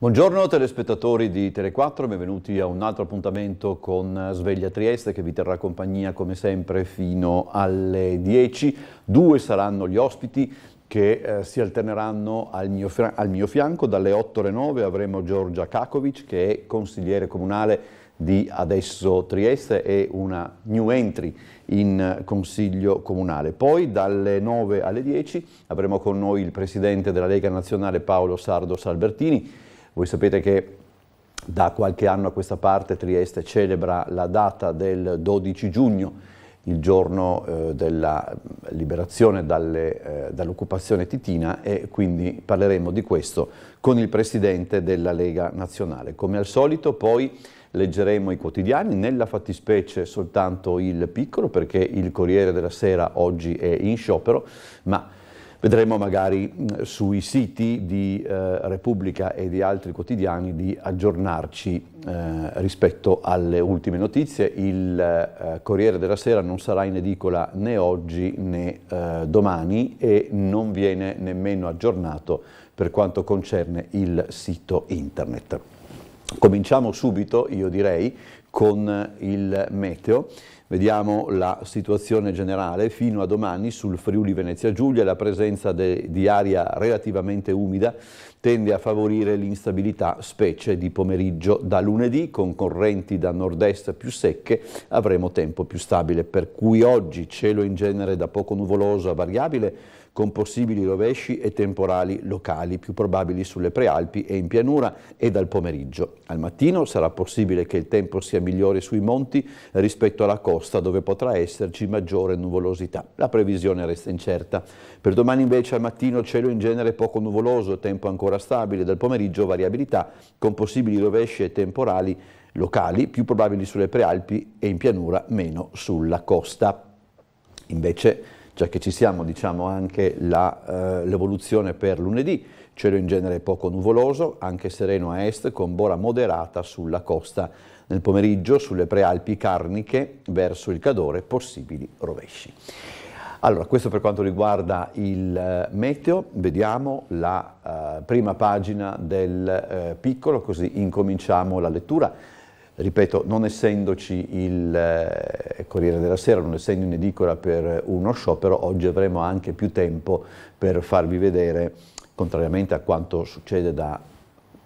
Buongiorno telespettatori di Tele4, benvenuti a un altro appuntamento con Sveglia Trieste che vi terrà compagnia come sempre fino alle 10. Due saranno gli ospiti che si alterneranno al mio fianco. Dalle 8 alle 9 avremo Giorgia Kakovic, che è consigliere comunale di Adesso Trieste e una new entry in Consiglio Comunale. Poi dalle 9 alle 10 avremo con noi il presidente della Lega Nazionale Paolo Sardos Albertini. Voi sapete che da qualche anno a questa parte Trieste celebra la data del 12 giugno, il giorno della liberazione dall'occupazione titina, e quindi parleremo di questo con il presidente della Lega Nazionale. Come al solito poi leggeremo i quotidiani, nella fattispecie soltanto il Piccolo, perché il Corriere della Sera oggi è in sciopero, ma vedremo magari sui siti di Repubblica e di altri quotidiani di aggiornarci rispetto alle ultime notizie. Il Corriere della Sera non sarà in edicola né oggi né domani e non viene nemmeno aggiornato per quanto concerne il sito internet. Cominciamo subito, io direi, con il meteo. Vediamo la situazione generale. Fino a domani sul Friuli Venezia Giulia la presenza di aria relativamente umida tende a favorire l'instabilità, specie di pomeriggio. Da lunedì, con correnti da nord-est più secche, avremo tempo più stabile, per cui oggi cielo in genere da poco nuvoloso a variabile, con possibili rovesci e temporali locali, più probabili sulle prealpi e in pianura, e dal pomeriggio. Al mattino sarà possibile che il tempo sia migliore sui monti rispetto alla costa, dove potrà esserci maggiore nuvolosità. La previsione resta incerta. Per domani invece al mattino cielo in genere poco nuvoloso, tempo ancora stabile, dal pomeriggio variabilità, con possibili rovesci e temporali locali, più probabili sulle prealpi e in pianura, meno sulla costa. Invece, già che ci siamo, diciamo anche l'evoluzione per lunedì: cielo in genere poco nuvoloso, anche sereno a est, con bora moderata sulla costa. Nel pomeriggio sulle prealpi carniche verso il Cadore possibili rovesci. Allora, questo per quanto riguarda il meteo. Vediamo la prima pagina del Piccolo, così incominciamo la lettura. Ripeto, non essendoci il Corriere della Sera, non essendo in edicola per uno sciopero, oggi avremo anche più tempo per farvi vedere, contrariamente a quanto succede da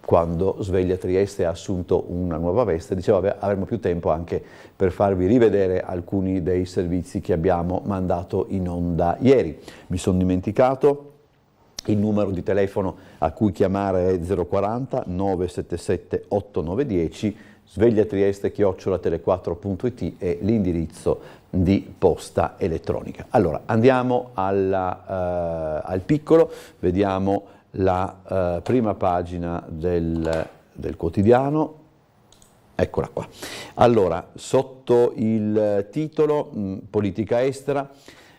quando Sveglia Trieste ha assunto una nuova veste, dicevo, avremo più tempo anche per farvi rivedere alcuni dei servizi che abbiamo mandato in onda ieri. Mi sono dimenticato. Il numero di telefono a cui chiamare è 040 977 8910, svegliatrieste@tele4.it è l'indirizzo di posta elettronica. Allora, andiamo al Piccolo, vediamo la prima pagina del quotidiano. Eccola qua. Allora, sotto il titolo politica estera,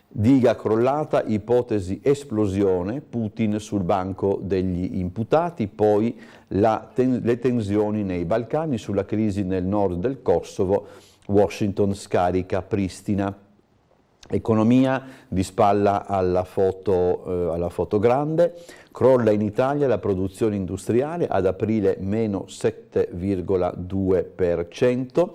diga crollata, ipotesi esplosione, Putin sul banco degli imputati, poi le tensioni nei Balcani, sulla crisi nel nord del Kosovo, Washington scarica Pristina. Economia, di spalla alla foto grande, crolla in Italia la produzione industriale, ad aprile meno 7,2%.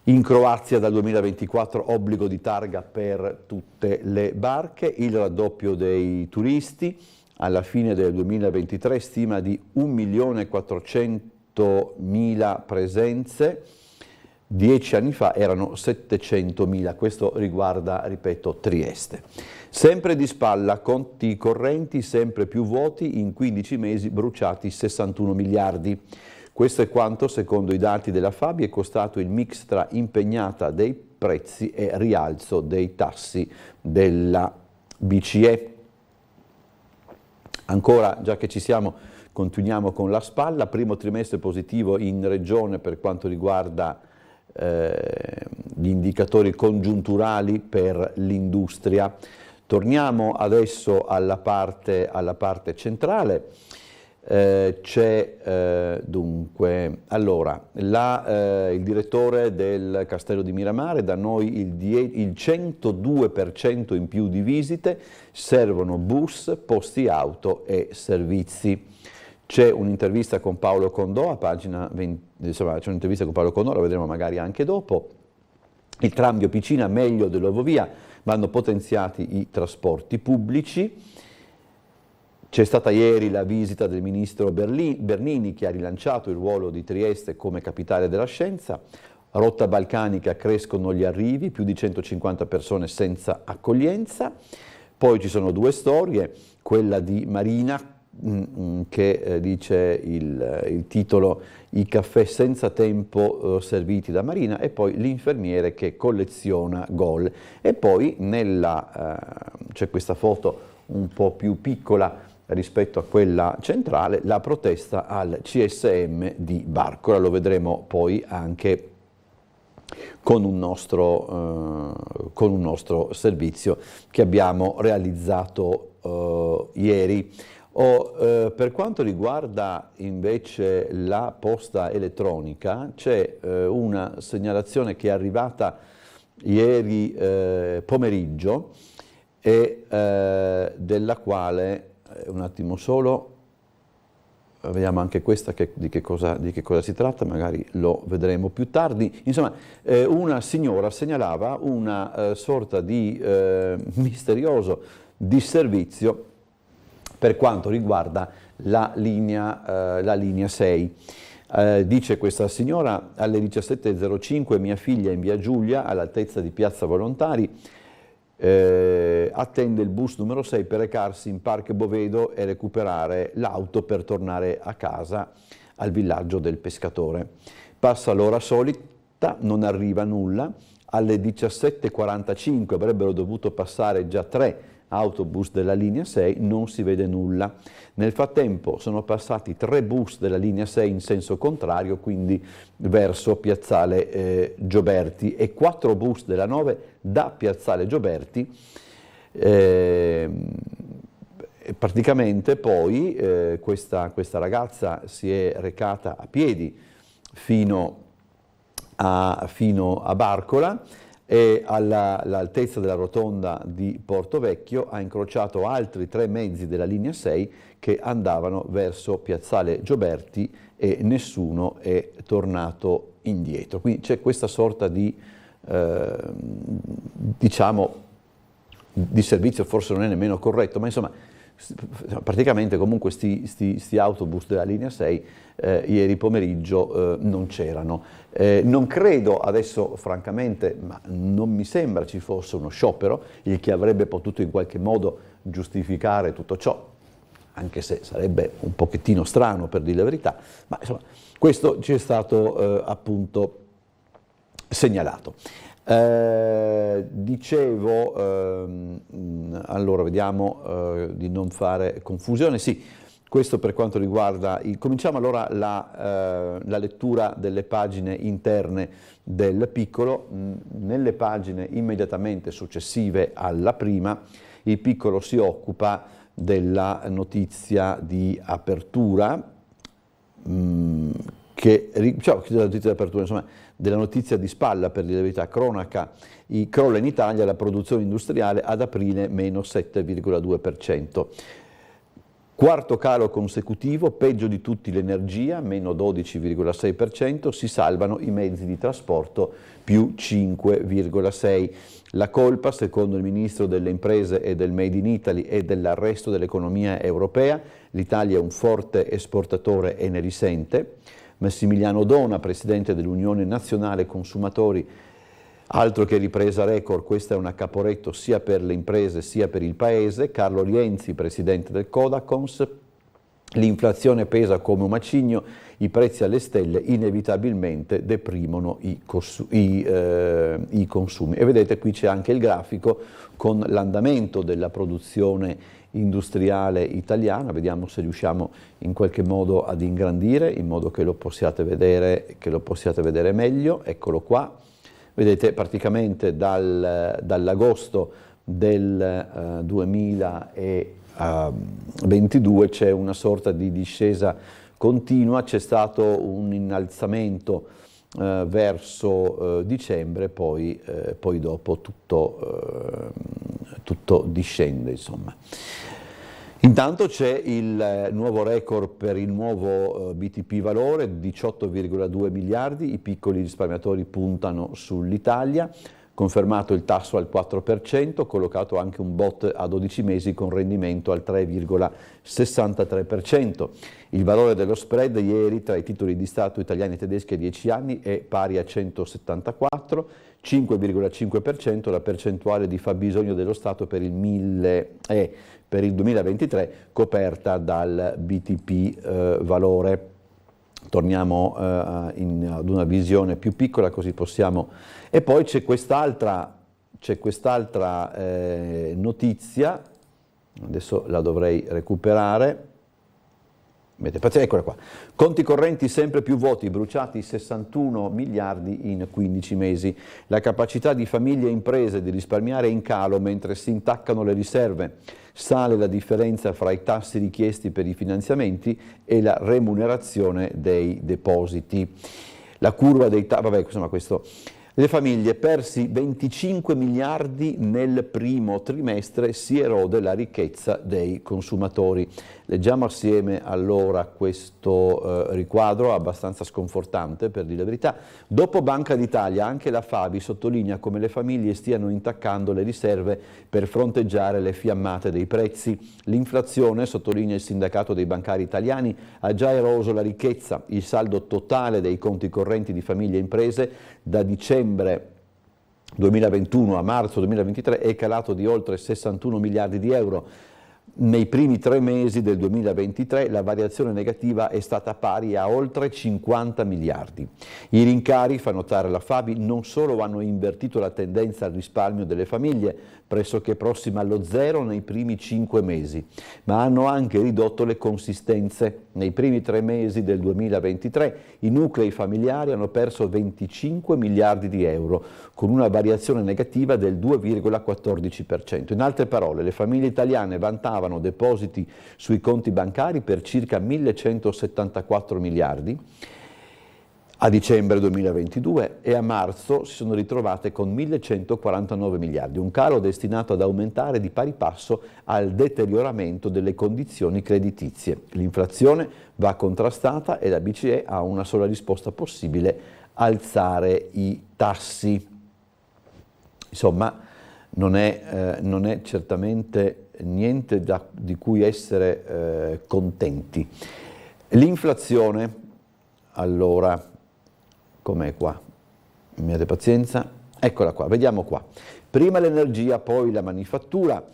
In Croazia dal 2024 obbligo di targa per tutte le barche, il raddoppio dei turisti, alla fine del 2023 stima di 1.400.000 presenze, 10 anni fa erano 700.000, questo riguarda, ripeto, Trieste. Sempre di spalla, conti correnti sempre più vuoti, in 15 mesi bruciati 61 miliardi. Questo è quanto, secondo i dati della Fabi, è costato il mix tra impegnata dei prezzi e rialzo dei tassi della BCE. Ancora, già che ci siamo, continuiamo con la spalla. Primo trimestre positivo in regione per quanto riguarda gli indicatori congiunturali per l'industria. Torniamo adesso alla parte centrale. C'è dunque, allora, il direttore del Castello di Miramare, da noi il 102% in più di visite, servono bus, posti auto e servizi. C'è un'intervista con Paolo Condò, a pagina 20, insomma c'è un'intervista con Paolo Condò, la vedremo magari anche dopo. Il tram di Opicina meglio dell'Ovovia, vanno potenziati i trasporti pubblici. C'è stata ieri la visita del ministro Bernini che ha rilanciato il ruolo di Trieste come capitale della scienza. Rotta balcanica, crescono gli arrivi, più di 150 persone senza accoglienza. Poi ci sono due storie, quella di Marina che dice il titolo "I caffè senza tempo serviti da Marina", e poi l'infermiere che colleziona gol. E poi c'è questa foto un po' più piccola rispetto a quella centrale, la protesta al CSM di Barcola. Lo vedremo poi anche con un nostro servizio che abbiamo realizzato ieri. Per quanto riguarda invece la posta elettronica, c'è una segnalazione che è arrivata ieri pomeriggio e della quale, un attimo solo, vediamo anche questa di che cosa si tratta, magari lo vedremo più tardi. Insomma, una signora segnalava una sorta di misterioso disservizio per quanto riguarda la linea 6. Dice questa signora: alle 17.05 mia figlia in via Giulia, all'altezza di Piazza Volontari, attende il bus numero 6 per recarsi in Parque Bovedo e recuperare l'auto per tornare a casa al villaggio del pescatore. Passa l'ora solita, non arriva nulla. Alle 17.45 avrebbero dovuto passare già 3 autobus della linea 6, non si vede nulla. Nel frattempo sono passati 3 bus della linea 6 in senso contrario, quindi verso Piazzale Gioberti, e 4 bus della 9 da Piazzale Gioberti. Praticamente poi questa ragazza si è recata a piedi fino a Barcola, e all'altezza della rotonda di Porto Vecchio ha incrociato altri 3 mezzi della linea 6 che andavano verso Piazzale Gioberti e nessuno è tornato indietro. Quindi c'è questa sorta di diciamo di servizio, forse non è nemmeno corretto, ma insomma praticamente comunque sti autobus della linea 6 ieri pomeriggio non c'erano. Non credo adesso, francamente, ma non mi sembra ci fosse uno sciopero, il che avrebbe potuto in qualche modo giustificare tutto ciò, anche se sarebbe un pochettino strano, per dire la verità, ma insomma questo ci è stato appunto segnalato. Allora vediamo di non fare confusione. Sì, questo per quanto riguarda cominciamo allora la lettura delle pagine interne del Piccolo. Nelle pagine immediatamente successive alla prima, il Piccolo si occupa della notizia di apertura, della notizia di spalla, per dire la verità, cronaca, crolla in Italia la produzione industriale ad aprile meno 7,2%. Quarto calo consecutivo, peggio di tutti l'energia, meno 12,6%, si salvano i mezzi di trasporto, più 5,6%. La colpa, secondo il Ministro delle Imprese e del Made in Italy, è dell'arresto dell'economia europea. L'Italia è un forte esportatore e ne risente. Massimiliano Dona, presidente dell'Unione Nazionale Consumatori: altro che ripresa record, questa è una Caporetto sia per le imprese sia per il Paese. Carlo Rienzi, presidente del Codacons: l'inflazione pesa come un macigno, i prezzi alle stelle inevitabilmente deprimono i consumi. E vedete qui c'è anche il grafico con l'andamento della produzione industriale italiana. Vediamo se riusciamo in qualche modo ad ingrandire in modo che lo possiate vedere meglio. Eccolo qua. Vedete praticamente dall'agosto del 2022 c'è una sorta di discesa continua, c'è stato un innalzamento verso dicembre, poi dopo tutto discende, insomma. Intanto c'è il nuovo record per il nuovo BTP Valore, 18,2 miliardi, i piccoli risparmiatori puntano sull'Italia, confermato il tasso al 4%, collocato anche un bot a 12 mesi con rendimento al 3,63%. Il valore dello spread ieri tra i titoli di Stato italiani e tedeschi a 10 anni è pari a 174, 5,5% la percentuale di fabbisogno dello Stato per il 2023 coperta dal BTP Valore. Torniamo ad una visione più piccola, così possiamo... E poi c'è quest'altra notizia, adesso la dovrei recuperare, eccola qua. Conti correnti sempre più voti, bruciati 61 miliardi in 15 mesi. La capacità di famiglie e imprese di risparmiare è in calo mentre si intaccano le riserve. Sale la differenza fra i tassi richiesti per i finanziamenti e la remunerazione dei depositi. La curva dei tassi, vabbè, insomma questo... Le famiglie persi 25 miliardi nel primo trimestre, si erode la ricchezza dei consumatori. Leggiamo assieme allora questo riquadro abbastanza sconfortante, per dire la verità. Dopo Banca d'Italia anche la Favi sottolinea come le famiglie stiano intaccando le riserve per fronteggiare le fiammate dei prezzi. L'inflazione, sottolinea il sindacato dei bancari italiani, ha già eroso la ricchezza. Il saldo totale dei conti correnti di famiglie e imprese da dicembre 2021 a marzo 2023 è calato di oltre 61 miliardi di euro. Nei primi 3 mesi del 2023 la variazione negativa è stata pari a oltre 50 miliardi. I rincari, fa notare la Favi, non solo hanno invertito la tendenza al risparmio delle famiglie, pressoché prossima allo zero nei primi 5 mesi, ma hanno anche ridotto le consistenze. Nei primi 3 mesi del 2023 i nuclei familiari hanno perso 25 miliardi di euro, con una variazione negativa del 2,14%. In altre parole, le famiglie italiane vantavano depositi sui conti bancari per circa 1.174 miliardi a dicembre 2022 e a marzo si sono ritrovate con 1.149 miliardi, un calo destinato ad aumentare di pari passo al deterioramento delle condizioni creditizie. L'inflazione va contrastata e la BCE ha una sola risposta possibile: alzare i tassi. Insomma, non è certamente niente di cui essere contenti. L'inflazione, allora, com'è qua? Abbiate pazienza, eccola qua, vediamo qua. Prima l'energia, poi la manifattura,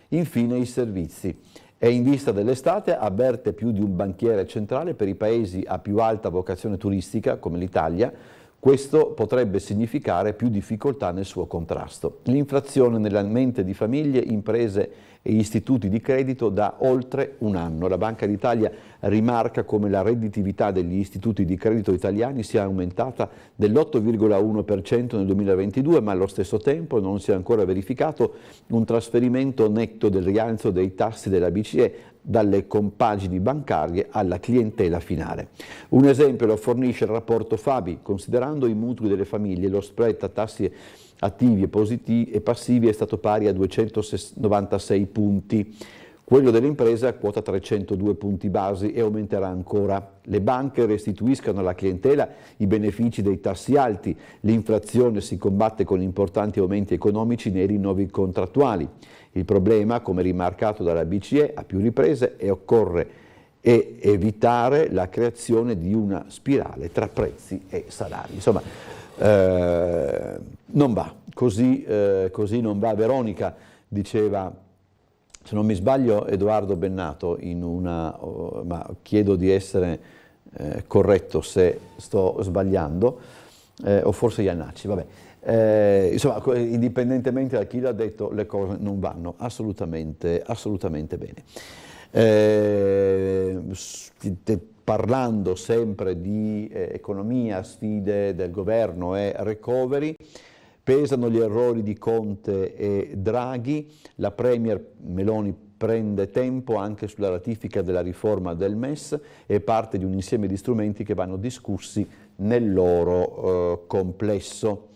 infine i servizi. E in vista dell'estate avverte più di un banchiere centrale per i paesi a più alta vocazione turistica, come l'Italia, questo potrebbe significare più difficoltà nel suo contrasto. L'inflazione nella mente di famiglie, imprese e istituti di credito da oltre un anno. La Banca d'Italia rimarca come la redditività degli istituti di credito italiani sia aumentata dell'8,1% nel 2022, ma allo stesso tempo non si è ancora verificato un trasferimento netto del rialzo dei tassi della BCE dalle compagini bancarie alla clientela finale. Un esempio lo fornisce il rapporto Favi. Considerando i mutui delle famiglie, lo spread a tassi attivi e passivi è stato pari a 296 punti, quello delle imprese a quota 302 punti basi e aumenterà ancora. Le banche restituiscano alla clientela i benefici dei tassi alti, l'inflazione si combatte con importanti aumenti economici nei rinnovi contrattuali. Il problema, come rimarcato dalla BCE a più riprese, è occorre evitare la creazione di una spirale tra prezzi e salari. Insomma, non va, così non va. Veronica diceva, se non mi sbaglio, Edoardo Bennato, ma chiedo di essere corretto se sto sbagliando, o forse Iannacci, vabbè. Insomma, indipendentemente da chi l'ha detto, le cose non vanno assolutamente bene. Parlando sempre di economia, sfide del governo e recovery, pesano gli errori di Conte e Draghi, la Premier Meloni prende tempo anche sulla ratifica della riforma del MES, è parte di un insieme di strumenti che vanno discussi nel loro complesso.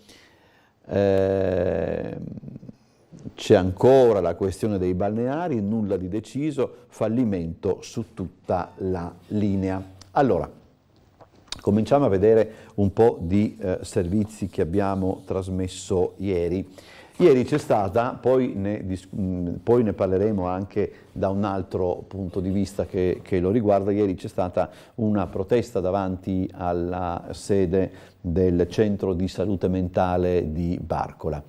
c'è ancora la questione dei balneari, nulla di deciso, fallimento su tutta la linea. Allora, cominciamo a vedere un po' di servizi che abbiamo trasmesso ieri. Ieri c'è stata, poi ne parleremo anche da un altro punto di vista che lo riguarda, ieri c'è stata una protesta davanti alla sede del centro di salute mentale di Barcola.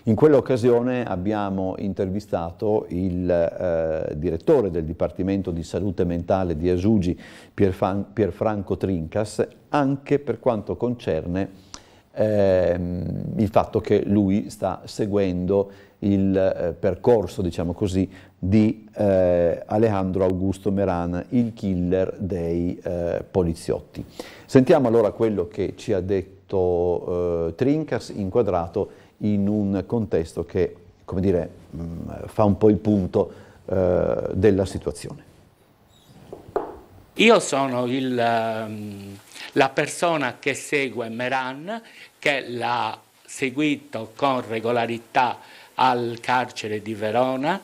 In quell'occasione abbiamo intervistato il direttore del Dipartimento di Salute Mentale di Esugi, Pierfranco Trincas, anche per quanto concerne il fatto che lui sta seguendo il percorso, diciamo così, di Alejandro Augusto Meran, il killer dei poliziotti. Sentiamo allora quello che ci ha detto Trincas, inquadrato in un contesto che, come dire, fa un po' il punto della situazione. Io sono la persona che segue Meran, che l'ha seguito con regolarità al carcere di Verona.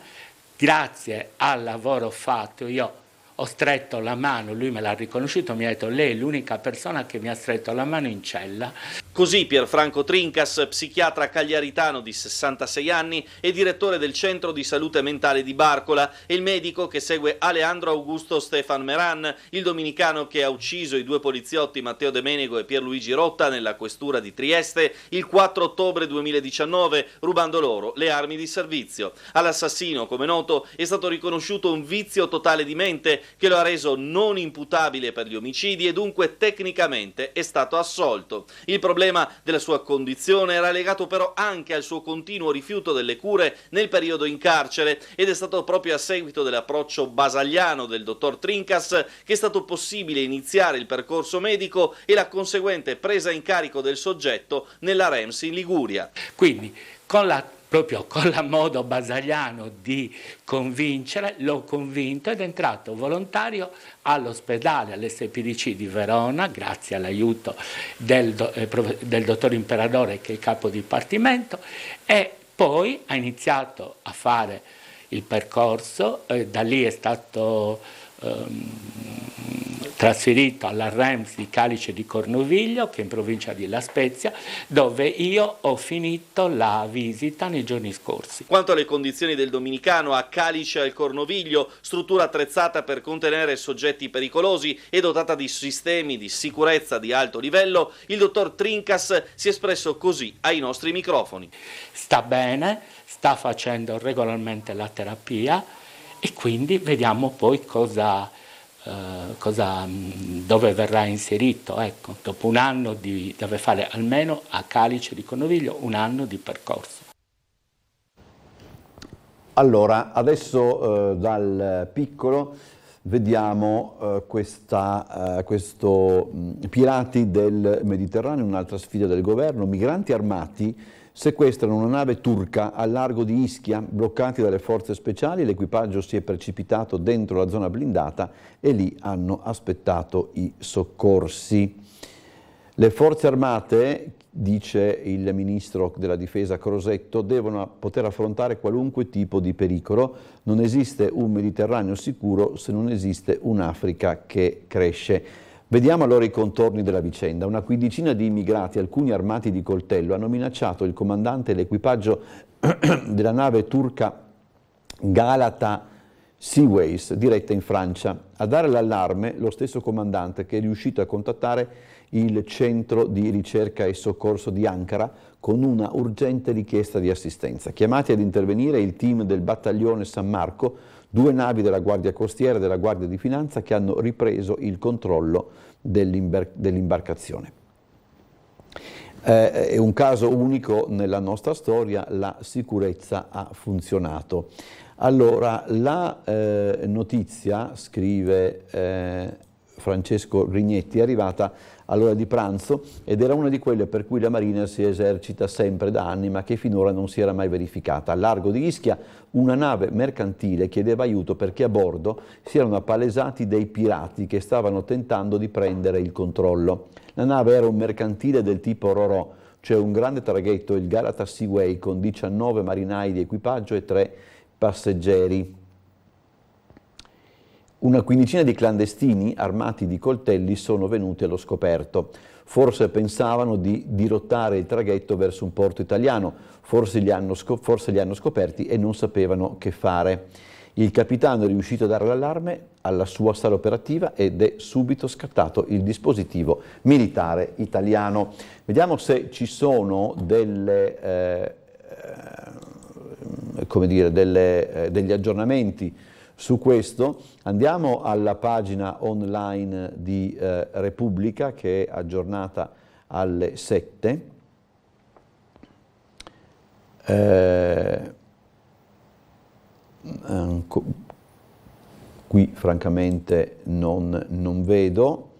Grazie al lavoro fatto, io ho stretto la mano, lui me l'ha riconosciuto, mi ha detto: lei è l'unica persona che mi ha stretto la mano in cella. Così Pierfranco Trincas, psichiatra cagliaritano di 66 anni e direttore del centro di salute mentale di Barcola, e il medico che segue Alejandro Augusto Stefan Meran, il dominicano che ha ucciso i due poliziotti Matteo De Menego e Pierluigi Rotta nella questura di Trieste il 4 ottobre 2019, rubando loro le armi di servizio. All'assassino, come noto, è stato riconosciuto un vizio totale di mente che lo ha reso non imputabile per gli omicidi e dunque tecnicamente è stato assolto. Il problema della sua condizione era legato però anche al suo continuo rifiuto delle cure nel periodo in carcere, ed è stato proprio a seguito dell'approccio basagliano del dottor Trincas che è stato possibile iniziare il percorso medico e la conseguente presa in carico del soggetto nella REMS in Liguria. Quindi proprio con la modo basagliano di convincere, l'ho convinto ed è entrato volontario all'ospedale, all'SPDC di Verona, grazie all'aiuto del dottor Imperadore, che è il capo dipartimento, e poi ha iniziato a fare il percorso, da lì è stato trasferito alla REMS di Calice di Cornoviglio, che è in provincia di La Spezia, dove io ho finito la visita nei giorni scorsi. Quanto alle condizioni del dominicano, a Calice al Cornoviglio, struttura attrezzata per contenere soggetti pericolosi e dotata di sistemi di sicurezza di alto livello, il dottor Trincas si è espresso così ai nostri microfoni. Sta bene, sta facendo regolarmente la terapia e quindi vediamo poi dove verrà inserito. Ecco, dopo un anno deve fare almeno a Calice di Cornoviglio un anno di percorso. Allora, adesso dal piccolo vediamo questo Pirati del Mediterraneo, un'altra sfida del governo. Migranti armati sequestrano una nave turca al largo di Ischia, bloccati dalle forze speciali, l'equipaggio si è precipitato dentro la zona blindata e lì hanno aspettato i soccorsi. Le forze armate, dice il ministro della difesa Crosetto, devono poter affrontare qualunque tipo di pericolo. Non esiste un Mediterraneo sicuro se non esiste un'Africa che cresce. Vediamo allora i contorni della vicenda. Una quindicina di immigrati, alcuni armati di coltello, hanno minacciato il comandante e l'equipaggio della nave turca Galata Seaways, diretta in Francia. A dare l'allarme lo stesso comandante, che è riuscito a contattare il centro di ricerca e soccorso di Ankara con una urgente richiesta di assistenza. Chiamati ad intervenire il team del battaglione San Marco, 2 navi della Guardia Costiera e della Guardia di Finanza che hanno ripreso il controllo dell'imbarcazione. È un caso unico nella nostra storia, la sicurezza ha funzionato. Allora, la notizia, scrive Francesco Rignetti, è arrivata all'ora di pranzo ed era una di quelle per cui la Marina si esercita sempre da anni, ma che finora non si era mai verificata. Al largo di Ischia una nave mercantile chiedeva aiuto perché a bordo si erano appalesati dei pirati che stavano tentando di prendere il controllo. La nave era un mercantile del tipo Rorò, c'è un grande traghetto, il Galata Seaway, con 19 marinai di equipaggio e 3 passeggeri. Una quindicina di clandestini armati di coltelli sono venuti allo scoperto. Forse pensavano di dirottare il traghetto verso un porto italiano, forse li hanno scoperti e non sapevano che fare. Il capitano è riuscito a dare l'allarme alla sua sala operativa ed è subito scattato il dispositivo militare italiano. Vediamo se ci sono degli aggiornamenti su questo. Andiamo alla pagina online di Repubblica, che è aggiornata alle 7. Qui francamente non vedo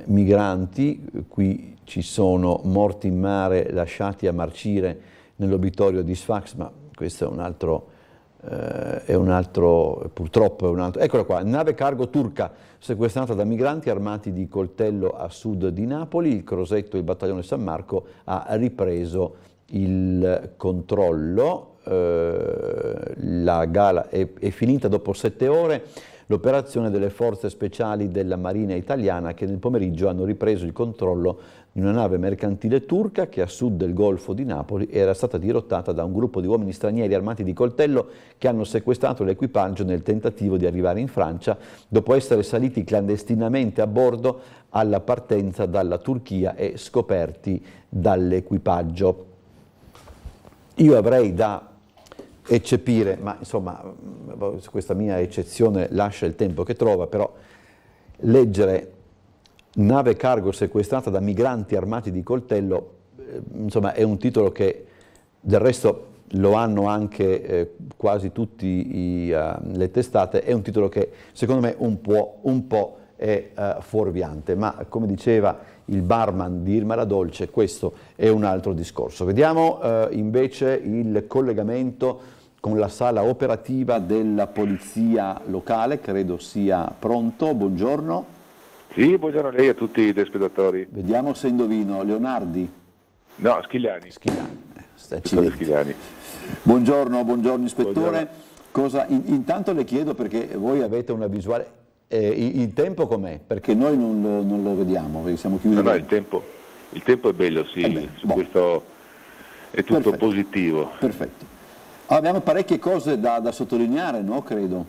migranti, qui ci sono morti in mare lasciati a marcire nell'obitorio di Sfax, ma questo è un altro, purtroppo è un altro. Eccola qua, nave cargo turca sequestrata da migranti armati di coltello a sud di Napoli. Il Crosetto e il battaglione San Marco ha ripreso il controllo. La gara è finita dopo 7 ore. L'operazione delle forze speciali della Marina italiana, che nel pomeriggio hanno ripreso il controllo di una nave mercantile turca che a sud del Golfo di Napoli era stata dirottata da un gruppo di uomini stranieri armati di coltello che hanno sequestrato l'equipaggio nel tentativo di arrivare in Francia dopo essere saliti clandestinamente a bordo alla partenza dalla Turchia e scoperti dall'equipaggio. Io avrei da eccepire, ma insomma questa mia eccezione lascia il tempo che trova, però leggere nave cargo sequestrata da migranti armati di coltello, insomma è un titolo che del resto lo hanno anche quasi tutti le testate, è un titolo che secondo me un po' è fuorviante, ma come diceva il barman di Irma la Dolce, questo è un altro discorso. Vediamo invece il collegamento con la sala operativa della polizia locale, credo sia pronto. Buongiorno. Sì, buongiorno a lei e a tutti i telespettatori. Vediamo se indovino. Leonardi? No, Schigliani. Schigliani. Buongiorno ispettore. Buongiorno. Intanto le chiedo, perché voi avete una visuale, il tempo com'è? Perché noi non lo vediamo, perché siamo chiusi. No, il tempo è bello, sì, questo è tutto perfetto. Positivo. Perfetto. Abbiamo parecchie cose da sottolineare, no? Credo.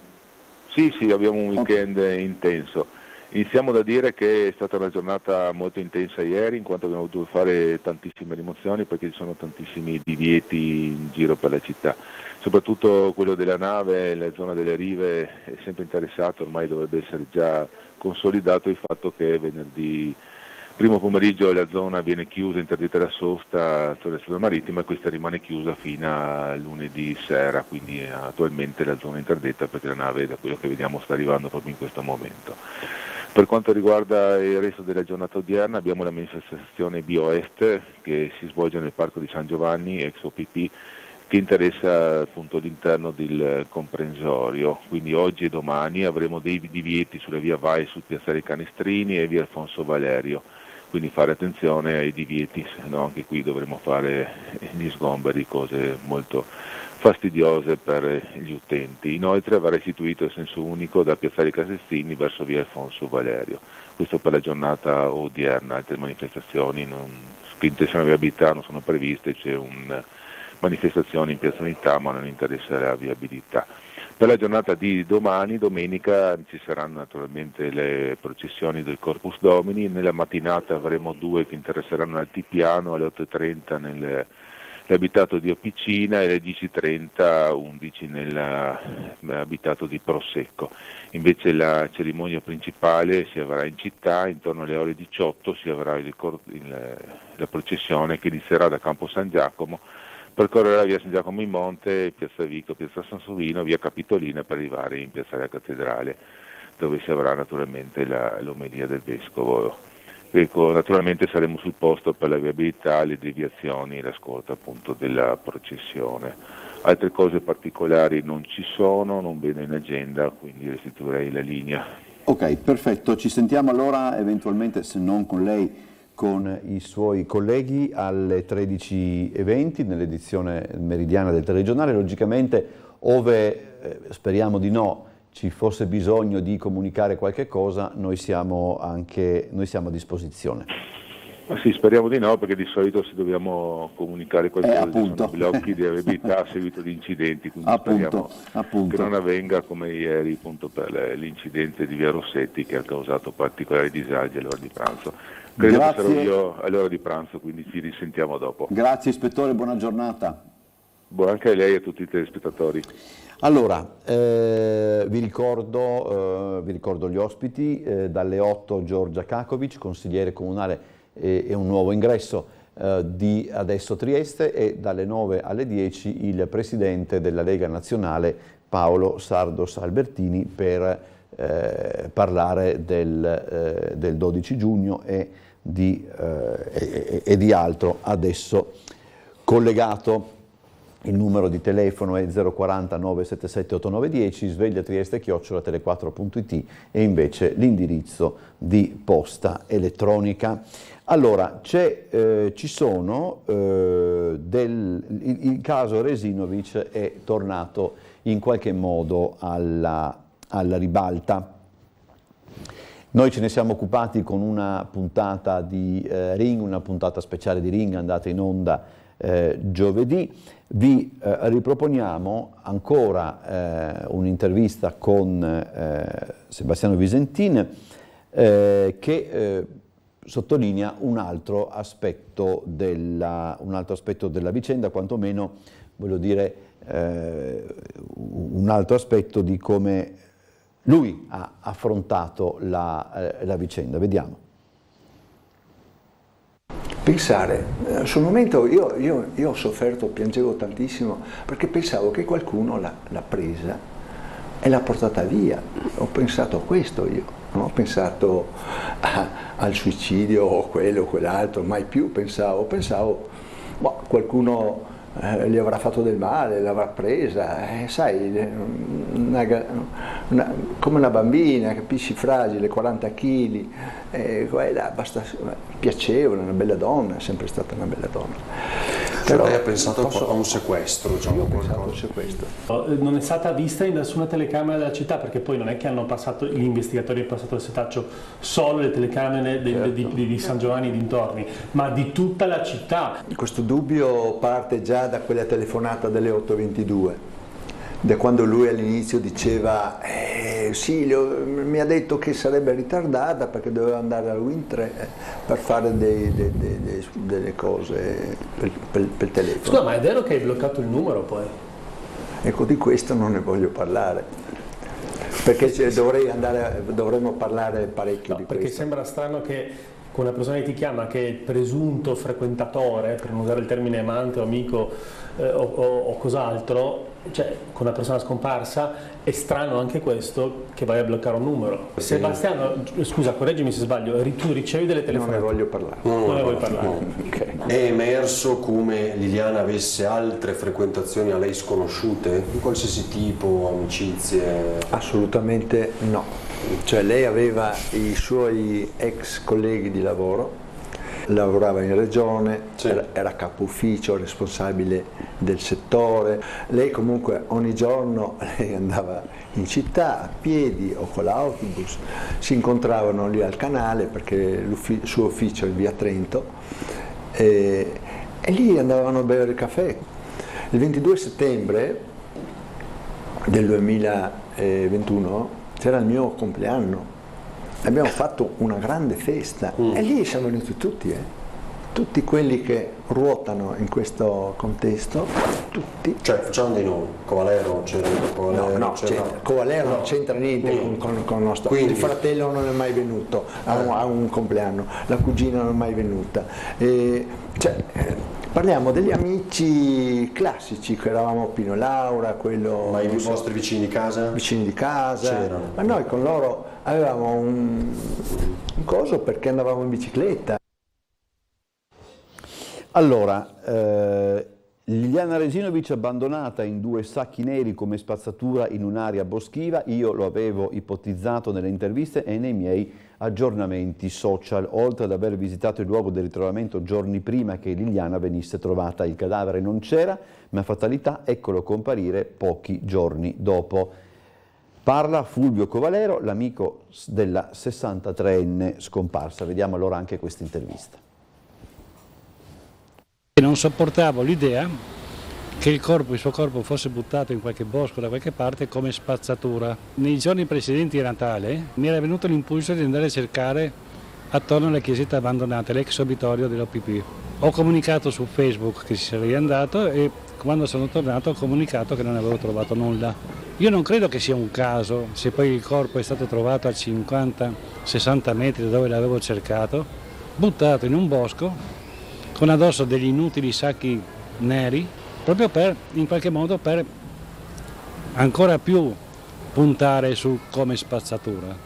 Sì, abbiamo un weekend intenso. Iniziamo da dire che è stata una giornata molto intensa ieri, in quanto abbiamo dovuto fare tantissime rimozioni, perché ci sono tantissimi divieti in giro per la città. Soprattutto quello della nave, la zona delle rive è sempre interessato, ormai dovrebbe essere già consolidato il fatto che venerdì primo pomeriggio la zona viene chiusa, interdita la sosta sulla strada marittima, e questa rimane chiusa fino a lunedì sera, quindi attualmente la zona è interdetta perché la nave, da quello che vediamo, sta arrivando proprio in questo momento. Per quanto riguarda il resto della giornata odierna, abbiamo la manifestazione BioEst che si svolge nel Parco di San Giovanni, ex OPP, che interessa appunto l'interno del comprensorio. Quindi oggi e domani avremo dei divieti sulla via Vai, sul piazzale Canestrini e via Alfonso Valerio, quindi fare attenzione ai divieti, se no anche qui dovremo fare gli sgomberi, cose molto fastidiose per gli utenti. Inoltre va restituito il senso unico da piazzale Canestrini verso via Alfonso Valerio. Questo per la giornata odierna. Altre manifestazioni che interessano la viabilità non sono previste, c'è manifestazioni in piazza Unità, ma non interessa la viabilità. Per la giornata di domani, domenica, ci saranno naturalmente le processioni del Corpus Domini. Nella mattinata avremo 2 che interesseranno l'altipiano, alle 8:30 nell'abitato di Opicina e alle 10:30 11 nell'abitato di Prosecco. Invece la cerimonia principale si avrà in città, intorno alle ore 18 si avrà la processione che inizierà da Campo San Giacomo, percorrerà via San Giacomo in Monte, piazza Vico, piazza San Solino, via Capitolina per arrivare in piazza della Cattedrale, dove si avrà naturalmente l'omelia del Vescovo. Ecco, naturalmente saremo sul posto per la viabilità, le deviazioni e la scorta appunto della processione. Altre cose particolari non ci sono, non vedo in agenda, quindi restituirei la linea. Ok, perfetto, ci sentiamo allora eventualmente, se non con lei, con i suoi colleghi alle 13:20 nell'edizione meridiana del telegiornale. Logicamente, ove speriamo di no, ci fosse bisogno di comunicare qualche cosa, noi siamo a disposizione. Ma sì, speriamo di no, perché di solito se dobbiamo comunicare qualcosa sono blocchi di abilità a seguito di incidenti, quindi speriamo che non avvenga come ieri appunto per l'incidente di Via Rossetti, che ha causato particolari disagi all'ora di pranzo. Credo che sarò io all'ora di pranzo, quindi ci risentiamo dopo. Grazie ispettore, buona giornata. Anche a lei e a tutti i telespettatori. Allora, vi ricordo gli ospiti, dalle 8 Giorgia Kakovic, consigliere comunale e un nuovo ingresso di Adesso Trieste, e dalle 9 alle 10 il presidente della Lega Nazionale Paolo Sardos Albertini per parlare del 12 giugno e di altro adesso collegato. Il numero di telefono è 040 977 8910, svegliatrieste@tele4.it e invece l'indirizzo di posta elettronica. Allora, il caso Resinovic è tornato in qualche modo alla ribalta. Noi ce ne siamo occupati con una puntata di Ring, una puntata speciale di Ring andata in onda giovedì. Vi riproponiamo ancora un'intervista con Sebastiano Visentin che sottolinea un altro aspetto della vicenda, quantomeno voglio dire un altro aspetto di come lui ha affrontato la vicenda. Vediamo. Pensare, sul momento io ho sofferto, piangevo tantissimo perché pensavo che qualcuno l'ha presa e l'ha portata via. Ho pensato a questo io, non ho pensato al suicidio o quello o quell'altro, mai più pensavo, qualcuno gli avrà fatto del male, l'avrà presa, sai, come una bambina, capisci, fragile, 40 kg, quella piacevole, una bella donna, è sempre stata una bella donna. Però lei ha pensato a un sequestro, diciamo. Io ho pensato a un sequestro. Non è stata vista in nessuna telecamera della città, perché poi non è che gli investigatori hanno passato il setaccio solo le telecamere di San Giovanni e dintorni, ma di tutta la città. Questo dubbio parte già da quella telefonata delle 8:22, da quando lui all'inizio diceva sì, mi ha detto che sarebbe ritardata perché doveva andare al Wind 3 per fare delle cose per il telefono. Scusa, ma è vero che hai bloccato il numero poi? Ecco, di questo non ne voglio parlare, perché dovremmo parlare parecchio di questo. Perché sembra strano che con una persona che ti chiama, che è il presunto frequentatore, per non usare il termine amante o amico o cos'altro, cioè con una persona scomparsa, è strano anche questo che vai a bloccare un numero. Sì. Sebastiano, scusa, correggimi se sbaglio, tu ricevi delle telefonate? Non ne voglio parlare. Non ne vuoi parlare? No. Okay. È emerso come Liliana avesse altre frequentazioni a lei sconosciute, di qualsiasi tipo, amicizie? Assolutamente no. Cioè lei aveva i suoi ex colleghi di lavoro, lavorava in regione, sì. era capo ufficio, responsabile del settore. Lei comunque ogni giorno andava in città a piedi o con l'autobus, si incontravano lì al canale perché il suo ufficio è in via Trento e lì andavano a bere il caffè. Il 22 settembre del 2021 c'era il mio compleanno, abbiamo fatto una grande festa e lì siamo venuti tutti quelli che ruotano in questo contesto, tutti. Cioè facciamo dei nomi, Covalero, Covalero non c'entra niente con il nostro. Quindi il fratello non è mai venuto a un compleanno, la cugina non è mai venuta. Parliamo degli amici classici, che eravamo Pino Laura, quello... Ma i vostri vicini di casa? Vicini di casa, c'erano. Ma noi con loro avevamo un coso perché andavamo in bicicletta. Allora, Liliana Resinovic abbandonata in 2 sacchi neri come spazzatura in un'area boschiva, io lo avevo ipotizzato nelle interviste e nei miei aggiornamenti social, oltre ad aver visitato il luogo del ritrovamento giorni prima che Liliana venisse trovata. Il cadavere non c'era, ma fatalità, eccolo comparire pochi giorni dopo. Parla Fulvio Covalero, l'amico della 63enne scomparsa. Vediamo allora anche questa intervista. Non sopportavo l'idea che il suo corpo fosse buttato in qualche bosco da qualche parte come spazzatura. Nei giorni precedenti a Natale mi era venuto l'impulso di andare a cercare attorno alla chiesetta abbandonata, l'ex obitorio dell'OPP. Ho comunicato su Facebook che ci sarei andato e quando sono tornato ho comunicato che non avevo trovato nulla. Io non credo che sia un caso se poi il corpo è stato trovato a 50-60 metri da dove l'avevo cercato, buttato in un bosco con addosso degli inutili sacchi neri, proprio per, in qualche modo, per ancora più puntare su come spazzatura.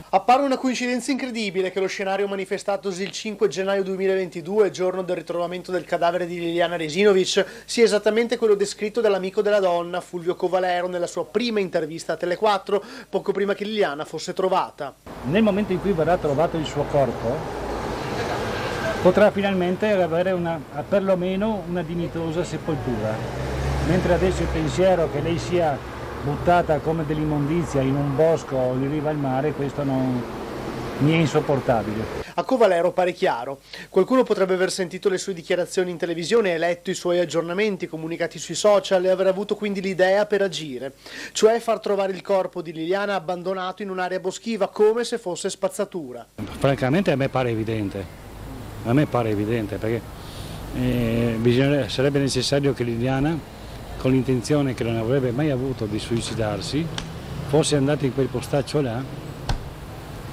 Appare una coincidenza incredibile che lo scenario manifestatosi il 5 gennaio 2022, giorno del ritrovamento del cadavere di Liliana Resinovic, sia esattamente quello descritto dall'amico della donna, Fulvio Covalero, nella sua prima intervista a Tele4, poco prima che Liliana fosse trovata. Nel momento in cui verrà trovato il suo corpo, potrà finalmente avere perlomeno una dignitosa sepoltura, mentre adesso il pensiero che lei sia buttata come dell'immondizia in un bosco o in riva al mare, questo non mi è insopportabile. A Covalero pare chiaro. Qualcuno potrebbe aver sentito le sue dichiarazioni in televisione e letto i suoi aggiornamenti comunicati sui social e aver avuto quindi l'idea per agire, cioè far trovare il corpo di Liliana abbandonato in un'area boschiva come se fosse spazzatura. Francamente a me pare evidente. Perché sarebbe necessario che Liliana, con l'intenzione che non avrebbe mai avuto di suicidarsi, fosse andata in quel postaccio là,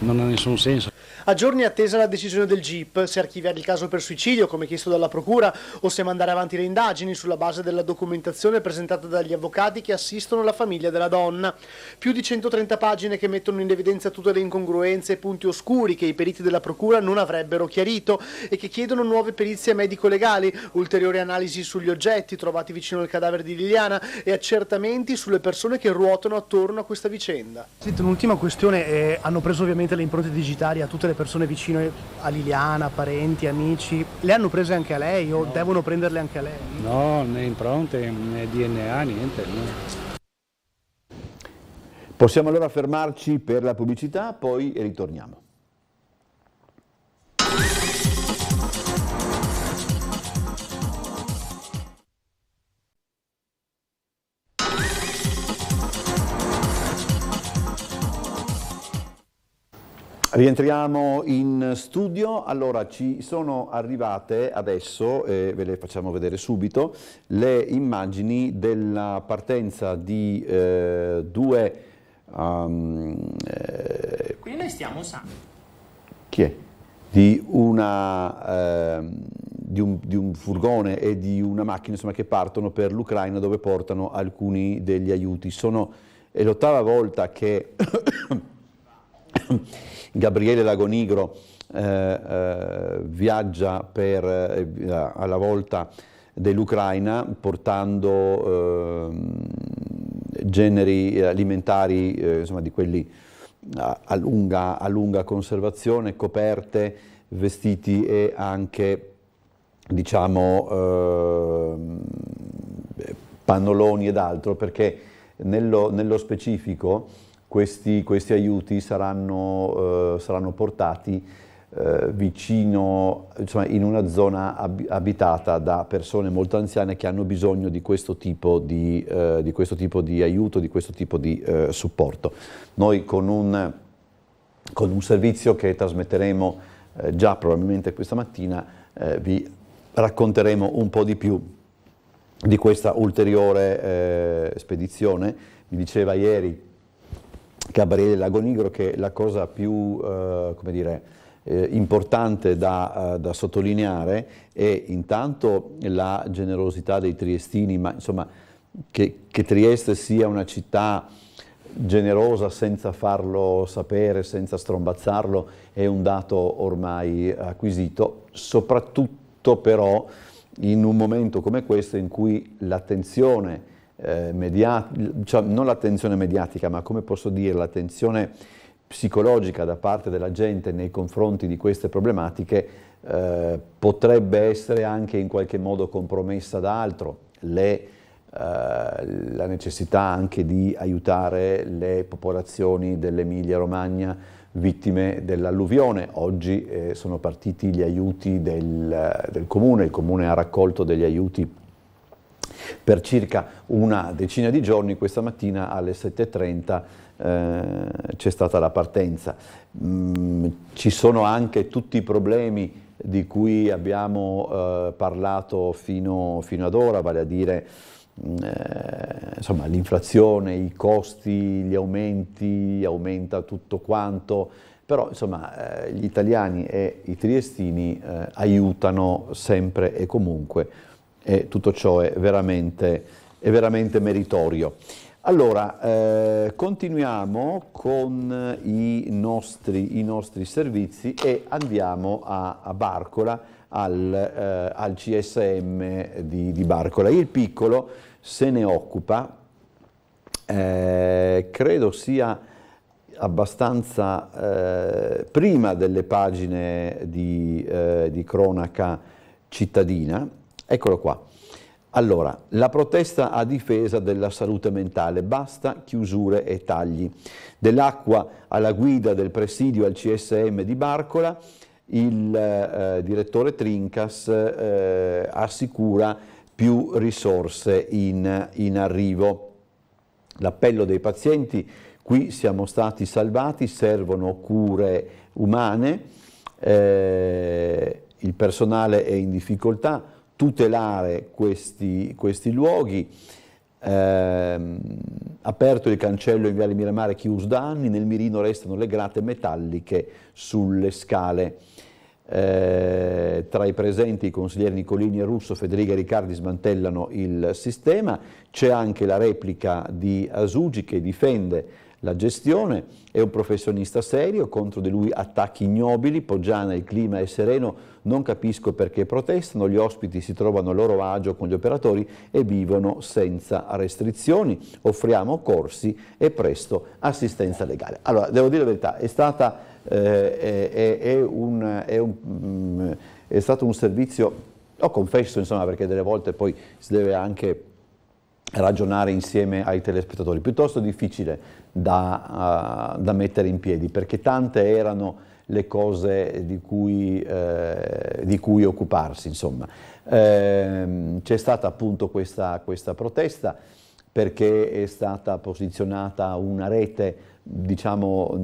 non ha nessun senso. A giorni è attesa la decisione del GIP, se archiviare il caso per suicidio come chiesto dalla Procura o se mandare avanti le indagini sulla base della documentazione presentata dagli avvocati che assistono la famiglia della donna. Più di 130 pagine che mettono in evidenza tutte le incongruenze e punti oscuri che i periti della Procura non avrebbero chiarito e che chiedono nuove perizie medico-legali, ulteriori analisi sugli oggetti trovati vicino al cadavere di Liliana e accertamenti sulle persone che ruotano attorno a questa vicenda. Senti, un'ultima questione, hanno preso ovviamente le impronte digitali a tutte le persone vicine a Liliana, parenti, amici, le hanno prese anche a lei o devono prenderle anche a lei? No, né impronte, né DNA, niente. No. Possiamo allora fermarci per la pubblicità, poi ritorniamo. Rientriamo in studio, allora ci sono arrivate adesso, ve le facciamo vedere subito, le immagini della partenza di due... Quindi noi stiamo usando. Chi è? Di un furgone e di una macchina, insomma, che partono per l'Ucraina dove portano alcuni degli aiuti. È l'8ª volta che... Gabriele Lagonigro viaggia alla volta dell'Ucraina portando generi alimentari, insomma, di quelli a lunga conservazione, coperte, vestiti e anche, diciamo, pannoloni ed altro, perché nello specifico questi aiuti saranno portati vicino, insomma, in una zona abitata da persone molto anziane che hanno bisogno di questo tipo di aiuto, di questo tipo di supporto. Noi con un servizio che trasmetteremo già probabilmente questa mattina vi racconteremo un po' di più di questa ulteriore spedizione. Mi diceva ieri Gabriele Lagonigro che la cosa più importante da sottolineare è intanto la generosità dei triestini, ma insomma che Trieste sia una città generosa senza farlo sapere, senza strombazzarlo, è un dato ormai acquisito, soprattutto però in un momento come questo in cui l'attenzione non l'attenzione mediatica, ma come posso dire, l'attenzione psicologica da parte della gente nei confronti di queste problematiche potrebbe essere anche in qualche modo compromessa da altro. La necessità anche di aiutare le popolazioni dell'Emilia Romagna vittime dell'alluvione. Oggi sono partiti gli aiuti del Comune, il Comune ha raccolto degli aiuti per circa una decina di giorni. Questa mattina alle 7:30 c'è stata la partenza. Ci sono anche tutti i problemi di cui abbiamo parlato fino ad ora, vale a dire insomma, l'inflazione, i costi, gli aumenti, aumenta tutto quanto, però insomma gli italiani e i triestini aiutano sempre e comunque, e tutto ciò è veramente meritorio. Allora, continuiamo con i nostri servizi e andiamo a Barcola, al CSM di Barcola. Il Piccolo se ne occupa, credo sia abbastanza prima delle pagine di cronaca cittadina. Eccolo qua. Allora, la protesta a difesa della salute mentale, basta chiusure e tagli. Dell'acqua alla guida del presidio al CSM di Barcola, il direttore Trincas assicura più risorse in arrivo. L'appello dei pazienti: qui siamo stati salvati, servono cure umane, il personale è in difficoltà, tutelare questi luoghi. Aperto il cancello in Viale Miramare chiuso da anni, nel mirino restano le grate metalliche sulle scale. Tra i presenti i consiglieri Nicolini e Russo, Federica e Riccardi smantellano il sistema. C'è anche la replica di Asugi che difende la gestione, è un professionista serio, contro di lui attacchi ignobili. Poggiana: il clima è sereno, non capisco perché protestano, gli ospiti si trovano a loro agio con gli operatori e vivono senza restrizioni, offriamo corsi e presto assistenza legale. Allora, devo dire la verità, è stato un servizio, ho confesso insomma, perché delle volte poi si deve anche ragionare insieme ai telespettatori, piuttosto difficile da mettere in piedi, perché tante erano le cose di cui occuparsi, insomma. C'è stata appunto questa protesta perché è stata posizionata una rete, diciamo,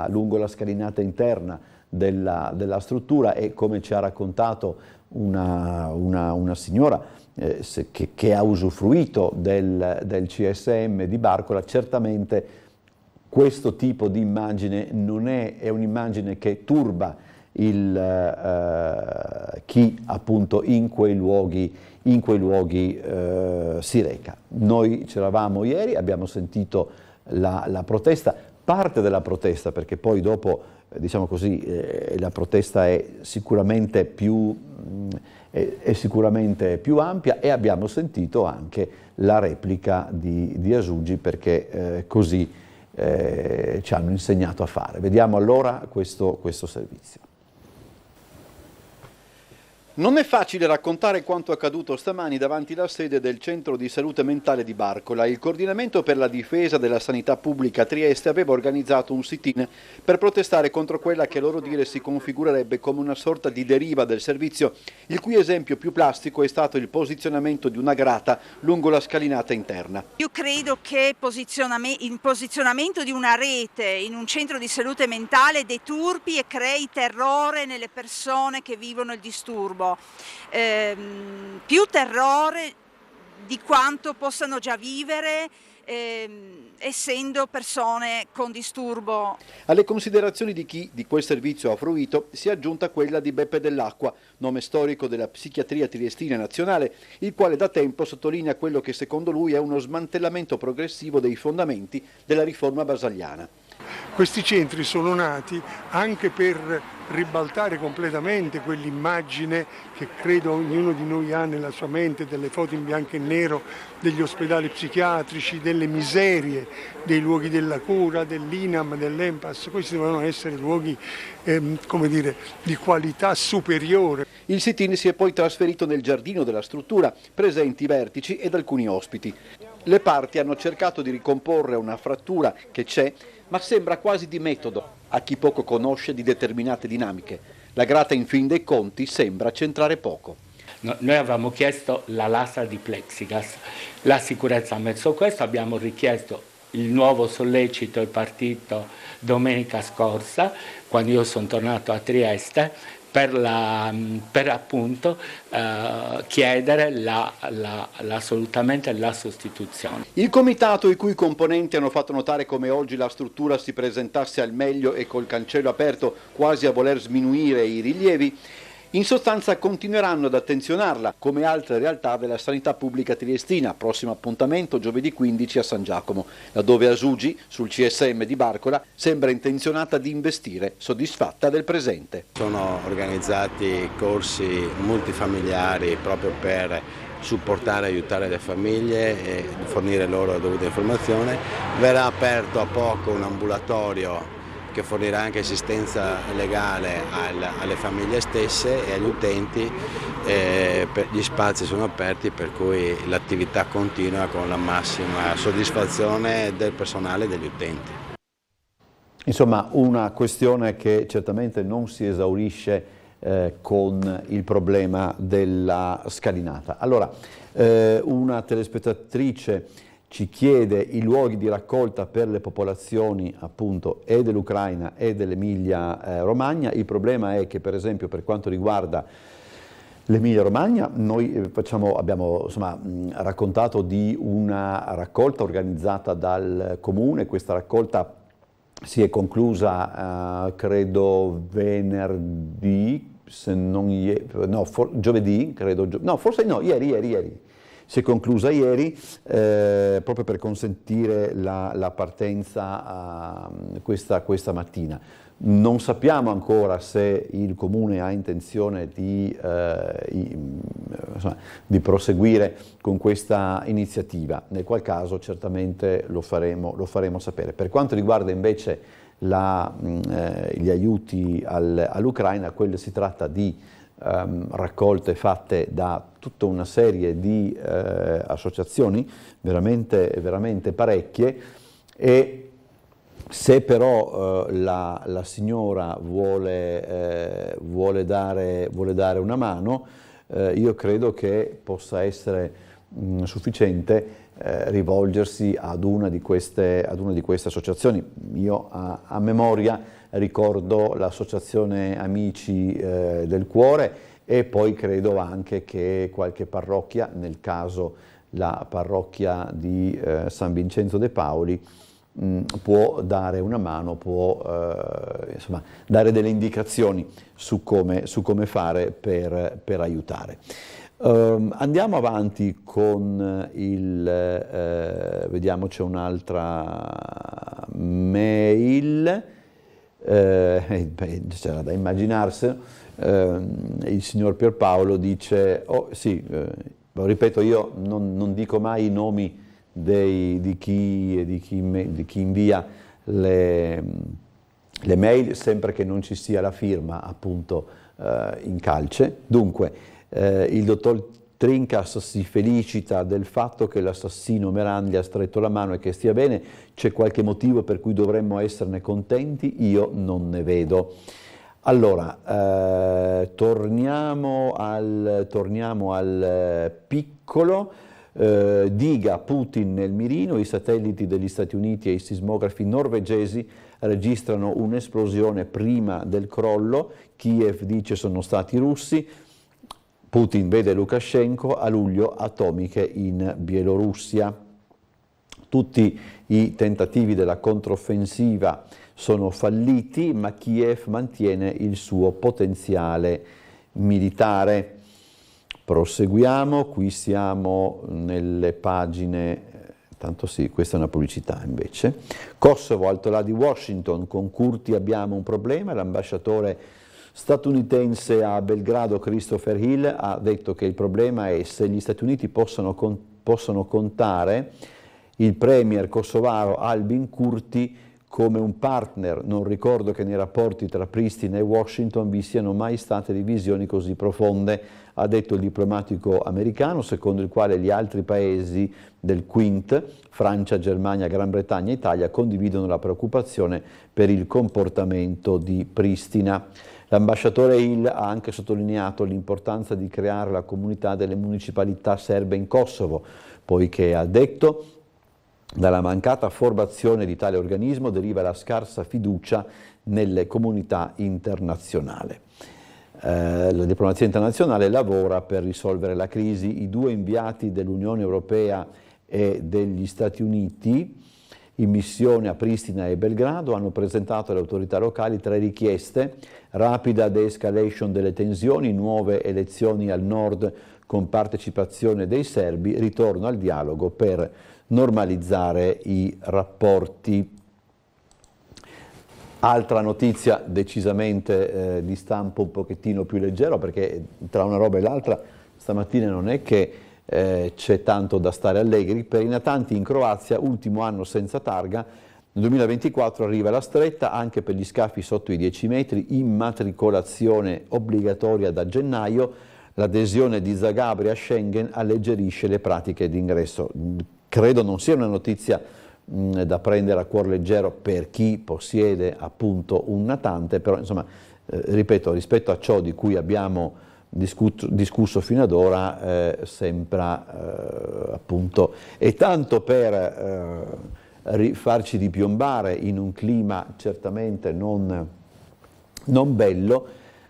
lungo la scalinata interna della struttura, e come ci ha raccontato una signora che ha usufruito del CSM di Barcola, certamente questo tipo di immagine non è un'immagine che turba chi appunto in quei luoghi si reca. Noi c'eravamo ieri, abbiamo sentito la protesta, parte della protesta, perché poi dopo, diciamo così, la protesta è sicuramente più ampia, e abbiamo sentito anche la replica di Asugi, perché così ci hanno insegnato a fare. Vediamo allora questo servizio. Non è facile raccontare quanto accaduto stamani davanti alla sede del Centro di Salute Mentale di Barcola. Il Coordinamento per la Difesa della Sanità Pubblica Trieste aveva organizzato un sit-in per protestare contro quella che a loro dire si configurerebbe come una sorta di deriva del servizio, il cui esempio più plastico è stato il posizionamento di una grata lungo la scalinata interna. Io credo che il posizionamento di una rete in un centro di salute mentale deturpi e crei terrore nelle persone che vivono il disturbo. Più terrore di quanto possano già vivere essendo persone con disturbo. Alle considerazioni di chi di quel servizio ha fruito si è aggiunta quella di Beppe Dell'Acqua, nome storico della psichiatria triestina nazionale, il quale da tempo sottolinea quello che secondo lui è uno smantellamento progressivo dei fondamenti della riforma basaliana. Questi centri sono nati anche per ribaltare completamente quell'immagine che credo ognuno di noi ha nella sua mente, delle foto in bianco e nero degli ospedali psichiatrici, delle miserie dei luoghi della cura, dell'INAM, dell'ENPAS. Questi devono essere luoghi di qualità superiore. Il sit-in si è poi trasferito nel giardino della struttura, presenti i vertici ed alcuni ospiti. Le parti hanno cercato di ricomporre una frattura che c'è, ma sembra quasi di metodo a chi poco conosce di determinate dinamiche. La grata in fin dei conti sembra centrare poco. Noi avevamo chiesto la lastra di plexiglass, la sicurezza ha messo questo, abbiamo richiesto il nuovo sollecito è partito domenica scorsa, quando io sono tornato a Trieste, per appunto chiedere assolutamente la sostituzione. Il comitato, i cui componenti hanno fatto notare come oggi la struttura si presentasse al meglio e col cancello aperto, quasi a voler sminuire i rilievi, in sostanza continueranno ad attenzionarla, come altre realtà della sanità pubblica triestina. Prossimo appuntamento giovedì 15 a San Giacomo, laddove Asugi, sul CSM di Barcola, sembra intenzionata di investire, soddisfatta del presente. Sono organizzati corsi multifamiliari proprio per supportare e aiutare le famiglie e fornire loro la dovuta informazione. Verrà aperto a poco un ambulatorio che fornirà anche assistenza legale alle famiglie stesse e agli utenti. Gli spazi sono aperti, per cui l'attività continua con la massima soddisfazione del personale e degli utenti. Insomma, una questione che certamente non si esaurisce con il problema della scalinata. Allora, una telespettatrice ci chiede i luoghi di raccolta per le popolazioni appunto e dell'Ucraina e dell'Emilia Romagna. Il problema è che, per esempio, per quanto riguarda l'Emilia Romagna, noi abbiamo raccontato di una raccolta organizzata dal Comune. Questa raccolta si è conclusa credo venerdì, se non giovedì, credo, no, forse no, ieri. Si è conclusa ieri proprio per consentire la partenza questa mattina. Non sappiamo ancora se il Comune ha intenzione di proseguire con questa iniziativa, nel qual caso certamente lo faremo sapere. Per quanto riguarda invece gli aiuti all'Ucraina, si tratta di raccolte fatte da tutta una serie di associazioni, veramente parecchie, e se però la signora vuole dare una mano, io credo che possa essere sufficiente rivolgersi ad una di queste associazioni. Io a memoria ricordo l'Associazione Amici del Cuore, e poi credo anche che qualche parrocchia, nel caso la parrocchia di San Vincenzo de Paoli, può dare una mano, può dare delle indicazioni su come fare per aiutare. Andiamo avanti con vediamo, c'è un'altra mail. C'era da immaginarsi. Il signor Pierpaolo dice, ripeto, io non dico mai i nomi di chi invia le mail, sempre che non ci sia la firma appunto in calce. Dunque, il dottor Trincas si felicita del fatto che l'assassino Meran gli ha stretto la mano e che stia bene. C'è qualche motivo per cui dovremmo esserne contenti? Io non ne vedo. Allora, torniamo al piccolo. Diga Putin nel mirino, i satelliti degli Stati Uniti e i sismografi norvegesi registrano un'esplosione prima del crollo. Kiev dice sono stati i russi. Putin vede Lukashenko, a luglio atomiche in Bielorussia. Tutti i tentativi della controffensiva sono falliti, ma Kiev mantiene il suo potenziale militare. Proseguiamo, qui siamo nelle pagine tanto sì, questa è una pubblicità invece. Kosovo, al là di Washington, con Curti abbiamo un problema, l'ambasciatore statunitense a Belgrado Christopher Hill ha detto che il problema è se gli Stati Uniti possono contare il premier kosovaro Albin Kurti come un partner. Non ricordo che nei rapporti tra Pristina e Washington vi siano mai state divisioni così profonde, ha detto il diplomatico americano, secondo il quale gli altri paesi del Quint, Francia, Germania, Gran Bretagna e Italia, condividono la preoccupazione per il comportamento di Pristina. L'ambasciatore Hill ha anche sottolineato l'importanza di creare la comunità delle municipalità serbe in Kosovo, poiché, ha detto, dalla mancata formazione di tale organismo deriva la scarsa fiducia nelle comunità internazionali. La diplomazia internazionale lavora per risolvere la crisi. I 2 inviati dell'Unione Europea e degli Stati Uniti in missione a Pristina e Belgrado hanno presentato alle autorità locali 3 richieste: rapida de-escalation delle tensioni, nuove elezioni al nord con partecipazione dei serbi, ritorno al dialogo per normalizzare i rapporti. Altra notizia decisamente di stampo un pochettino più leggero, perché tra una roba e l'altra stamattina non è che c'è tanto da stare allegri. Per i natanti in Croazia, ultimo anno senza targa, nel 2024 arriva la stretta anche per gli scafi sotto i 10 metri, immatricolazione obbligatoria da gennaio, l'adesione di Zagabria a Schengen alleggerisce le pratiche di ingresso. Credo non sia una notizia da prendere a cuor leggero per chi possiede appunto un natante, però insomma, ripeto, rispetto a ciò di cui abbiamo discusso fino ad ora, sembra appunto, e tanto per farci ripiombare in un clima certamente non bello,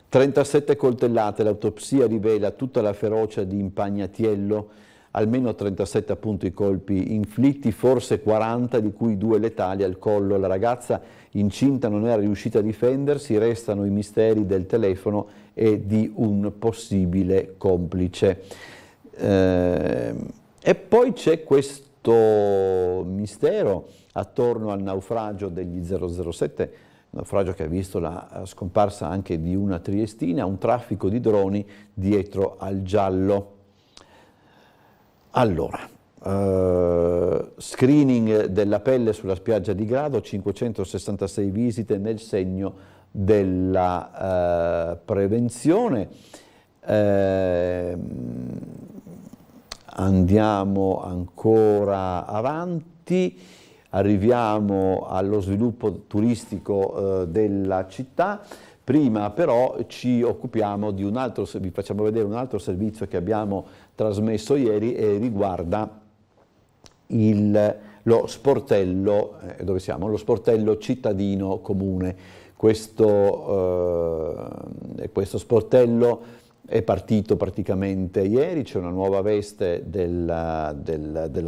37 coltellate, l'autopsia rivela tutta la ferocia di Impagnatiello, almeno 37 appunto i colpi inflitti, forse 40, di cui 2 letali al collo. La ragazza incinta non era riuscita a difendersi, restano i misteri del telefono e di un possibile complice. E poi c'è questo mistero attorno al naufragio degli 007, naufragio che ha visto la scomparsa anche di una triestina, un traffico di droni dietro al giallo. Allora, screening della pelle sulla spiaggia di Grado, 566 visite nel segno della prevenzione. Andiamo ancora avanti, arriviamo allo sviluppo turistico della città. Prima però ci occupiamo di un altro, vi facciamo vedere un altro servizio che abbiamo trasmesso ieri e riguarda lo sportello, dove siamo? Lo sportello cittadino comune. Questo sportello è partito praticamente ieri, c'è una nuova veste della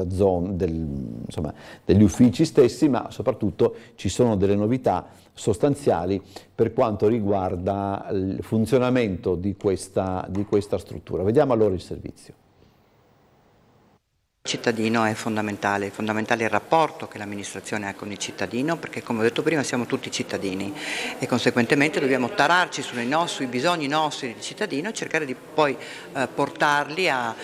zona, degli uffici stessi, ma soprattutto ci sono delle novità sostanziali per quanto riguarda il funzionamento di questa struttura. Vediamo allora il servizio. Il cittadino è fondamentale il rapporto che l'amministrazione ha con il cittadino, perché come ho detto prima siamo tutti cittadini e conseguentemente dobbiamo tararci sui bisogni nostri di cittadino e cercare di poi portarli a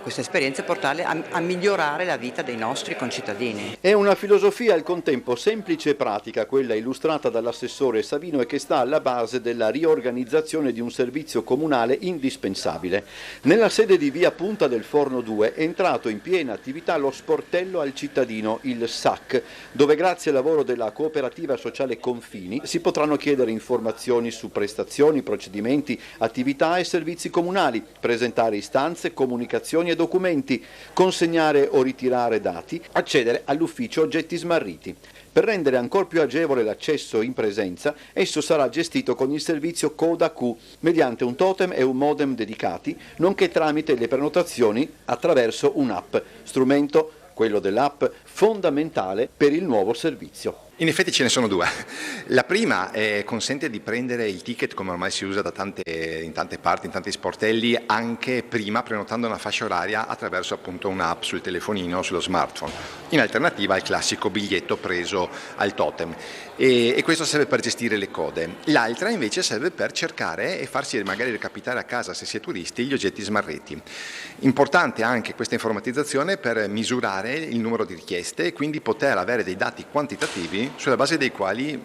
queste esperienze, portarli a migliorare la vita dei nostri concittadini. È una filosofia al contempo semplice e pratica, quella illustrata dall'assessore Savino e che sta alla base della riorganizzazione di un servizio comunale indispensabile. Nella sede di via Punta del Forno 2 è entrato in piena attività lo sportello al cittadino, il SAC, dove grazie al lavoro della cooperativa sociale Confini si potranno chiedere informazioni su prestazioni, procedimenti, attività e servizi comunali, presentare istanze, comunicazioni e documenti, consegnare o ritirare dati, accedere all'ufficio oggetti smarriti. Per rendere ancora più agevole l'accesso in presenza, esso sarà gestito con il servizio Coda Q mediante un totem e un modem dedicati, nonché tramite le prenotazioni attraverso un'app, strumento, quello dell'app, fondamentale per il nuovo servizio. In effetti ce ne sono due. La prima consente di prendere il ticket, come ormai si usa in tante parti, in tanti sportelli, anche prima prenotando una fascia oraria attraverso appunto un'app sul telefonino o sullo smartphone, in alternativa al classico biglietto preso al totem. E questo serve per gestire le code. L'altra invece serve per cercare e farsi magari recapitare a casa, se si è turisti, gli oggetti smarriti. Importante anche questa informatizzazione per misurare il numero di richieste e quindi poter avere dei dati quantitativi sulla base dei quali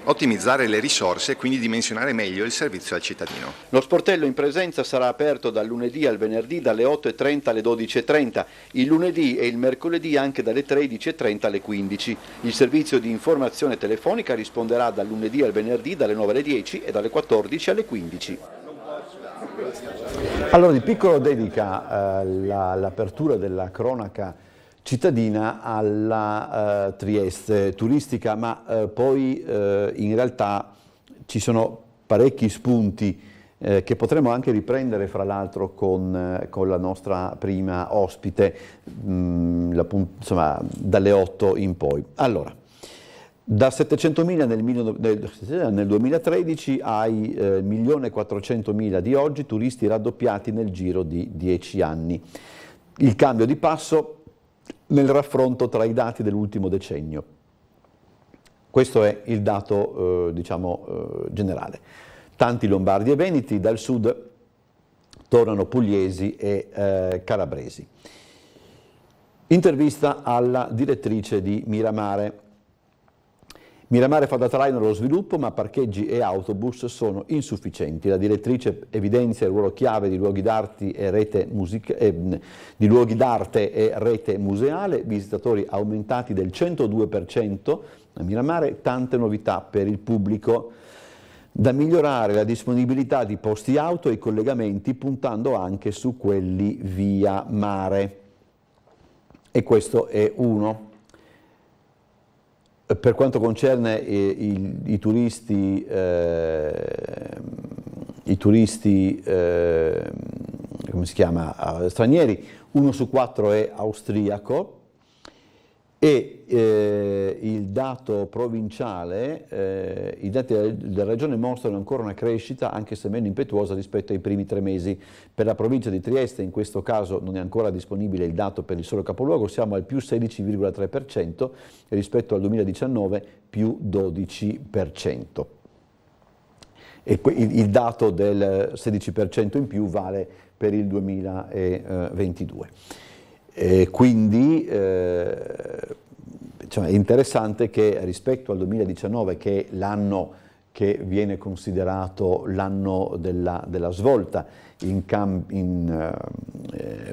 ottimizzare le risorse e quindi dimensionare meglio il servizio al cittadino. Lo sportello in presenza sarà aperto dal lunedì al venerdì dalle 8:30 alle 12:30, il lunedì e il mercoledì anche dalle 13:30 alle 15. Il servizio di informazione telefonica risponderà dal lunedì al venerdì dalle 9 alle 10 e dalle 14 alle 15. Allora, il piccolo dedica l'apertura della cronaca cittadina alla Trieste turistica, ma poi in realtà ci sono parecchi spunti che potremo anche riprendere fra l'altro con la nostra prima ospite, insomma, dalle 8 in poi. Allora, da 700.000 nel 2013 ai 1.400.000 di oggi, turisti raddoppiati nel giro di 10 anni. Il cambio di passo nel raffronto tra i dati dell'ultimo decennio. Questo è il dato generale. Tanti lombardi e veneti, dal sud tornano pugliesi e calabresi. Intervista alla direttrice di Miramare. Miramare fa da traino allo sviluppo, ma parcheggi e autobus sono insufficienti. La direttrice evidenzia il ruolo chiave di luoghi d'arte e rete museale, visitatori aumentati del 102% a Miramare, tante novità per il pubblico. Da migliorare la disponibilità di posti auto e i collegamenti, puntando anche su quelli via mare. E questo è uno. Per quanto concerne i turisti come si chiama, stranieri, 1 su 4 è austriaco e il dato provinciale, i dati della regione mostrano ancora una crescita, anche se meno impetuosa rispetto ai primi 3 mesi. Per la provincia di Trieste, in questo caso non è ancora disponibile il dato per il solo capoluogo, siamo al più 16,3% rispetto al 2019 più 12%. E il dato del 16% in più vale per il 2022. Quindi è interessante che rispetto al 2019, che è l'anno che viene considerato l'anno della svolta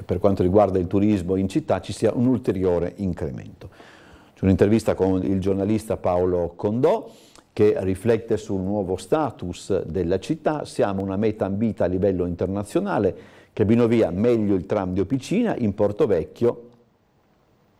per quanto riguarda il turismo in città, ci sia un ulteriore incremento. C'è un'intervista con il giornalista Paolo Condò che riflette sul nuovo status della città. Siamo una meta ambita a livello internazionale. Cabinovia, meglio il tram di Opicina, in Portovecchio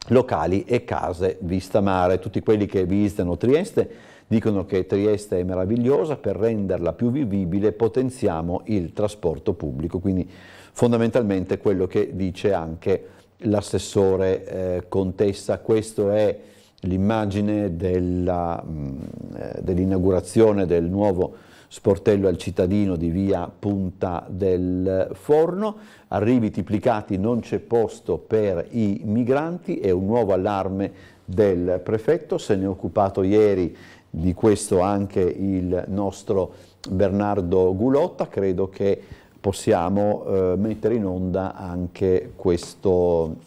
locali e case vista mare. Tutti quelli che visitano Trieste dicono che Trieste è meravigliosa, per renderla più vivibile potenziamo il trasporto pubblico, quindi fondamentalmente quello che dice anche l'assessore Contessa. Questo è l'immagine dell'inaugurazione del nuovo sportello al cittadino di via Punta del Forno. Arrivi triplicati, non c'è posto per i migranti, è un nuovo allarme del prefetto, se ne è occupato ieri di questo anche il nostro Bernardo Gulotta. Credo che possiamo mettere in onda anche questo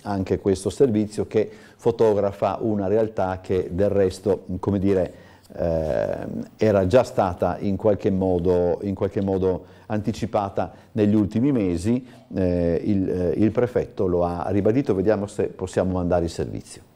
servizio che fotografa una realtà che del resto, come dire, era già stata in qualche modo anticipata negli ultimi mesi. Il prefetto lo ha ribadito, vediamo se possiamo mandare il servizio.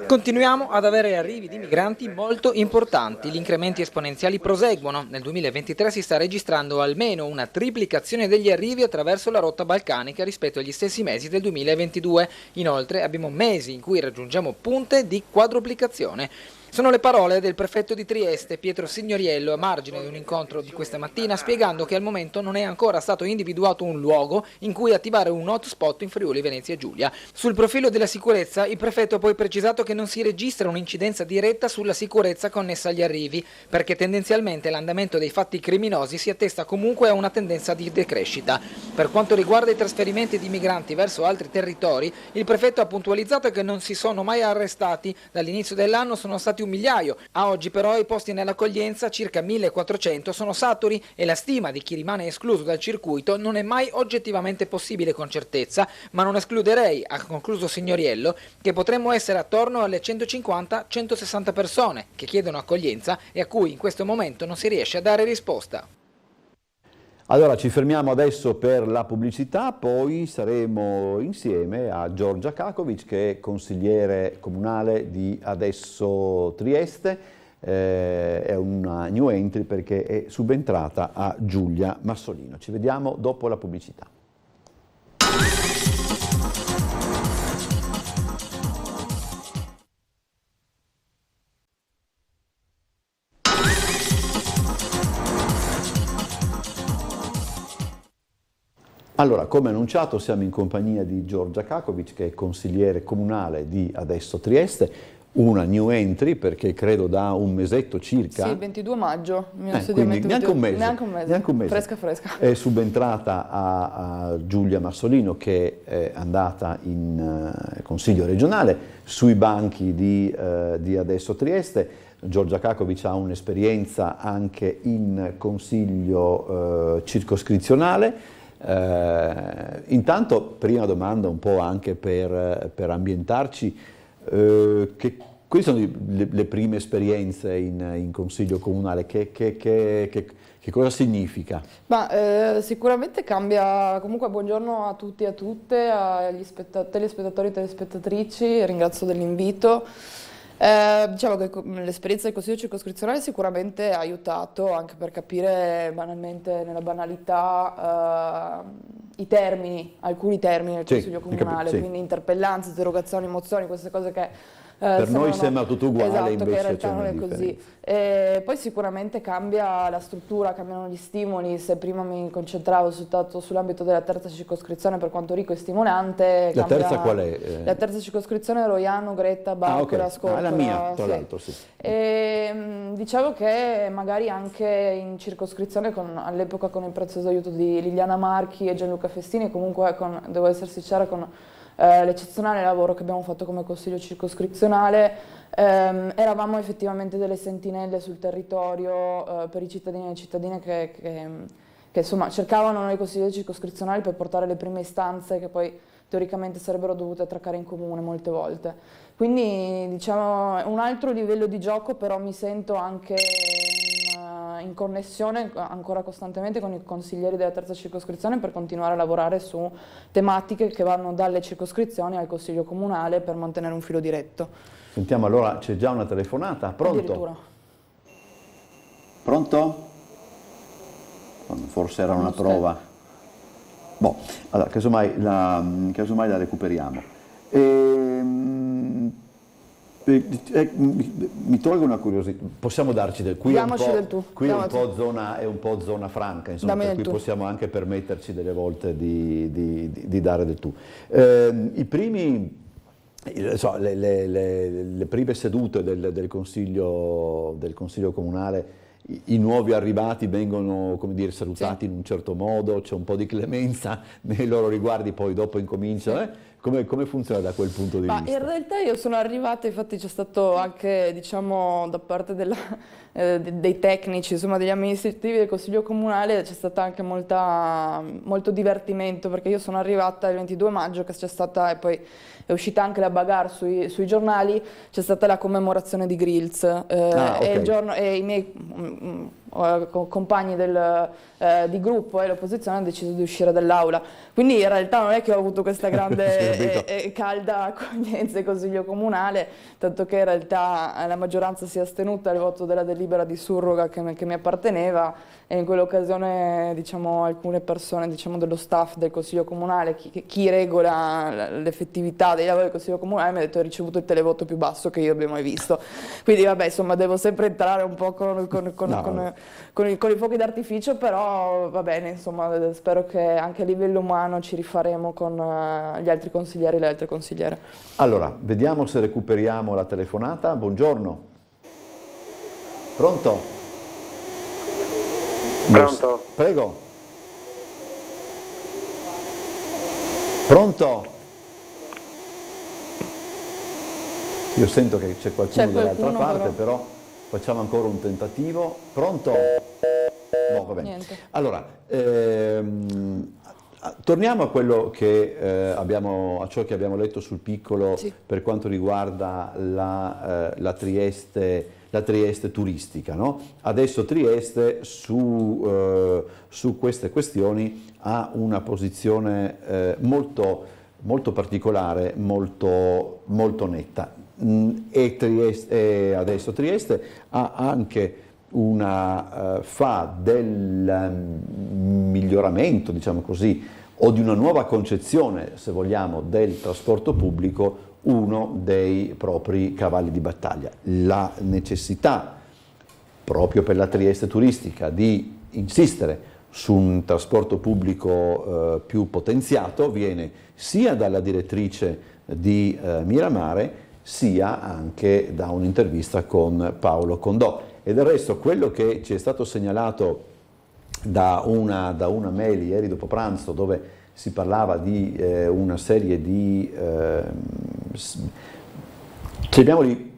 Continuiamo ad avere arrivi di migranti molto importanti, gli incrementi esponenziali proseguono. Nel 2023 si sta registrando almeno una triplicazione degli arrivi attraverso la rotta balcanica rispetto agli stessi mesi del 2022. Inoltre abbiamo mesi in cui raggiungiamo punte di quadruplicazione. Sono le parole del prefetto di Trieste, Pietro Signoriello, a margine di un incontro di questa mattina, spiegando che al momento non è ancora stato individuato un luogo in cui attivare un hotspot in Friuli Venezia Giulia. Sul profilo della sicurezza, il prefetto ha poi precisato che non si registra un'incidenza diretta sulla sicurezza connessa agli arrivi, perché tendenzialmente l'andamento dei fatti criminosi si attesta comunque a una tendenza di decrescita. Per quanto riguarda i trasferimenti di migranti verso altri territori, il prefetto ha puntualizzato che non si sono mai arrestati. Dall'inizio dell'anno sono stati 1 migliaio. A oggi però i posti nell'accoglienza, circa 1400, sono saturi e la stima di chi rimane escluso dal circuito non è mai oggettivamente possibile con certezza, ma non escluderei, ha concluso Signoriello, che potremmo essere attorno alle 150-160 persone che chiedono accoglienza e a cui in questo momento non si riesce a dare risposta. Allora ci fermiamo adesso per la pubblicità, poi saremo insieme a Giorgia Kakovic, che è consigliere comunale di Adesso Trieste, è una new entry perché è subentrata a Giulia Massolino. Ci vediamo dopo la pubblicità. Allora, come annunciato, siamo in compagnia di Giorgia Kakovic, che è consigliere comunale di Adesso Trieste, una new entry perché credo da un mesetto circa. Sì, 22 maggio, quindi neanche un mese. Neanche un mese. Fresca. È subentrata a Giulia Massolino, che è andata in consiglio regionale sui banchi di Adesso Trieste. Giorgia Kakovic ha un'esperienza anche in consiglio circoscrizionale. Intanto, prima domanda un po' anche per ambientarci, quali sono le prime esperienze in consiglio comunale? Che cosa significa? Sicuramente cambia. Comunque buongiorno a tutti e a tutte, agli telespettatori e telespettatrici, ringrazio dell'invito. Diciamo che l'esperienza del Consiglio circoscrizionale sicuramente ha aiutato anche per capire banalmente, nella banalità, alcuni termini del Consiglio comunale, quindi interpellanze, interrogazioni, mozioni, queste cose che per noi sembra tutto uguale, esatto, invece che in realtà c'è non una è così. differenza. Poi sicuramente cambia la struttura, cambiano gli stimoli. Se prima mi concentravo soltanto sull'ambito della terza circoscrizione, per quanto ricco e stimolante. La terza qual è? La terza circoscrizione è Roiano, Gretta, Barcola, Scorpora. La mia, tra sì. l'altro, sì. Diciamo che magari anche in circoscrizione, all'epoca con il prezioso aiuto di Liliana Marchi e Gianluca Festini, comunque devo essere sincera, con l'eccezionale lavoro che abbiamo fatto come Consiglio circoscrizionale, eravamo effettivamente delle sentinelle sul territorio per i cittadini e le cittadine che insomma cercavano noi consiglieri circoscrizionali per portare le prime istanze che poi teoricamente sarebbero dovute attraccare in comune molte volte. Quindi diciamo è un altro livello di gioco, però mi sento anche in connessione ancora costantemente con i consiglieri della terza circoscrizione per continuare a lavorare su tematiche che vanno dalle circoscrizioni al Consiglio comunale per mantenere un filo diretto. Sentiamo allora, c'è già una telefonata, pronto? Addirittura. Pronto? Forse era una prova. Boh, allora, casomai la recuperiamo. Mi tolgo una curiosità, possiamo darci del qui, qui è un po' zona franca, insomma, per cui possiamo anche permetterci delle volte di dare del tu. Le prime sedute del consiglio comunale, i nuovi arrivati vengono, come dire, salutati in un certo modo, c'è un po' di clemenza nei loro riguardi, poi dopo incomincia. Come funziona da quel punto di vista? In realtà io sono arrivata, infatti c'è stato anche, diciamo, da parte dei tecnici, insomma degli amministrativi del Consiglio Comunale, c'è stato anche molto divertimento, perché io sono arrivata il 22 maggio, che c'è stata, e poi è uscita anche la bagarre sui giornali, c'è stata la commemorazione di Grills, e i miei compagni di gruppo e l'opposizione hanno deciso di uscire dall'aula. Quindi in realtà non è che ho avuto questa grande e calda accoglienza in Consiglio Comunale, tanto che in realtà la maggioranza si è astenuta al voto della delibera di surroga che mi apparteneva, e in quell'occasione alcune persone dello staff del Consiglio Comunale, chi regola l'effettività dei lavori del Consiglio Comunale, mi ha detto: hai ricevuto il televoto più basso che io abbia mai visto. Quindi vabbè, insomma, devo sempre entrare un po' con i fuochi d'artificio, però va bene, insomma, spero che anche a livello umano ci rifaremo con gli altri consiglieri e le altre consigliere. Allora, vediamo se recuperiamo la telefonata. Buongiorno. Pronto? Pronto? Prego. Pronto? Io sento che c'è qualcuno dall'altra parte, però facciamo ancora un tentativo. Pronto? No, va bene. Niente. Allora, torniamo a quello che a ciò che abbiamo letto sul piccolo, sì, per quanto riguarda la Trieste turistica, no? Adesso Trieste su queste questioni ha una posizione molto particolare, molto netta. E adesso Trieste ha anche fa del miglioramento, diciamo così, o di una nuova concezione, se vogliamo, del trasporto pubblico uno dei propri cavalli di battaglia. La necessità, proprio per la Trieste turistica, di insistere su un trasporto pubblico più potenziato viene sia dalla direttrice di Miramare, sia anche da un'intervista con Paolo Condò. E del resto quello che ci è stato segnalato da una mail ieri dopo pranzo, dove si parlava di una serie di...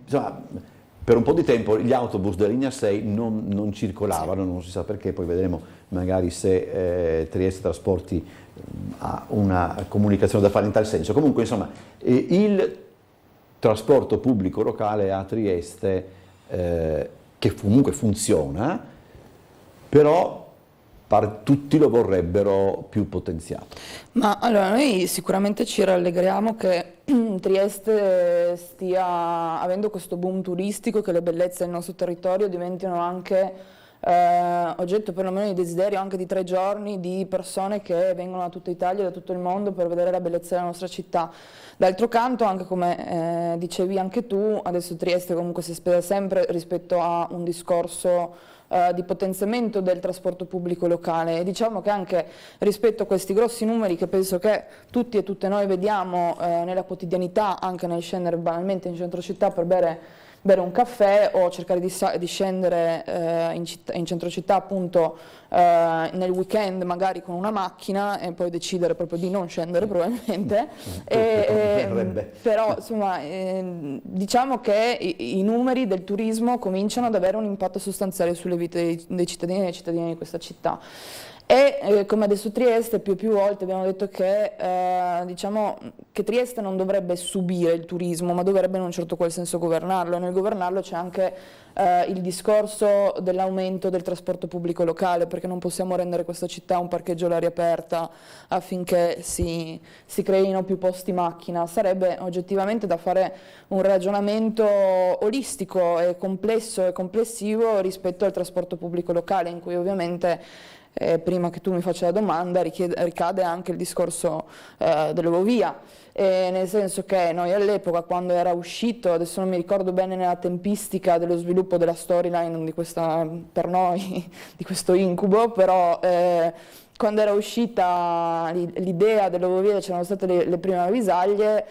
insomma, per un po' di tempo gli autobus della linea 6 non circolavano, non si sa perché, poi vedremo magari se Trieste Trasporti ha una comunicazione da fare in tal senso. Comunque, insomma, il trasporto pubblico locale a Trieste, che comunque funziona, però tutti lo vorrebbero più potenziato. Ma allora, noi sicuramente ci rallegriamo che Trieste stia avendo questo boom turistico, che le bellezze del nostro territorio diventino anche oggetto perlomeno di desiderio anche di 3 giorni di persone che vengono da tutta Italia e da tutto il mondo per vedere la bellezza della nostra città. D'altro canto, anche come dicevi anche tu, adesso Trieste comunque si spesa sempre rispetto a un discorso di potenziamento del trasporto pubblico locale, e diciamo che anche rispetto a questi grossi numeri che penso che tutti e tutte noi vediamo nella quotidianità, anche nel scendere banalmente in centro città per bere un caffè o cercare di scendere in centro città appunto nel weekend magari con una macchina e poi decidere proprio di non scendere probabilmente, però insomma diciamo che i numeri del turismo cominciano ad avere un impatto sostanziale sulle vite dei cittadini e delle cittadine di questa città. E come adesso Trieste più volte abbiamo detto che diciamo che Trieste non dovrebbe subire il turismo, ma dovrebbe in un certo qual senso governarlo, e nel governarlo c'è anche il discorso dell'aumento del trasporto pubblico locale, perché non possiamo rendere questa città un parcheggio all'aria aperta affinché si creino più posti macchina. Sarebbe oggettivamente da fare un ragionamento olistico e complesso e complessivo rispetto al trasporto pubblico locale, in cui ovviamente prima che tu mi faccia la domanda ricade anche il discorso dell'Eurovia, nel senso che noi all'epoca, quando era uscito, adesso non mi ricordo bene nella tempistica dello sviluppo della storyline di questa, per noi, di questo incubo, però quando era uscita l'idea dell'Eurovia c'erano state le prime avvisaglie,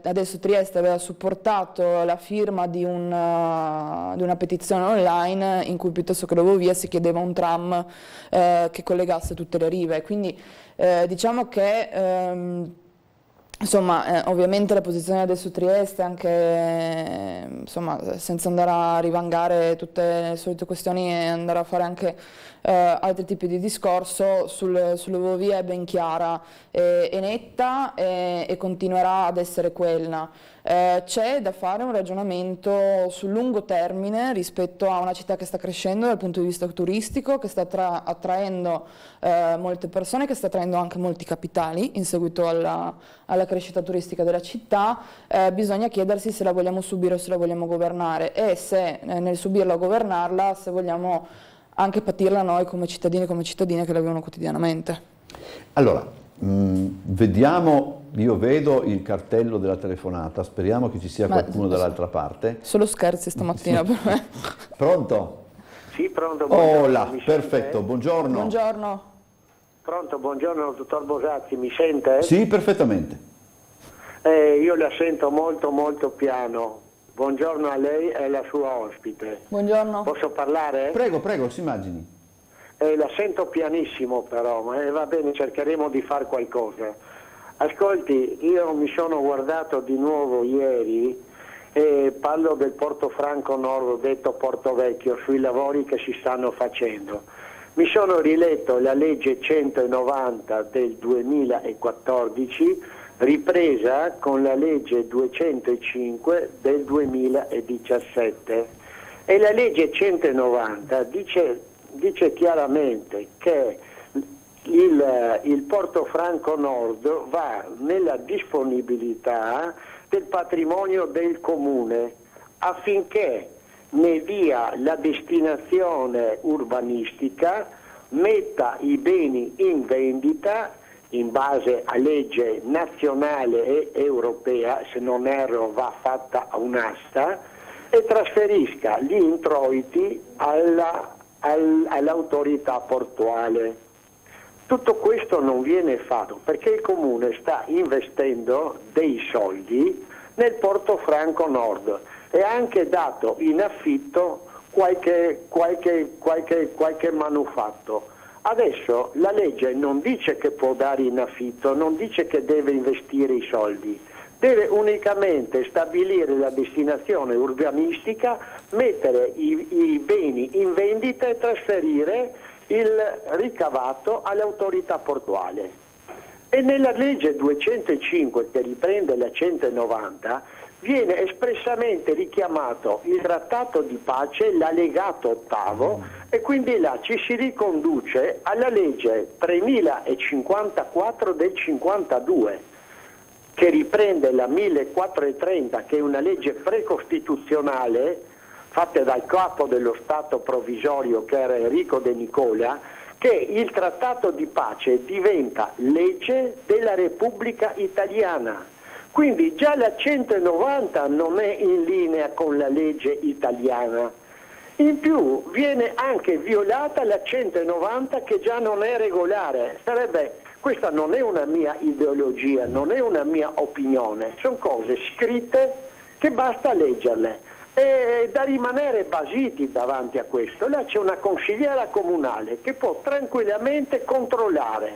adesso Trieste aveva supportato la firma di una petizione online in cui piuttosto che l'Eurovia si chiedeva un tram che collegasse tutte le rive, quindi diciamo che insomma, ovviamente la posizione adesso Trieste, anche insomma, senza andare a rivangare tutte le solite questioni e andare a fare anche altri tipi di discorso, sull'Eurovia è ben chiara e netta e continuerà ad essere quella. c'è da fare un ragionamento sul lungo termine rispetto a una città che sta crescendo dal punto di vista turistico, che sta attraendo molte persone, che sta attraendo anche molti capitali in seguito alla crescita turistica della città. Bisogna chiedersi se la vogliamo subire o se la vogliamo governare, e se nel subirla o governarla, se vogliamo anche patirla noi come cittadini e come cittadine che la vivono quotidianamente. Allora, vediamo, io vedo il cartello della telefonata, speriamo che ci sia qualcuno dall'altra parte. Solo scherzi stamattina per me. Pronto? Sì, pronto. Buongiorno. Hola, perfetto, buongiorno. Buongiorno. Pronto, buongiorno dottor Bosazzi, mi sente? Sì, perfettamente. Io la sento molto molto piano. Buongiorno a lei e alla sua ospite. Buongiorno. Posso parlare? Prego, prego, si immagini. La sento pianissimo però, ma va bene, cercheremo di fare qualcosa. Ascolti, io mi sono guardato di nuovo ieri e parlo del Portofranco Nord, detto Porto Vecchio, sui lavori che si stanno facendo. Mi sono riletto la legge 190 del 2014, ripresa con la legge 205 del 2017. E la legge 190 dice chiaramente che il Portofranco Nord va nella disponibilità del patrimonio del comune affinché ne dia la destinazione urbanistica, metta i beni in vendita in base a legge nazionale e europea, se non erro va fatta a un'asta, e trasferisca gli introiti all'autorità portuale. Tutto questo non viene fatto perché il comune sta investendo dei soldi nel Portofranco Nord e ha anche dato in affitto qualche manufatto. Adesso la legge non dice che può dare in affitto, non dice che deve investire i soldi, deve unicamente stabilire la destinazione urbanistica, mettere i beni in vendita e trasferire il ricavato all'autorità portuale. E nella legge 205, che riprende la 190, viene espressamente richiamato il trattato di pace, l'allegato ottavo, e quindi là ci si riconduce alla legge 3054 del 52, che riprende la 1430, che è una legge precostituzionale fatta dal capo dello Stato provvisorio, che era Enrico De Nicola, che il trattato di pace diventa legge della Repubblica Italiana. Quindi già la 190 non è in linea con la legge italiana. In più viene anche violata la 190, che già non è regolare. Questa non è una mia ideologia, non è una mia opinione, sono cose scritte che basta leggerle. E da rimanere basiti davanti a questo. Là c'è una consigliera comunale che può tranquillamente controllare,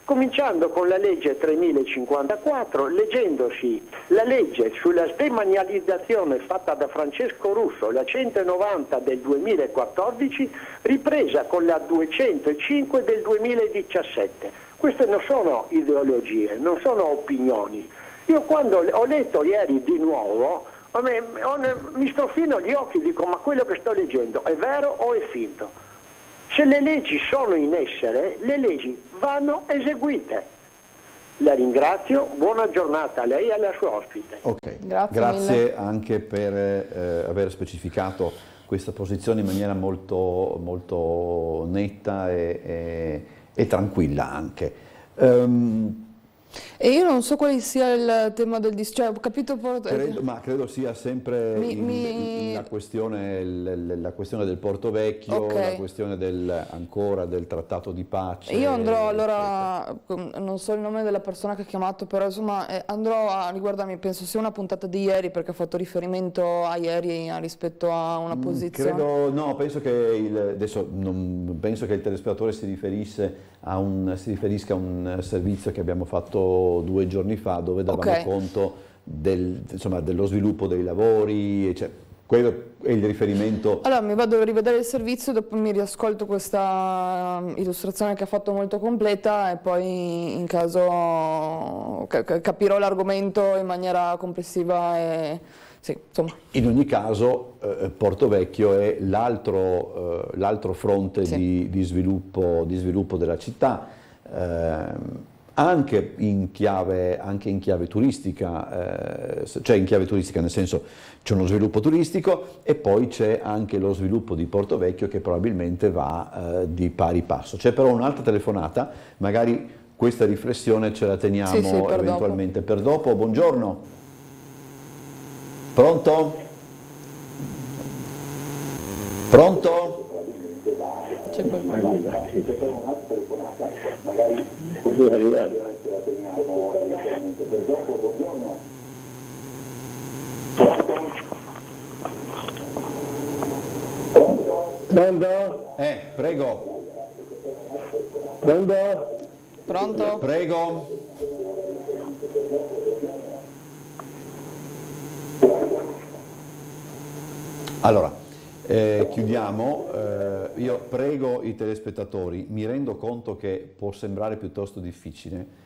cominciando con la legge 3054, leggendosi la legge sulla demanializzazione fatta da Francesco Russo, la 190 del 2014, ripresa con la 205 del 2017. Queste non sono ideologie, non sono opinioni. Io quando ho letto ieri di nuovo, mi strofino gli occhi, dico: ma quello che sto leggendo è vero o è finto? Se le leggi sono in essere, le leggi vanno eseguite. La ringrazio, buona giornata a lei e alla sua ospite. Ok, Grazie anche per aver specificato questa posizione in maniera molto, molto netta e tranquilla anche. E io non so quale sia il tema del cioè ho capito credo sia sempre la questione del Porto Vecchio, okay. La questione del trattato di pace. Io andrò allora, non so il nome della persona che ha chiamato, però insomma andrò a riguardarmi, penso sia una puntata di ieri, perché ha fatto riferimento a ieri rispetto a una posizione. Penso che adesso non penso che il telespettatore si riferisca a un servizio che abbiamo fatto 2 giorni fa, dove davamo conto dello sviluppo dei lavori, Quello è il riferimento. Allora mi vado a rivedere il servizio, dopo mi riascolto questa illustrazione che ha fatto molto completa e poi in caso capirò l'argomento in maniera complessiva e sì, insomma. In ogni caso Porto Vecchio è l'altro fronte di sviluppo della città. Anche in chiave turistica, cioè in chiave turistica nel senso c'è uno sviluppo turistico e poi c'è anche lo sviluppo di Porto Vecchio che probabilmente va di pari passo. C'è però un'altra telefonata, magari questa riflessione ce la teniamo eventualmente per dopo. Buongiorno. Pronto? Pronto? C'è Pronto? Prego. Pronto? Pronto? Prego. Allora, chiudiamo. Io prego i telespettatori, mi rendo conto che può sembrare piuttosto difficile,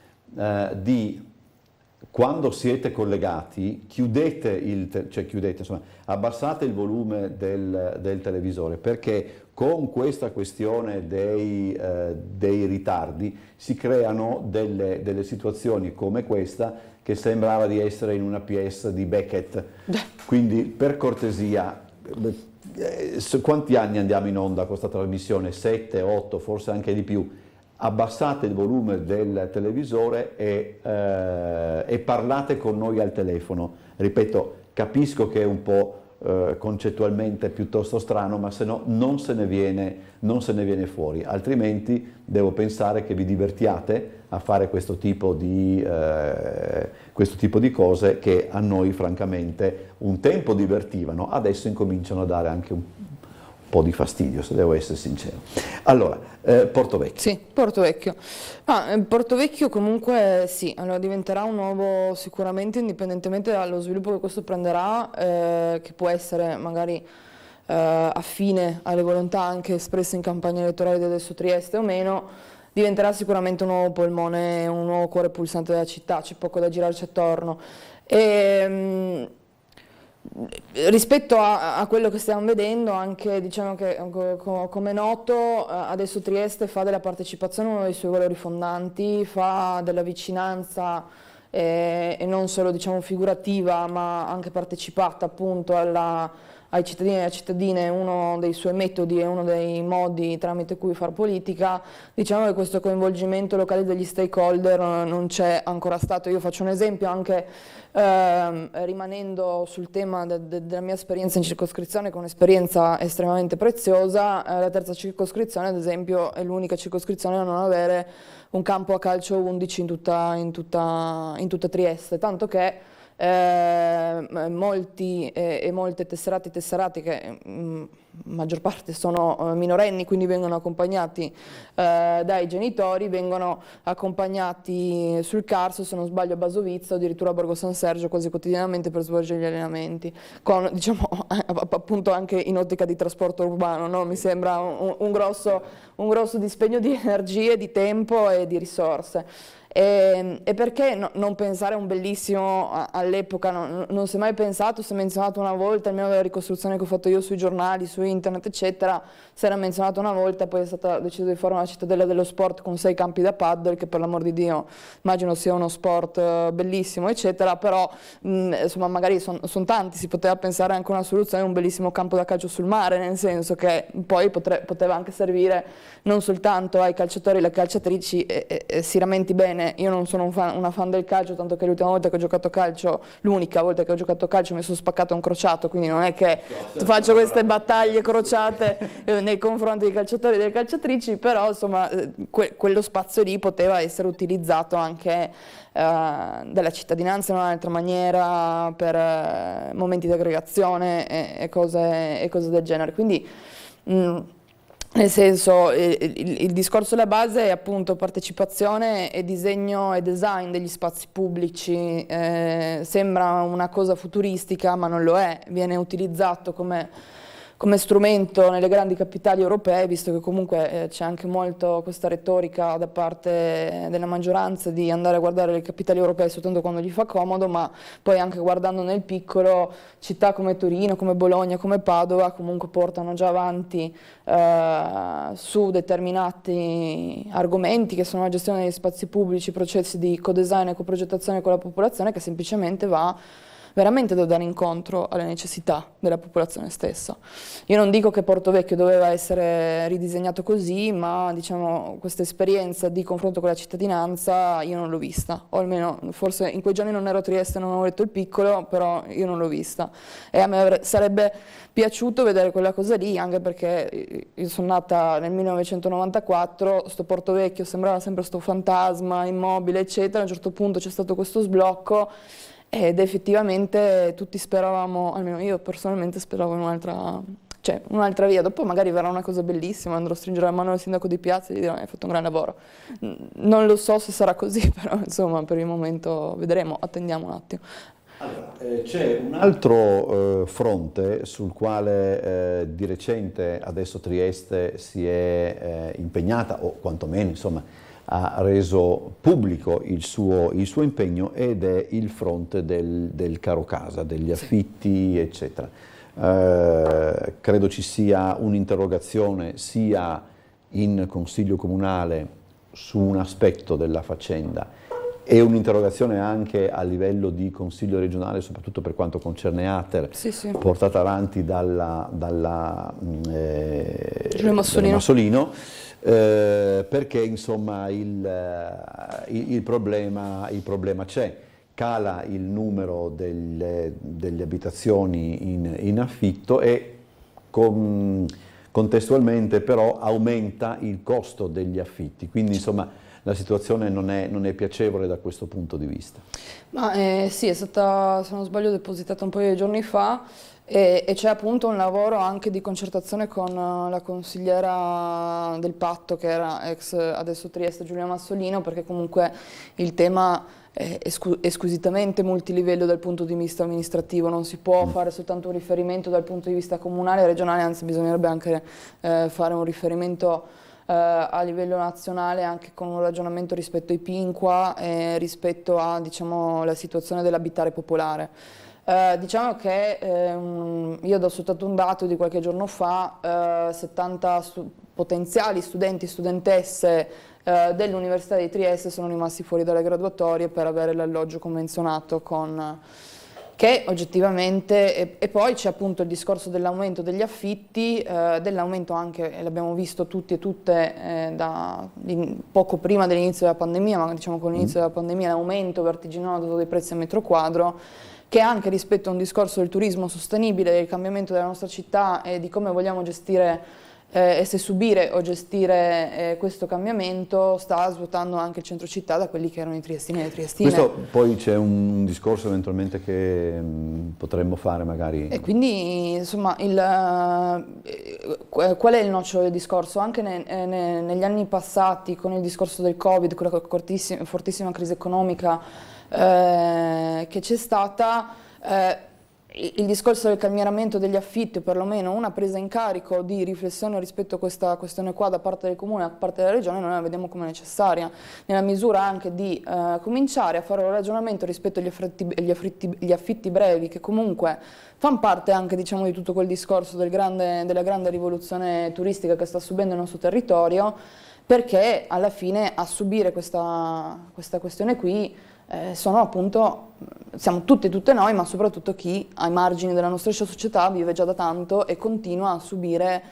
quando siete collegati, abbassate il volume del televisore, perché con questa questione dei ritardi si creano delle situazioni come questa che sembrava di essere in una pièce di Beckett. Quindi per cortesia, quanti anni andiamo in onda questa trasmissione? 7, 8, forse anche di più. Abbassate il volume del televisore e parlate con noi al telefono. Ripeto, capisco che è un po' concettualmente piuttosto strano, ma se no non se ne viene fuori, altrimenti devo pensare che vi divertiate a fare questo tipo di cose che a noi francamente un tempo divertivano, adesso incominciano a dare anche un po' di fastidio, se devo essere sincero. Allora, Porto Vecchio. Sì, Porto Vecchio. Porto Vecchio comunque sì, allora diventerà un nuovo, sicuramente indipendentemente dallo sviluppo che questo prenderà, che può essere magari affine alle volontà anche espresse in campagna elettorale di adesso Trieste o meno, diventerà sicuramente un nuovo polmone, un nuovo cuore pulsante della città, c'è poco da girarci attorno. Rispetto a quello che stiamo vedendo, anche diciamo che come è noto adesso Trieste fa della partecipazione uno dei suoi valori fondanti, fa della vicinanza e non solo diciamo figurativa ma anche partecipata appunto ai cittadini e alle cittadine, uno dei suoi metodi e uno dei modi tramite cui far politica. Diciamo che questo coinvolgimento locale degli stakeholder non c'è ancora stato. Io faccio un esempio anche rimanendo sul tema della mia esperienza in circoscrizione, che è un'esperienza estremamente preziosa. La terza circoscrizione ad esempio è l'unica circoscrizione a non avere un campo a calcio 11 in tutta Trieste, tanto che molti e molte tesserati che maggior parte sono minorenni, quindi vengono accompagnati dai genitori, vengono accompagnati sul Carso, se non sbaglio a Basovizza o addirittura a Borgo San Sergio quasi quotidianamente per svolgere gli allenamenti, con diciamo appunto anche in ottica di trasporto urbano, no? Mi sembra un grosso dispendio di energie, di tempo e di risorse. E perché non pensare a un bellissimo, all'epoca non si è mai pensato, si è menzionato una volta, almeno dalla ricostruzione che ho fatto io sui giornali, su internet eccetera, si era menzionato una volta e poi è stata deciso di fare una cittadella dello sport con 6 campi da paddle, che per l'amor di Dio immagino sia uno sport bellissimo eccetera, però insomma magari sono tanti, si poteva pensare anche a una soluzione, un bellissimo campo da calcio sul mare, nel senso che poi poteva anche servire non soltanto ai calciatori e alle calciatrici e si rammenti bene. Io non sono una fan del calcio, tanto che l'ultima volta che ho giocato a calcio, l'unica volta che ho giocato a calcio mi sono spaccato un crociato, quindi non è che faccio queste battaglie crociate nei confronti dei calciatori e delle calciatrici, però insomma quello spazio lì poteva essere utilizzato anche dalla cittadinanza in un'altra maniera per momenti di aggregazione e cose del genere. Quindi Nel senso, il discorso alla base è appunto partecipazione e disegno e design degli spazi pubblici. Sembra una cosa futuristica, ma non lo è. Viene utilizzato come strumento nelle grandi capitali europee, visto che comunque c'è anche molto questa retorica da parte della maggioranza di andare a guardare le capitali europee soltanto quando gli fa comodo, ma poi anche guardando nel piccolo, città come Torino, come Bologna, come Padova comunque portano già avanti su determinati argomenti che sono la gestione degli spazi pubblici, processi di co-design e coprogettazione con la popolazione, che semplicemente va veramente da dare incontro alle necessità della popolazione stessa. Io non dico che Porto Vecchio doveva essere ridisegnato così, ma diciamo questa esperienza di confronto con la cittadinanza io non l'ho vista, o almeno forse in quei giorni non ero a Trieste, non ho letto il piccolo, però io non l'ho vista. E a me sarebbe piaciuto vedere quella cosa lì, anche perché io sono nata nel 1994, sto Porto Vecchio sembrava sempre sto fantasma immobile, eccetera. A un certo punto c'è stato questo sblocco ed effettivamente tutti speravamo, almeno io personalmente speravo in un'altra via. Dopo magari verrà una cosa bellissima, andrò a stringere la mano al sindaco di Piazza e gli dirò hai fatto un gran lavoro. Non lo so se sarà così, però insomma per il momento vedremo, attendiamo un attimo. Allora, c'è un altro fronte sul quale di recente adesso Trieste si è impegnata, o quantomeno insomma ha reso pubblico il suo impegno, ed è il fronte del caro casa, degli affitti, eccetera. Credo ci sia un'interrogazione sia in Consiglio Comunale su un aspetto della faccenda e un'interrogazione anche a livello di Consiglio regionale, soprattutto per quanto concerne Ater, portata avanti dalla Massolino. Perché insomma il problema c'è, cala il numero delle abitazioni in affitto e contestualmente però aumenta il costo degli affitti, quindi insomma la situazione non è piacevole da questo punto di vista. Ma sì, è stata, se non sbaglio, depositata un paio di giorni fa. E c'è appunto un lavoro anche di concertazione con la consigliera del Patto, che era ex adesso Trieste, Giulia Massolino, perché comunque il tema è squisitamente multilivello dal punto di vista amministrativo, non si può fare soltanto un riferimento dal punto di vista comunale e regionale, anzi bisognerebbe anche fare un riferimento a livello nazionale, anche con un ragionamento rispetto ai PINQUA e rispetto a, diciamo, la situazione dell'abitare popolare. Diciamo che io do soltanto un dato di qualche giorno fa, 70 potenziali studenti e studentesse dell'Università di Trieste sono rimasti fuori dalle graduatorie per avere l'alloggio convenzionato con che oggettivamente, e poi c'è appunto il discorso dell'aumento degli affitti, dell'aumento anche, l'abbiamo visto tutti e tutte poco prima dell'inizio della pandemia, ma diciamo con l'inizio della pandemia l'aumento vertiginoso dei prezzi a metro quadro, che anche rispetto a un discorso del turismo sostenibile, del cambiamento della nostra città e di come vogliamo gestire e se subire o gestire questo cambiamento, sta svuotando anche il centro città da quelli che erano i triestini e le triestine. Questo poi c'è un discorso eventualmente che potremmo fare magari. E quindi insomma qual è il nocciolo del discorso? Anche negli anni passati, con il discorso del Covid, con la fortissima crisi economica che c'è stata, il discorso del calmieramento degli affitti, o perlomeno una presa in carico di riflessione rispetto a questa questione qua da parte del Comune e da parte della Regione, noi la vediamo come necessaria, nella misura anche di cominciare a fare un ragionamento rispetto agli affitti brevi, che comunque fanno parte anche, diciamo, di tutto quel discorso della grande rivoluzione turistica che sta subendo il nostro territorio, perché alla fine a subire questa questione qui sono appunto, siamo tutti e tutte noi, ma soprattutto chi ai margini della nostra società vive già da tanto e continua a subire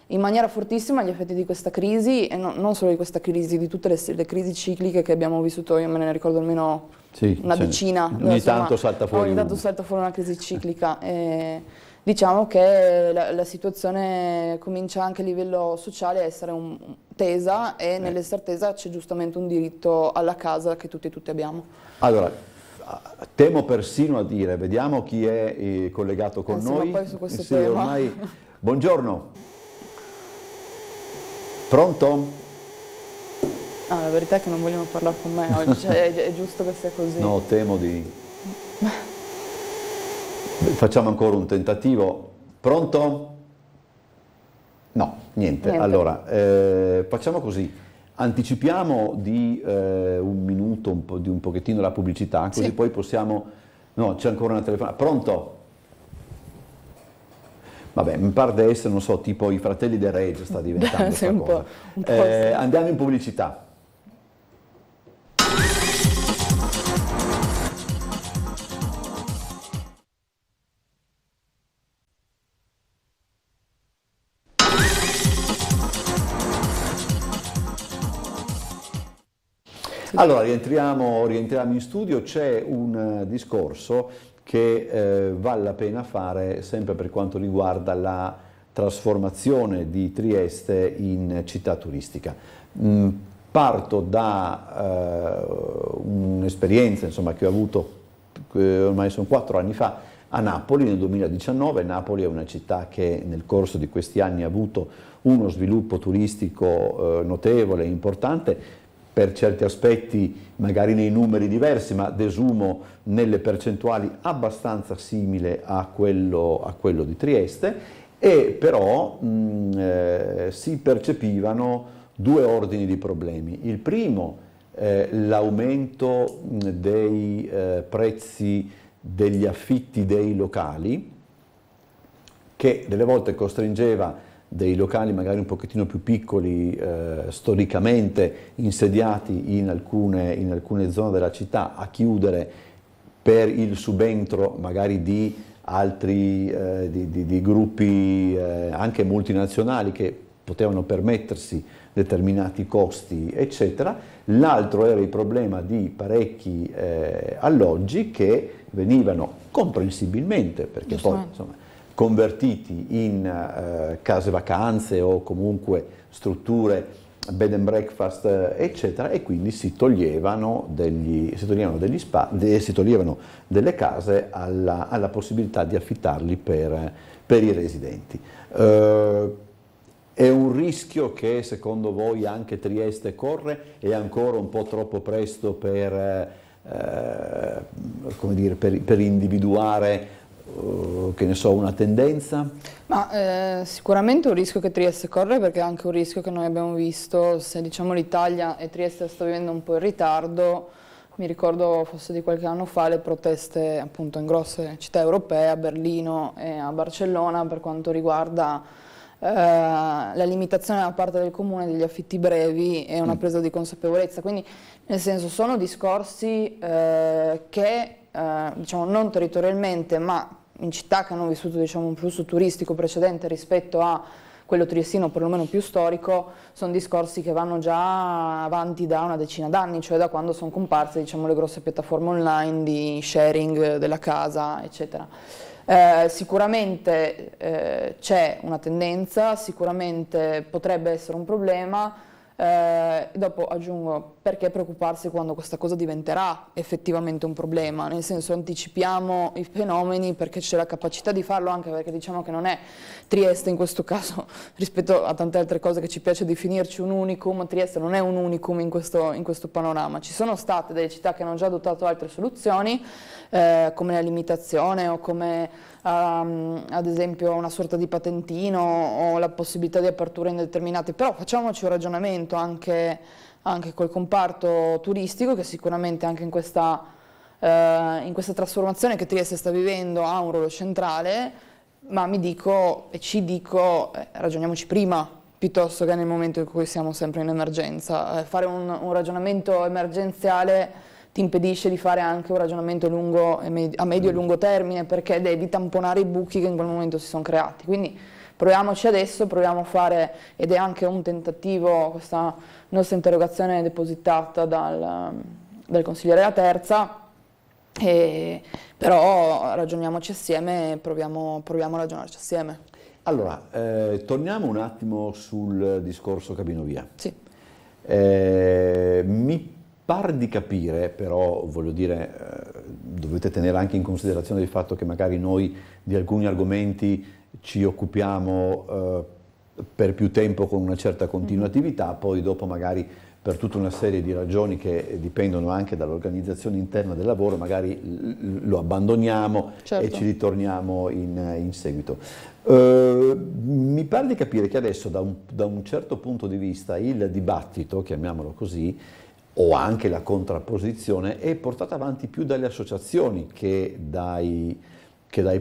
in maniera fortissima gli effetti di questa crisi, e non solo di questa crisi, di tutte le crisi cicliche che abbiamo vissuto. Io me ne ricordo almeno una decina. Ogni tanto salta fuori una crisi ciclica. Diciamo che la situazione comincia anche a livello sociale a essere tesa, e nell'essere tesa c'è giustamente un diritto alla casa che tutti e tutti abbiamo. Allora, temo persino a dire, vediamo chi è collegato con noi. Ma poi su questo tema. Ormai. Buongiorno. Pronto? La verità è che non vogliono parlare con me oggi, cioè, è giusto che sia così. No, temo di... Facciamo ancora un tentativo. Pronto? No, niente. Allora, facciamo così. Anticipiamo di un minuto, di un pochettino la pubblicità, così poi possiamo... No, c'è ancora una telefonata. Pronto? Vabbè, mi pare di essere, non so, tipo i Fratelli del Reggio sta diventando Sì, un po', andiamo in pubblicità. Allora, rientriamo in studio. C'è un discorso che vale la pena fare sempre per quanto riguarda la trasformazione di Trieste in città turistica. Parto da un'esperienza, insomma, che ho avuto ormai sono 4 anni fa a Napoli nel 2019. Napoli è una città che nel corso di questi anni ha avuto uno sviluppo turistico notevole e importante, per certi aspetti magari nei numeri diversi, ma desumo nelle percentuali abbastanza simile a quello di Trieste, e però si percepivano 2 ordini di problemi. Il primo, l'aumento dei prezzi degli affitti dei locali, che delle volte costringeva dei locali magari un pochettino più piccoli, storicamente insediati in alcune zone della città, a chiudere per il subentro magari di altri di gruppi anche multinazionali che potevano permettersi determinati costi, eccetera. L'altro era il problema di parecchi alloggi che venivano comprensibilmente, perché poi insomma convertiti in case vacanze o comunque strutture bed and breakfast, eccetera, e quindi si toglievano delle case alla possibilità di affittarli per i residenti. È un rischio che secondo voi anche Trieste corre? È ancora un po' troppo presto per individuare che ne so, una tendenza? Ma sicuramente un rischio che Trieste corre, perché è anche un rischio che noi abbiamo visto. Se diciamo l'Italia e Trieste sta vivendo un po' in ritardo, mi ricordo forse di qualche anno fa le proteste appunto in grosse città europee, a Berlino e a Barcellona, per quanto riguarda la limitazione da parte del comune degli affitti brevi e una presa di consapevolezza. Quindi nel senso sono discorsi che diciamo non territorialmente ma in città che hanno vissuto diciamo un flusso turistico precedente rispetto a quello triestino perlomeno più storico, sono discorsi che vanno già avanti da una decina d'anni, cioè da quando sono comparse diciamo le grosse piattaforme online di sharing della casa, eccetera. Sicuramente c'è una tendenza, sicuramente potrebbe essere un problema. Dopo aggiungo, perché preoccuparsi quando questa cosa diventerà effettivamente un problema, nel senso anticipiamo i fenomeni perché c'è la capacità di farlo, anche perché diciamo che non è Trieste in questo caso rispetto a tante altre cose che ci piace definirci un unicum. Trieste non è un unicum in questo panorama, ci sono state delle città che hanno già adottato altre soluzioni come la limitazione o come ad esempio una sorta di patentino o la possibilità di aperture indeterminate, però facciamoci un ragionamento anche col comparto turistico, che sicuramente anche in questa trasformazione che Trieste sta vivendo ha un ruolo centrale, ma ci dico ragioniamoci prima piuttosto che nel momento in cui siamo sempre in emergenza. Fare un ragionamento emergenziale ti impedisce di fare anche un ragionamento a medio e lungo termine, perché devi tamponare i buchi che in quel momento si sono creati. Quindi proviamoci adesso, proviamo a fare, ed è anche un tentativo, questa nostra interrogazione depositata dal consigliere La Terza, però ragioniamoci assieme, proviamo a ragionarci assieme. Allora, torniamo un attimo sul discorso Cabino Via. Sì. Mi pare di capire, però voglio dire, dovete tenere anche in considerazione il fatto che magari noi di alcuni argomenti ci occupiamo per più tempo con una certa continuatività, poi dopo magari per tutta una serie di ragioni che dipendono anche dall'organizzazione interna del lavoro, magari lo abbandoniamo e ci ritorniamo in seguito. Mi pare di capire che adesso da un certo punto di vista il dibattito, chiamiamolo così, o anche la contrapposizione è portata avanti più dalle associazioni che dai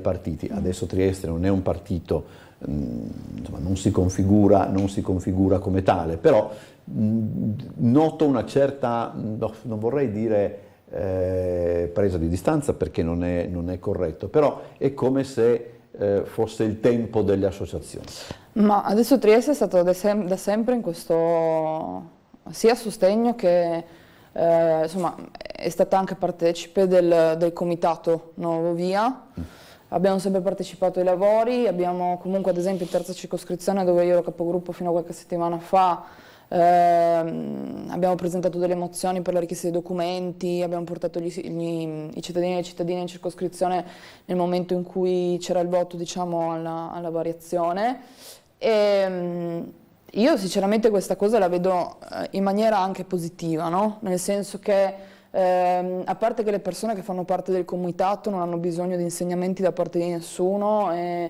partiti. Adesso Trieste non è un partito, insomma, non si configura come tale, però noto una certa, non vorrei dire presa di distanza perché non è corretto, però è come se fosse il tempo delle associazioni. Ma adesso Trieste è stato da sempre in questo sia sostegno che insomma, è stata anche partecipe del comitato Nuovo Via. Abbiamo sempre partecipato ai lavori, abbiamo comunque ad esempio in terza circoscrizione, dove io ero capogruppo fino a qualche settimana fa, abbiamo presentato delle mozioni per la richiesta dei documenti, abbiamo portato i cittadini e le cittadine in circoscrizione nel momento in cui c'era il voto, diciamo, alla variazione. Io sinceramente questa cosa la vedo in maniera anche positiva, no? Nel senso che a parte che le persone che fanno parte del comitato non hanno bisogno di insegnamenti da parte di nessuno e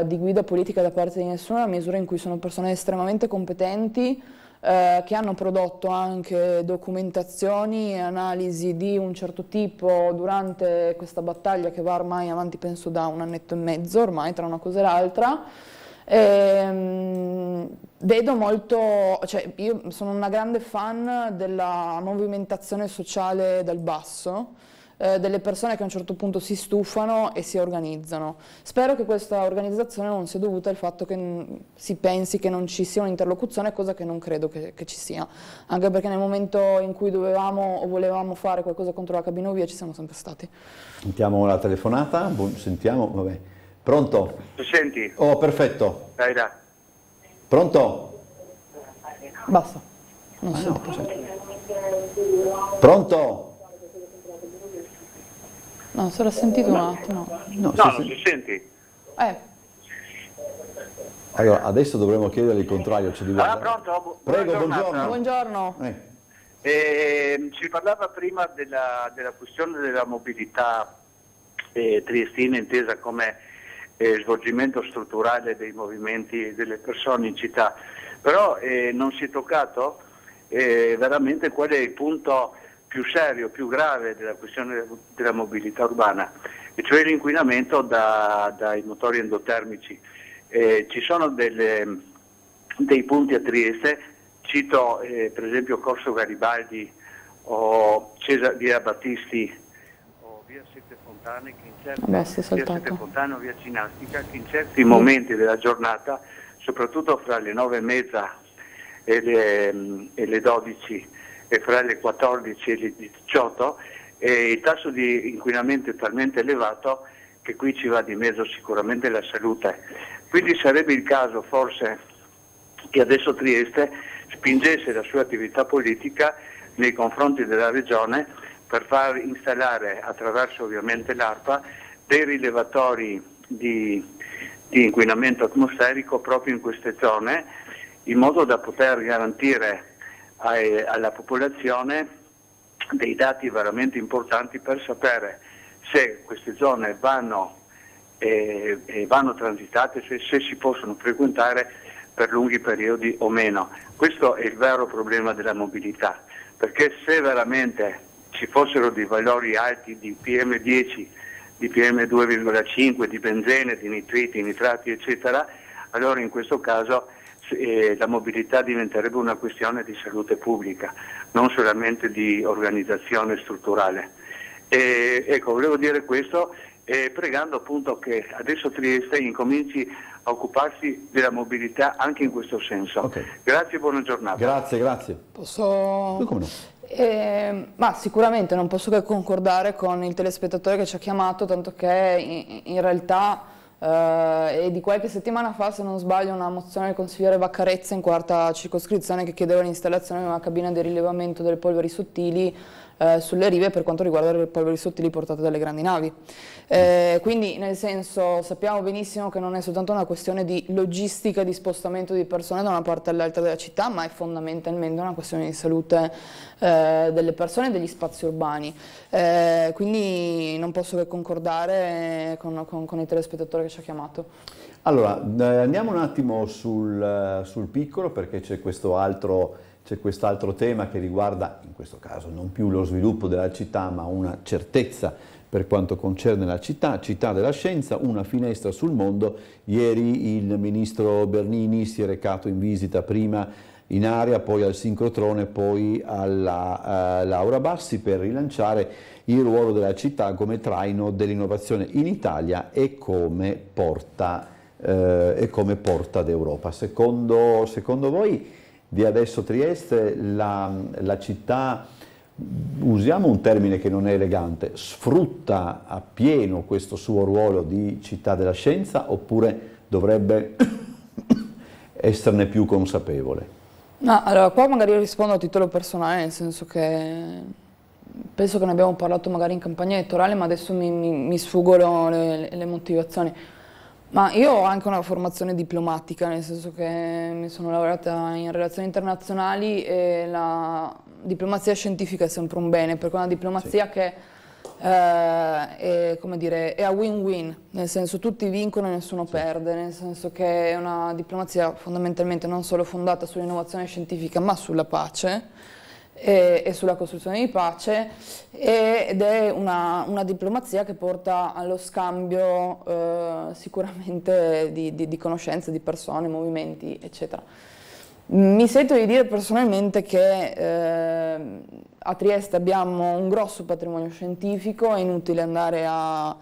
di guida politica da parte di nessuno, nella misura in cui sono persone estremamente competenti che hanno prodotto anche documentazioni e analisi di un certo tipo durante questa battaglia che va ormai avanti penso da 1 annetto e mezzo ormai tra una cosa e l'altra. Vedo molto, cioè io sono una grande fan della movimentazione sociale dal basso, delle persone che a un certo punto si stufano e si organizzano. Spero che questa organizzazione non sia dovuta al fatto che si pensi che non ci sia un'interlocuzione, cosa che non credo che ci sia, anche perché nel momento in cui dovevamo o volevamo fare qualcosa contro la Cabinovia ci siamo sempre stati. Sentiamo la telefonata, sentiamo, vabbè. Pronto? Mi senti? Oh, perfetto. Dai, dai. Pronto? Basta. Non so. Pronto? No, se l'ho sentito un attimo. No, non si senti? Allora, adesso dovremmo chiedere il contrario. Pronto? Prego, buongiorno. Buongiorno. Si parlava prima della questione della mobilità triestina intesa come svolgimento strutturale dei movimenti delle persone in città, però non si è toccato veramente qual è il punto più serio, più grave della questione della mobilità urbana, e cioè l'inquinamento dai motori endotermici. Ci sono dei punti a Trieste, cito per esempio Corso Garibaldi o via Battisti o via Sette Fontane, che via Sette Fontane o via Cinastica, che in certi momenti della giornata, soprattutto fra le 9:30 e le 12 e fra le 14 e le 18, il tasso di inquinamento è talmente elevato che qui ci va di mezzo sicuramente la salute. Quindi sarebbe il caso forse che adesso Trieste spingesse la sua attività politica nei confronti della Regione per far installare, attraverso ovviamente l'ARPA, dei rilevatori di inquinamento atmosferico proprio in queste zone, in modo da poter garantire alla popolazione dei dati veramente importanti per sapere se queste zone vanno transitate, cioè se si possono frequentare per lunghi periodi o meno. Questo è il vero problema della mobilità, perché se veramente ci fossero dei valori alti di PM10, di PM2,5, di benzene, di nitriti, nitrati eccetera, allora in questo caso la mobilità diventerebbe una questione di salute pubblica, non solamente di organizzazione strutturale. Ecco, volevo dire questo, pregando appunto che adesso Trieste incominci a occuparsi della mobilità anche in questo senso. Okay. Grazie e buona giornata. Grazie. Posso... Come no? Ma sicuramente non posso che concordare con il telespettatore che ci ha chiamato, tanto che in realtà è di qualche settimana fa, se non sbaglio, una mozione del consigliere Vaccarezza in quarta circoscrizione che chiedeva l'installazione di una cabina di rilevamento delle polveri sottili sulle rive per quanto riguarda le polveri sottili portate dalle grandi navi. Quindi nel senso sappiamo benissimo che non è soltanto una questione di logistica, di spostamento di persone da una parte all'altra della città, ma è fondamentalmente una questione di salute delle persone e degli spazi urbani. Quindi non posso che concordare con il telespettatore che ci ha chiamato. Allora, andiamo un attimo sul piccolo, perché c'è quest'altro tema che riguarda, in questo caso, non più lo sviluppo della città, ma una certezza per quanto concerne la città della scienza, una finestra sul mondo. Ieri il ministro Bernini si è recato in visita prima in area, poi al sincrotrone, poi alla Laura Bassi, per rilanciare il ruolo della città come traino dell'innovazione in Italia e come porta d'Europa. Secondo voi di adesso Trieste, la città, usiamo un termine che non è elegante, sfrutta appieno questo suo ruolo di città della scienza, oppure dovrebbe esserne più consapevole? No, allora qua magari rispondo a titolo personale, nel senso che penso che ne abbiamo parlato magari in campagna elettorale, ma adesso mi sfuggono le motivazioni. Ma io ho anche una formazione diplomatica, nel senso che mi sono laureata in relazioni internazionali e la diplomazia scientifica è sempre un bene, perché è una diplomazia che è, come dire, è a win-win, nel senso tutti vincono e nessuno perde, nel senso che è una diplomazia fondamentalmente non solo fondata sull'innovazione scientifica, ma sulla pace e sulla costruzione di pace, ed è una diplomazia che porta allo scambio sicuramente di conoscenze, di persone, movimenti, eccetera. Mi sento di dire personalmente che a Trieste abbiamo un grosso patrimonio scientifico, è inutile andare a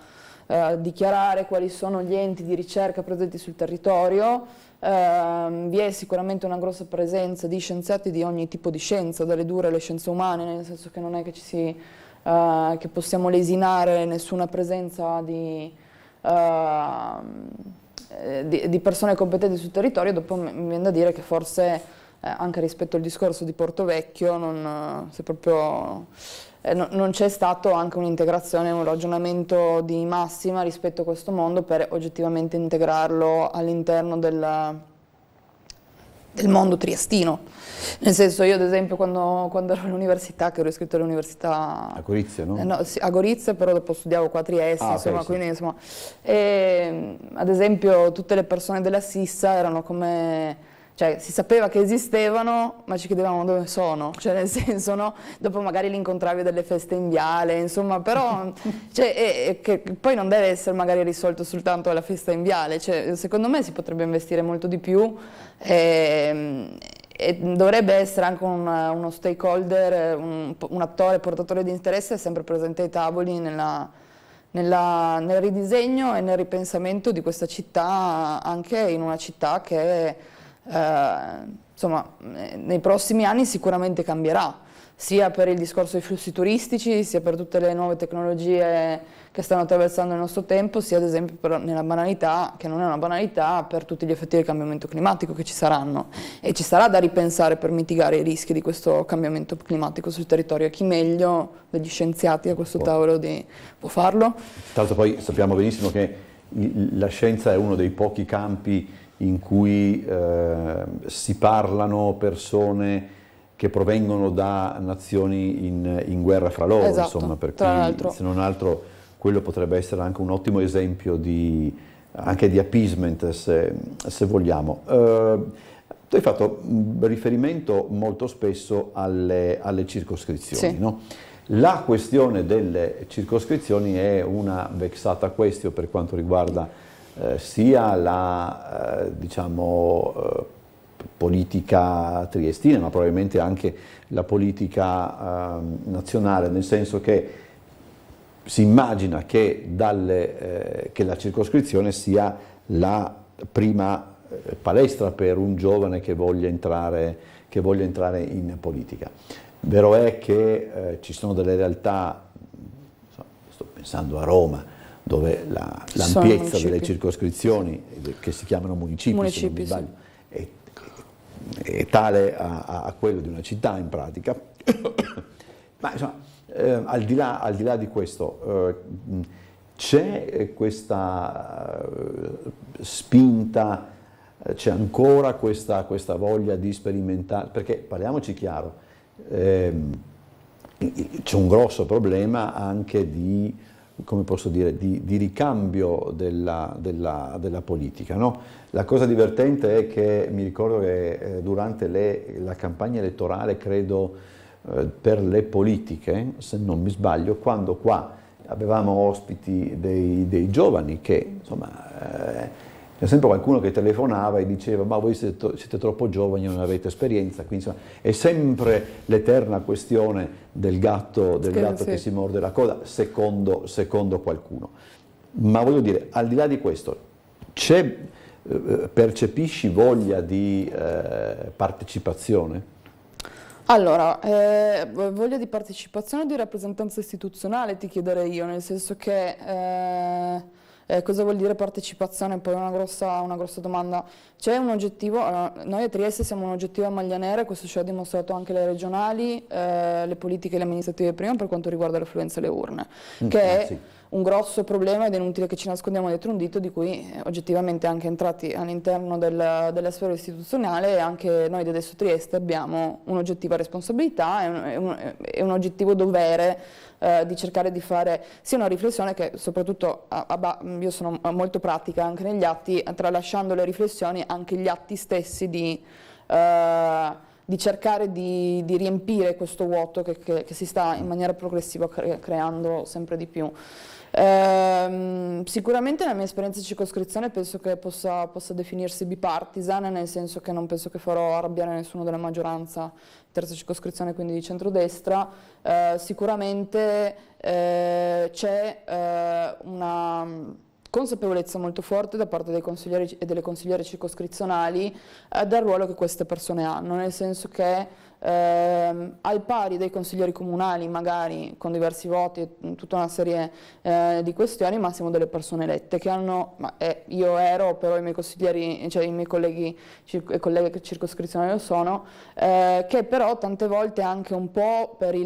dichiarare quali sono gli enti di ricerca presenti sul territorio. Vi è sicuramente una grossa presenza di scienziati di ogni tipo di scienza, dalle dure alle scienze umane, nel senso che non è che che possiamo lesinare nessuna presenza di persone competenti sul territorio. Dopo mi viene da dire che forse anche rispetto al discorso di Porto Vecchio non c'è stato anche un'integrazione, un ragionamento di massima rispetto a questo mondo per oggettivamente integrarlo all'interno del mondo triestino. Nel senso, io ad esempio quando ero all'università, che ero iscritto all'università a Gorizia, no? No, sì, a Gorizia, però dopo studiavo qua a Trieste, insomma, okay, quindi insomma, ad esempio tutte le persone della Sissa erano come, cioè si sapeva che esistevano, ma ci chiedevamo dove sono, cioè nel senso, no? Dopo magari li incontravi delle feste in viale, insomma, però cioè, che poi non deve essere magari risolto soltanto alla festa in viale, cioè, secondo me si potrebbe investire molto di più e dovrebbe essere anche uno stakeholder, un attore portatore di interesse sempre presente ai tavoli nel ridisegno e nel ripensamento di questa città, anche in una città che insomma, nei prossimi anni sicuramente cambierà, sia per il discorso dei flussi turistici, sia per tutte le nuove tecnologie che stanno attraversando il nostro tempo, sia ad esempio nella banalità, che non è una banalità, per tutti gli effetti del cambiamento climatico che ci saranno, e ci sarà da ripensare per mitigare i rischi di questo cambiamento climatico sul territorio. E chi meglio degli scienziati a questo tavolo può farlo? Tra l'altro poi sappiamo benissimo che la scienza è uno dei pochi campi in cui si parlano persone che provengono da nazioni in guerra fra loro, esatto, insomma, per cui se non altro quello potrebbe essere anche un ottimo esempio anche di appeasement, se vogliamo. Tu hai fatto riferimento molto spesso alle circoscrizioni, sì, no? La questione delle circoscrizioni è una vexata questione per quanto riguarda sia la politica triestina, ma probabilmente anche la politica nazionale, nel senso che si immagina che la circoscrizione sia la prima palestra per un giovane che voglia entrare in politica. Vero è che ci sono delle realtà, sto pensando a Roma, dove l'ampiezza delle circoscrizioni, che si chiamano municipi se non mi sbaglio, è tale a quello di una città in pratica, ma insomma al di là di questo, c'è questa spinta, c'è ancora questa voglia di sperimentare, perché parliamoci chiaro, c'è un grosso problema anche di, come posso dire, di ricambio della politica, no? La cosa divertente è che mi ricordo che durante la campagna elettorale, credo per le politiche, se non mi sbaglio, quando qua avevamo ospiti dei giovani che, insomma, c'è sempre qualcuno che telefonava e diceva: ma voi siete troppo giovani, non avete esperienza. Quindi, insomma, è sempre l'eterna questione del gatto che si morde la coda, secondo qualcuno. Ma voglio dire, al di là di questo, percepisci voglia di partecipazione? Allora, voglia di partecipazione o di rappresentanza istituzionale ti chiederei io, nel senso che cosa vuol dire partecipazione? Poi è una grossa domanda. C'è un oggettivo, noi a Trieste siamo un'oggettiva maglia nera, questo ci ha dimostrato anche le regionali, le politiche e le amministrative prima per quanto riguarda l'affluenza alle urne, che è un grosso problema ed è inutile che ci nascondiamo dietro un dito, di cui oggettivamente anche entrati all'interno della sfera istituzionale, e anche noi di Adesso Trieste abbiamo un'oggettiva responsabilità e un oggettivo dovere di cercare di fare sia una riflessione che soprattutto, io sono molto pratica anche negli atti, tralasciando le riflessioni, anche gli atti stessi di cercare di riempire questo vuoto che si sta in maniera progressiva creando sempre di più. Sicuramente la mia esperienza di circoscrizione penso che possa definirsi bipartisan, nel senso che non penso che farò arrabbiare nessuno della maggioranza, terza circoscrizione quindi di centrodestra. Sicuramente c'è una consapevolezza molto forte da parte dei consiglieri e delle consigliere circoscrizionali del ruolo che queste persone hanno, nel senso che al pari dei consiglieri comunali, magari con diversi voti e tutta una serie di questioni, ma siamo delle persone elette che hanno, io ero, però i miei consiglieri, cioè i miei colleghi e colleghe circoscrizionali lo sono, che però tante volte anche un po' per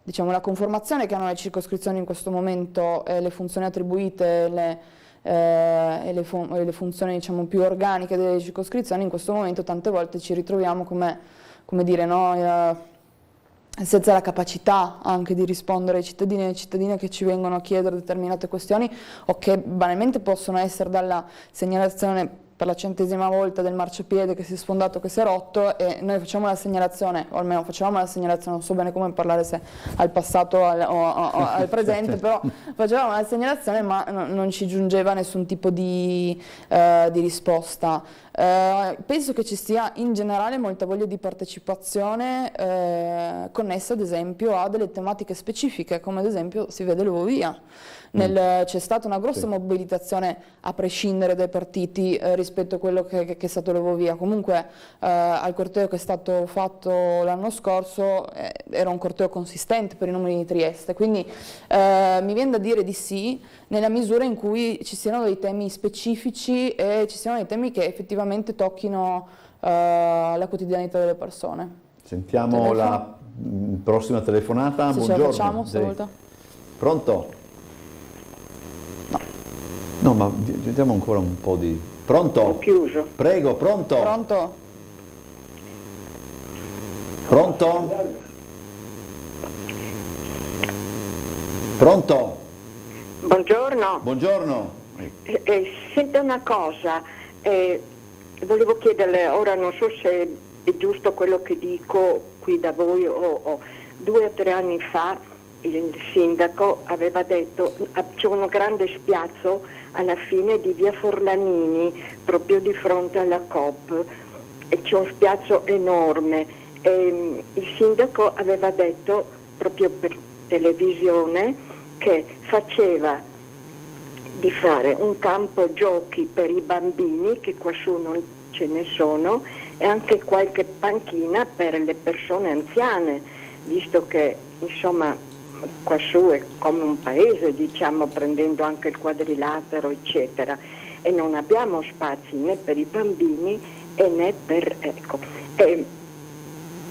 diciamo, la conformazione che hanno le circoscrizioni in questo momento, le funzioni attribuite, e le funzioni, diciamo, più organiche delle circoscrizioni, in questo momento tante volte ci ritroviamo come dire, no, senza la capacità anche di rispondere ai cittadini e alle cittadine che ci vengono a chiedere determinate questioni, o che banalmente possono essere dalla segnalazione per la 100ª volta del marciapiede che si è sfondato, che si è rotto, e noi facciamo la segnalazione, o almeno facevamo la segnalazione, non so bene come parlare, se al passato o al presente, però facevamo la segnalazione ma non ci giungeva nessun tipo di risposta. Penso che ci sia in generale molta voglia di partecipazione connessa ad esempio a delle tematiche specifiche, come ad esempio si vede l'Uvovia. C'è stata una grossa mobilitazione a prescindere dai partiti rispetto a quello che è stato l'Uvovia. Comunque al corteo che è stato fatto l'anno scorso era un corteo consistente per i numeri di Trieste, quindi mi viene da dire di sì, nella misura in cui ci siano dei temi specifici e ci siano dei temi che effettivamente tocchino la quotidianità delle persone. Sentiamo la prossima telefonata. Se buongiorno. Ce la facciamo stavolta? Pronto? No, ma vediamo ancora un po' di... Pronto? Ho chiuso. Prego, pronto? Pronto? Pronto? Pronto? Buongiorno. Buongiorno. Senta una cosa, volevo chiederle, ora non so se è giusto quello che dico qui da voi, 2 o 3 anni fa il sindaco aveva detto c'è un grande spiazzo alla fine di via Forlanini, proprio di fronte alla Coop, e c'è un spiazzo enorme, e il sindaco aveva detto proprio per televisione che faceva di fare un campo giochi per i bambini, che quassù non ce ne sono, e anche qualche panchina per le persone anziane, visto che insomma quassù è come un paese, diciamo, prendendo anche il quadrilatero eccetera, e non abbiamo spazi né per i bambini né per, ecco.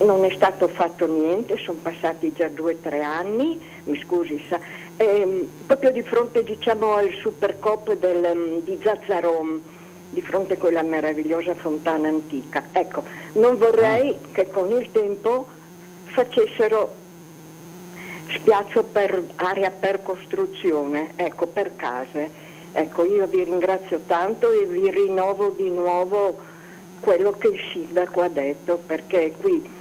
non è stato fatto niente, sono passati già 2 o 3 anni, mi scusi, proprio di fronte diciamo al Supercop di Zazzaron, di fronte a quella meravigliosa fontana antica. Ecco, non vorrei che con il tempo facessero spiazzo per area per costruzione, ecco, per case. Ecco, io vi ringrazio tanto e vi rinnovo di nuovo quello che il sindaco ha detto, perché qui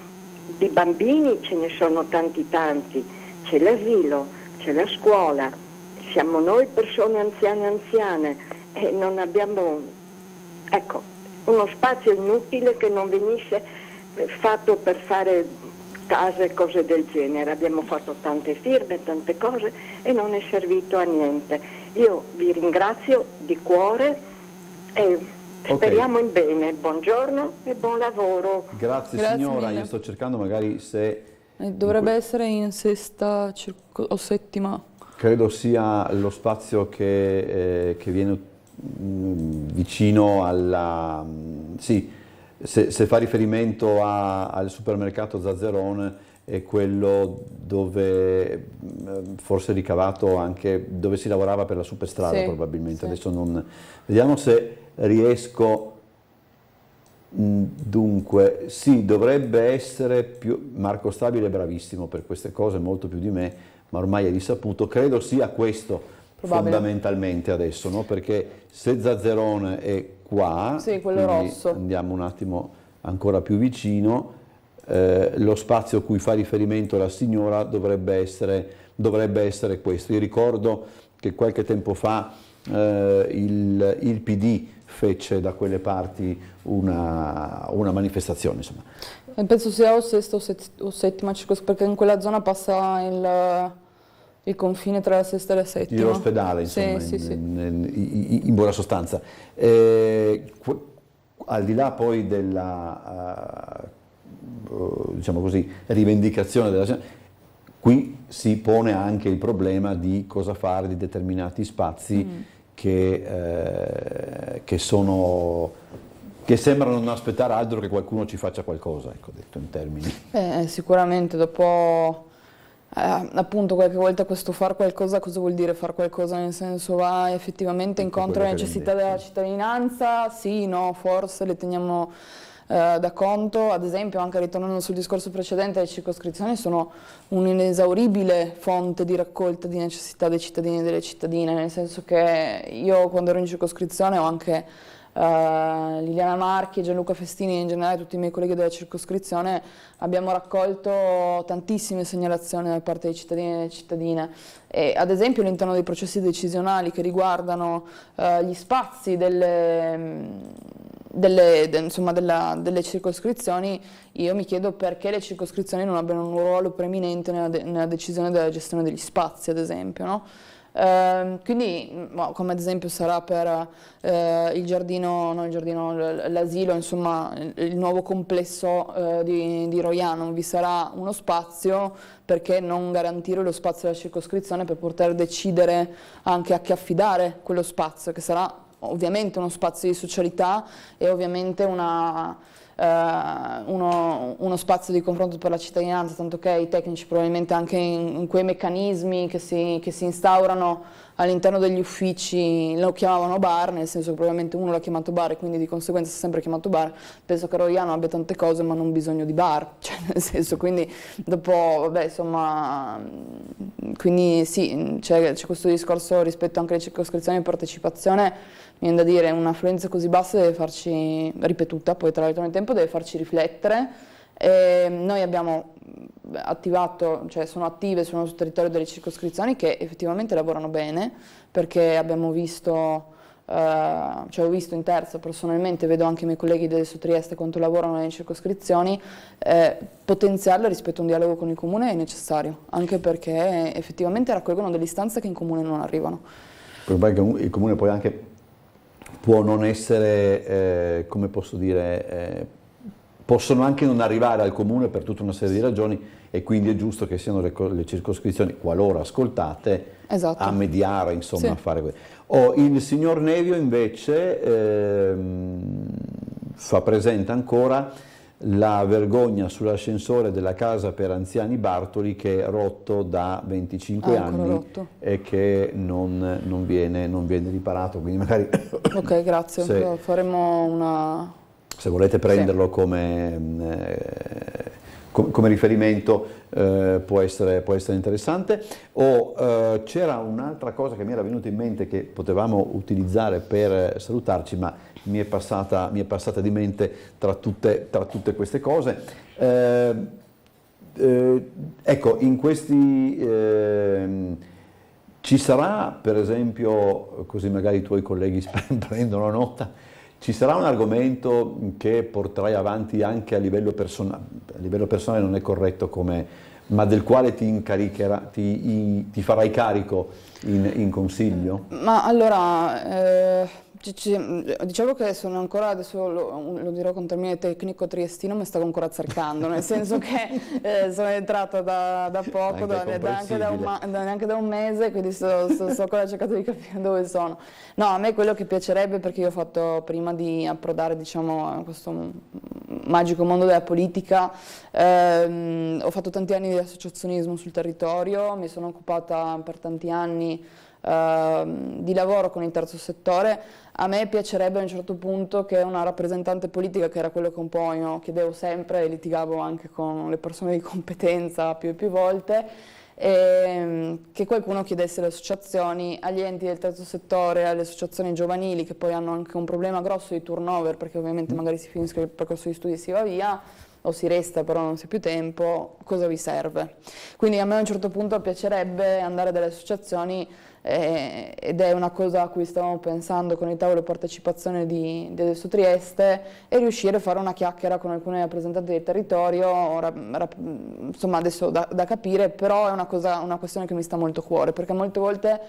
di bambini ce ne sono tanti, c'è l'asilo, c'è la scuola, siamo noi persone anziane e non abbiamo, ecco, uno spazio inutile che non venisse fatto per fare case e cose del genere. Abbiamo fatto tante firme, tante cose e non è servito a niente. Io vi ringrazio di cuore e speriamo in bene. Buongiorno e buon lavoro. Grazie signora, mille. io sto cercando magari se... Dovrebbe essere in sesta o settima. Credo sia lo spazio che viene vicino alla... sì, se fa riferimento al supermercato Zazzaron è quello dove forse ricavato anche, dove si lavorava per la superstrada, sì, probabilmente. Sì. Adesso non... Vediamo se riesco... Dunque, sì, dovrebbe essere più... Marco Stabile è bravissimo per queste cose, molto più di me, ma ormai è risaputo. Credo sia questo fondamentalmente adesso, no? Perché se Zazzaron è qua, sì, quello rosso, andiamo un attimo ancora più vicino, lo spazio a cui fa riferimento la signora dovrebbe essere questo. Io ricordo che qualche tempo fa il PD fece da quelle parti una manifestazione, insomma. Penso sia o sesta o settima, perché in quella zona passa il confine tra la sesta e la settima. L'ospedale, insomma, sì, in buona sostanza. Al di là poi della diciamo così, rivendicazione della qui si pone anche il problema di cosa fare di determinati spazi che sembrano non aspettare altro che qualcuno ci faccia qualcosa, ecco, detto in termini. Sicuramente dopo appunto qualche volta questo far qualcosa, cosa vuol dire far qualcosa? Nel senso, va effettivamente incontro alle necessità della cittadinanza? Sì, no, forse le teniamo da conto. Ad esempio, anche ritornando sul discorso precedente, le circoscrizioni sono un'inesauribile fonte di raccolta di necessità dei cittadini e delle cittadine, nel senso che io quando ero in circoscrizione ho anche Liliana Marchi, Gianluca Festini e in generale tutti i miei colleghi della circoscrizione abbiamo raccolto tantissime segnalazioni da parte dei cittadini e delle cittadine e ad esempio all'interno dei processi decisionali che riguardano gli spazi delle circoscrizioni, io mi chiedo perché le circoscrizioni non abbiano un ruolo preminente nella decisione della gestione degli spazi, ad esempio, no? Quindi come ad esempio sarà per l'asilo, insomma il nuovo complesso di Roiano, vi sarà uno spazio, perché non garantire lo spazio della circoscrizione per poter decidere anche a chi affidare quello spazio, che sarà ovviamente uno spazio di socialità e ovviamente uno spazio di confronto per la cittadinanza, tanto che i tecnici probabilmente anche in quei meccanismi che si instaurano all'interno degli uffici lo chiamavano bar, nel senso che probabilmente uno l'ha chiamato bar e quindi di conseguenza si è sempre chiamato bar. Penso che Roiano abbia tante cose ma non bisogno di bar, cioè nel senso, quindi dopo, vabbè, insomma, quindi sì, c'è questo discorso rispetto anche alle circoscrizioni di partecipazione. Mi viene da dire, un'affluenza così bassa deve farci, ripetuta poi tra l'altro nel tempo, deve farci riflettere. Noi abbiamo attivato, cioè sono attive sul territorio delle circoscrizioni che effettivamente lavorano bene, perché abbiamo visto, cioè ho visto in terza personalmente, vedo anche i miei colleghi adesso Trieste quanto lavorano nelle circoscrizioni, potenziarle rispetto a un dialogo con il Comune è necessario, anche perché effettivamente raccolgono delle istanze che in Comune non arrivano. Il Comune poi anche può non essere, come posso dire, possono anche non arrivare al Comune per tutta una serie di ragioni e quindi è giusto che siano le circoscrizioni, qualora ascoltate, esatto, a mediare, insomma, sì, a fare questo. Il signor Nevio invece fa presente ancora la vergogna sull'ascensore della casa per anziani Bartoli, che è rotto da 25 anni rotto. E che non viene riparato, quindi magari Ok, grazie, faremo una... Se volete prenderlo come riferimento può essere interessante. C'era un'altra cosa che mi era venuta in mente che potevamo utilizzare per salutarci, ma mi è passata di mente tra tutte queste cose. Ecco, in questi ci sarà, per esempio, così magari i tuoi colleghi prendono nota, ci sarà un argomento che porterai avanti anche a livello personale. A livello personale non è corretto ma del quale ti farai carico in consiglio? Ma allora, diciamo che sono ancora, adesso lo dirò con termine tecnico, triestino mi sta ancora cercando, nel senso che sono entrata da poco, neanche da un mese, quindi sto ancora cercando di capire dove sono. No, a me quello che piacerebbe, perché io ho fatto, prima di approdare, diciamo, a questo magico mondo della politica, ho fatto tanti anni di associazionismo sul territorio, mi sono occupata per tanti anni di lavoro con il terzo settore. A me piacerebbe a un certo punto che una rappresentante politica, che era quello che un po' io chiedevo sempre e litigavo anche con le persone di competenza più e più volte, che qualcuno chiedesse alle associazioni, agli enti del terzo settore, alle associazioni giovanili, che poi hanno anche un problema grosso di turnover, perché ovviamente magari si finisce il percorso di studi e si va via, o si resta però non si ha più tempo, cosa vi serve? Quindi a me a un certo punto piacerebbe andare dalle associazioni, ed è una cosa a cui stavamo pensando con il tavolo partecipazione di Adesso Trieste, e riuscire a fare una chiacchiera con alcuni rappresentanti del territorio, insomma adesso da capire, però è una questione che mi sta molto a cuore, perché molte volte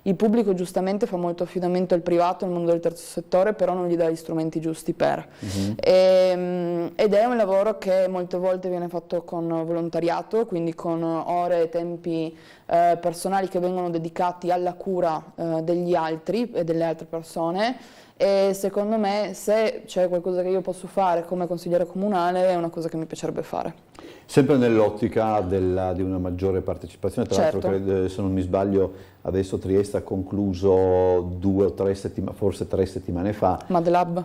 il pubblico giustamente fa molto affidamento al privato, al mondo del terzo settore, però non gli dà gli strumenti giusti per. Ed è un lavoro che molte volte viene fatto con volontariato, quindi con ore e tempi personali che vengono dedicati alla cura degli altri e delle altre persone, e secondo me, se c'è qualcosa che io posso fare come consigliere comunale, è una cosa che mi piacerebbe fare. Sempre nell'ottica di una maggiore partecipazione, tra l'altro credo, se non mi sbaglio, adesso Trieste ha concluso 2 o 3 settimane, forse 3 settimane fa. MadLab?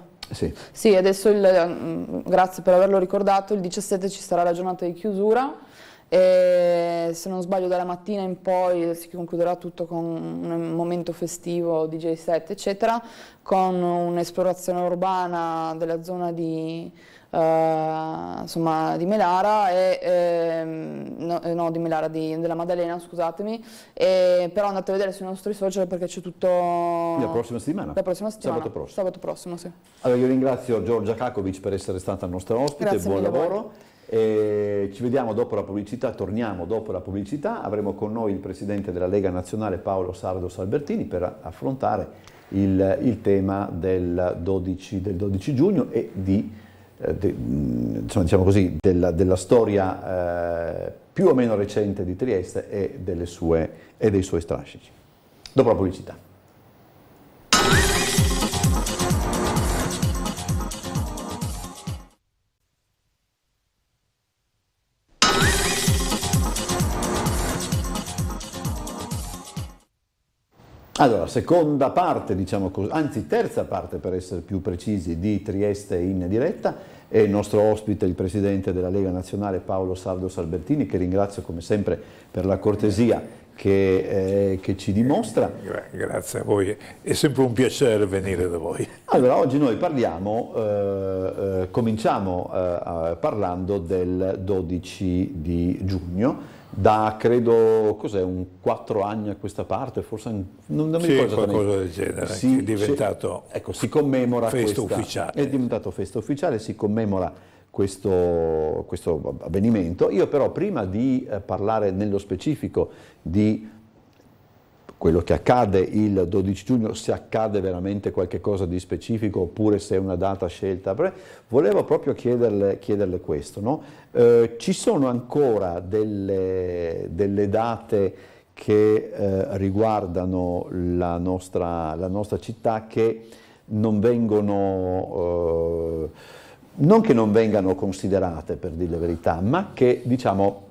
Sì, adesso, grazie per averlo ricordato, il 17 ci sarà la giornata di chiusura, e se non sbaglio dalla mattina in poi si concluderà tutto con un momento festivo, DJ set eccetera, con un'esplorazione urbana della zona di Melara della Maddalena, scusatemi, però andate a vedere sui nostri social perché c'è tutto la prossima settimana, sabato prossimo sì. Allora io ringrazio Giorgia Kakovic per essere stata nostra ospite. Grazie, buon lavoro. E ci vediamo dopo la pubblicità, torniamo dopo la pubblicità, avremo con noi il presidente della Lega Nazionale Paolo Sardos Albertini per affrontare il tema del 12 giugno e diciamo così, della storia più o meno recente di Trieste e dei suoi strascichi. Dopo la pubblicità. Allora, seconda parte, diciamo così, anzi terza parte per essere più precisi, di Trieste in diretta, e il nostro ospite, il presidente della Lega Nazionale Paolo Sardos Albertini, che ringrazio come sempre per la cortesia che ci dimostra. Grazie a voi, è sempre un piacere venire da voi. Allora, oggi noi cominciamo parlando del 12 di giugno, da credo un 4 anni a questa parte, forse non mi ricordo qualcosa del genere, è diventato si commemora festa ufficiale. È diventato festa ufficiale, si commemora questo avvenimento. Io però, prima di parlare nello specifico di quello che accade il 12 giugno, se accade veramente qualche cosa di specifico oppure se è una data scelta, volevo proprio chiederle questo, no? Ci sono ancora delle date che riguardano la nostra città che non vengono non che non vengano considerate, per dire la verità, ma che, diciamo,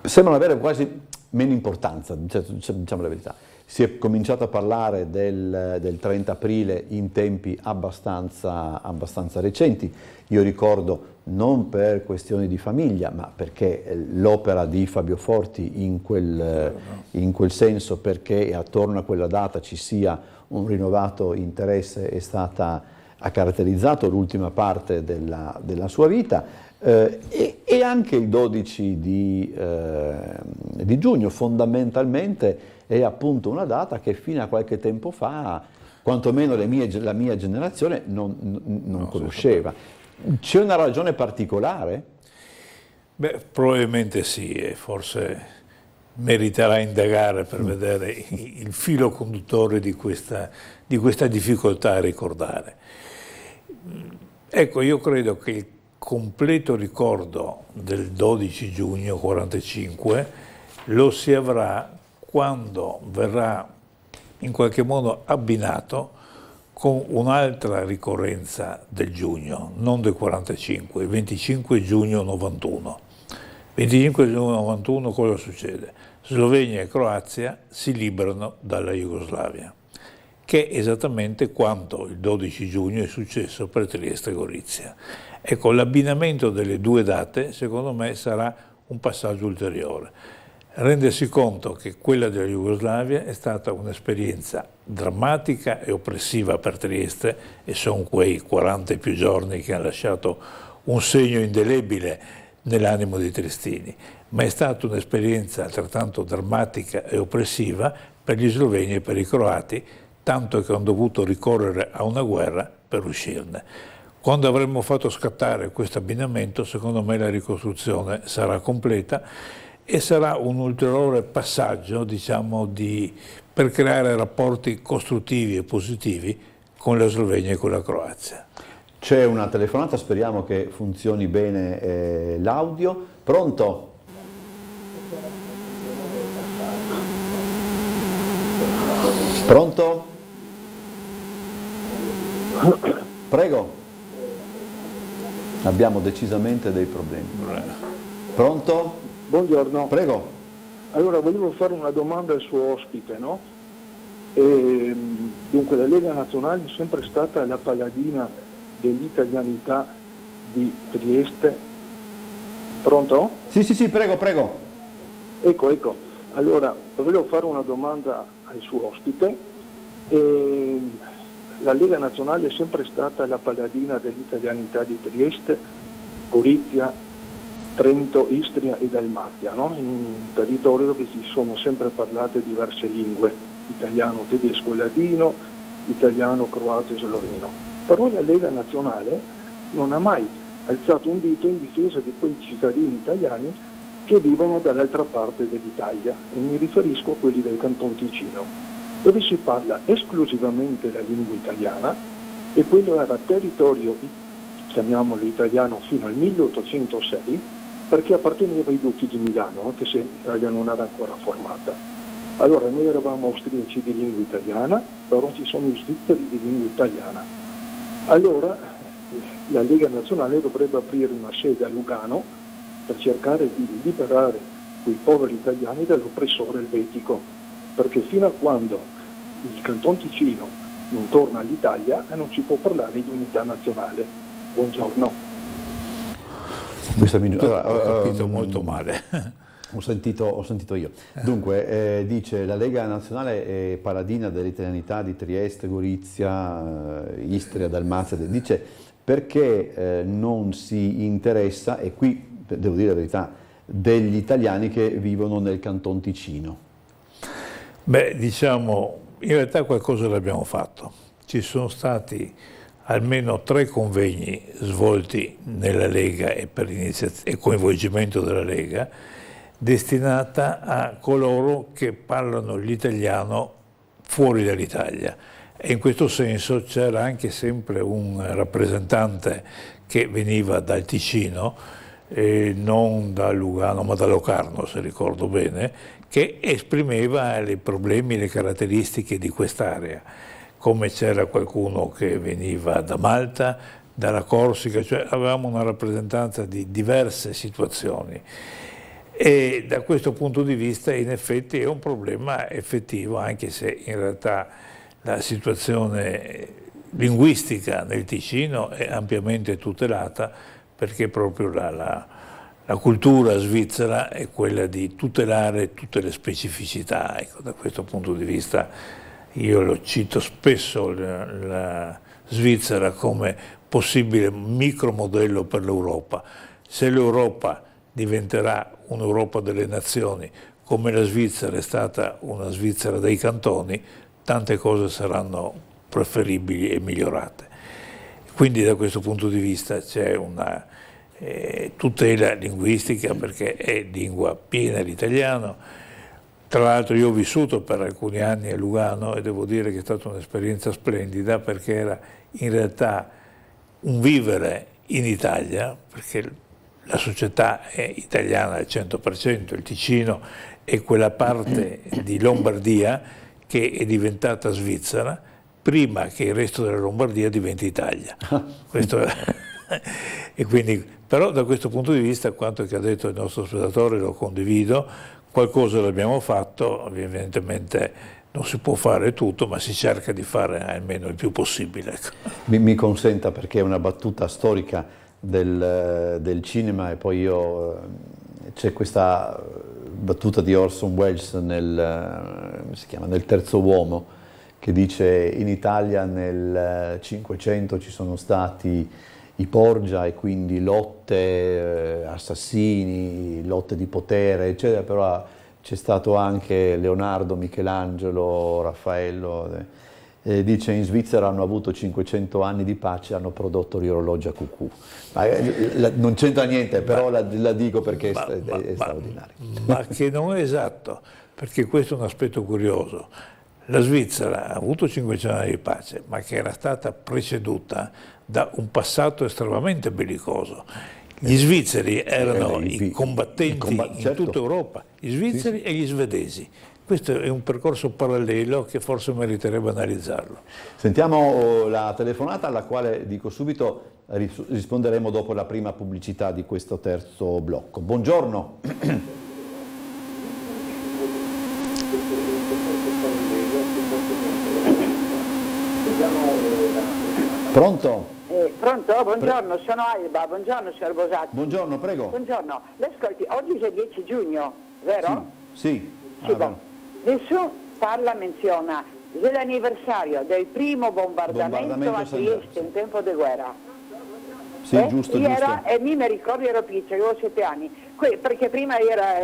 sembrano avere quasi meno importanza, diciamo la verità. Si è cominciato a parlare del 30 aprile in tempi abbastanza recenti. Io ricordo, non per questioni di famiglia, ma perché l'opera di Fabio Forti in quel senso, perché attorno a quella data ci sia un rinnovato interesse, ha caratterizzato l'ultima parte della sua vita, e anche il 12 di giugno fondamentalmente è appunto una data che fino a qualche tempo fa, quantomeno la mia generazione, non conosceva. C'è una ragione particolare? Beh, probabilmente sì, e forse meriterà indagare per vedere il filo conduttore di questa difficoltà a ricordare. Ecco, io credo che il completo ricordo del 12 giugno 1945 lo si avrà quando verrà in qualche modo abbinato con un'altra ricorrenza del giugno, non del 45, il 25 giugno 91. 25 giugno 91 cosa succede? Slovenia e Croazia si liberano dalla Jugoslavia, che è esattamente quanto il 12 giugno è successo per Trieste e Gorizia. Ecco, l'abbinamento delle due date, secondo me, sarà un passaggio ulteriore. Rendersi conto che quella della Jugoslavia è stata un'esperienza drammatica e oppressiva per Trieste, e sono quei 40 e più giorni che hanno lasciato un segno indelebile nell'animo dei triestini, ma è stata un'esperienza altrettanto drammatica e oppressiva per gli sloveni e per i croati, tanto che hanno dovuto ricorrere a una guerra per uscirne. Quando avremo fatto scattare questo abbinamento, secondo me la ricostruzione sarà completa e sarà un ulteriore passaggio, diciamo, per creare rapporti costruttivi e positivi con la Slovenia e con la Croazia. C'è una telefonata, speriamo che funzioni bene l'audio. Pronto? Pronto? Prego. Abbiamo decisamente dei problemi. Pronto? Buongiorno. Prego. Allora, volevo fare una domanda al suo ospite, no? Dunque, la Lega Nazionale è sempre stata la paladina dell'italianità di Trieste. Pronto? Sì, prego. Ecco. Allora, volevo fare una domanda al suo ospite. La Lega Nazionale è sempre stata la paladina dell'italianità di Trieste, Gorizia, Trento, Istria e Dalmazia, no? In un territorio dove si sono sempre parlate diverse lingue, italiano, tedesco, ladino, italiano, croato e sloveno. Però la Lega Nazionale non ha mai alzato un dito in difesa di quei cittadini italiani che vivono dall'altra parte dell'Italia, e mi riferisco a quelli del Canton Ticino, dove si parla esclusivamente la lingua italiana, e quello era territorio, chiamiamolo italiano, fino al 1806, perché apparteneva ai duchi di Milano, anche se l'Italia non era ancora formata. Allora noi eravamo austriaci di lingua italiana, però ci sono i svizzeri di lingua italiana. Allora la Lega Nazionale dovrebbe aprire una sede a Lugano per cercare di liberare quei poveri italiani dall'oppressore elvetico, perché fino a quando il Canton Ticino non torna all'Italia non si può parlare di unità nazionale. Buongiorno. Ho capito molto male. Ho sentito io. Dunque, dice la Lega Nazionale è paladina dell'italianità di Trieste, Gorizia, Istria, Dalmazia. Dice perché non si interessa, e qui devo dire la verità, degli italiani che vivono nel Canton Ticino. Beh, diciamo, in realtà qualcosa l'abbiamo fatto. Ci sono stati almeno 3 convegni svolti nella Lega e per coinvolgimento della Lega, destinata a coloro che parlano l'italiano fuori dall'Italia. E in questo senso c'era anche sempre un rappresentante che veniva dal Ticino, non da Lugano ma da Locarno, se ricordo bene, che esprimeva i problemi e le caratteristiche di quest'area. come c'era qualcuno che veniva da Malta, dalla Corsica, cioè avevamo una rappresentanza di diverse situazioni. E da questo punto di vista in effetti è un problema effettivo, anche se in realtà la situazione linguistica nel Ticino è ampiamente tutelata, perché proprio la cultura svizzera è quella di tutelare tutte le specificità. Ecco, da questo punto di vista io lo cito spesso la Svizzera come possibile micromodello per l'Europa. Se l'Europa diventerà un'Europa delle nazioni, come la Svizzera è stata una Svizzera dei cantoni, tante cose saranno preferibili e migliorate. Quindi da questo punto di vista c'è una tutela linguistica, perché è lingua piena l'italiano. Tra l'altro io ho vissuto per alcuni anni a Lugano e devo dire che è stata un'esperienza splendida, perché era in realtà un vivere in Italia, perché la società è italiana al 100%, il Ticino è quella parte di Lombardia che è diventata svizzera prima che il resto della Lombardia diventi Italia. E quindi, però da questo punto di vista quanto che ha detto il nostro spettatore lo condivido, qualcosa l'abbiamo fatto, evidentemente non si può fare tutto, ma si cerca di fare almeno il più possibile. Mi consenta, perché è una battuta storica del cinema, e poi c'è questa battuta di Orson Welles nel Terzo Uomo, che dice: in Italia nel Cinquecento ci sono stati i Borgia e quindi lotte, assassini, lotte di potere, eccetera, però c'è stato anche Leonardo, Michelangelo, Raffaello. Dice: in Svizzera hanno avuto 500 anni di pace e hanno prodotto gli orologi a cucù. Non c'entra niente, però la dico perché è straordinario. Ma che non è esatto, perché questo è un aspetto curioso. La Svizzera ha avuto 500 anni di pace, ma che era stata preceduta da un passato estremamente bellicoso. Gli svizzeri erano i combattenti in tutta Europa, gli svizzeri e gli svedesi. Questo è un percorso parallelo che forse meriterebbe analizzarlo. Sentiamo la telefonata, alla quale, dico subito, risponderemo dopo la prima pubblicità di questo terzo blocco. Buongiorno. Pronto? Pronto? Buongiorno, sono Alba. Buongiorno, signor Bosatti. Buongiorno, prego. Buongiorno. Ascolti, oggi è 10 giugno, vero? Sì. Nessuno menziona dell'anniversario del primo bombardamento a Trieste in tempo di guerra. Sì, giusto. E mi ricordo, ero piccola, avevo 7 anni, perché prima era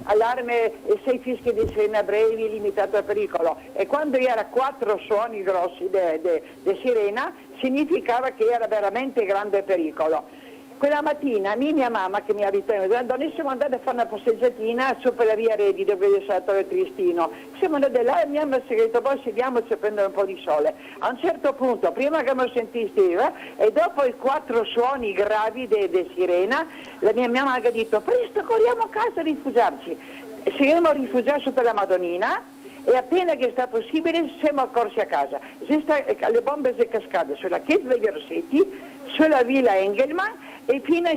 allarme e 6 fischi di sirena brevi, limitato al pericolo, e quando era 4 suoni grossi di sirena significava che era veramente grande pericolo. Quella mattina mia mamma, che mi abitava, noi siamo andati a fare una passeggiatina su per la via Redi, dove è stato il Triestino. Siamo andati là e mi hanno segreto, poi sediamoci a prendere un po' di sole. A un certo punto, prima che mi sentiste, e dopo i 4 suoni gravi di sirena, la mia mamma ha detto: presto, corriamo a casa a rifugiarci. Siamo rifugiati sotto la Madonnina, e appena che è stato possibile siamo accorsi a casa. Le bombe sono cascate sulla chiesa degli Rossetti, sulla villa Engelmann, e fino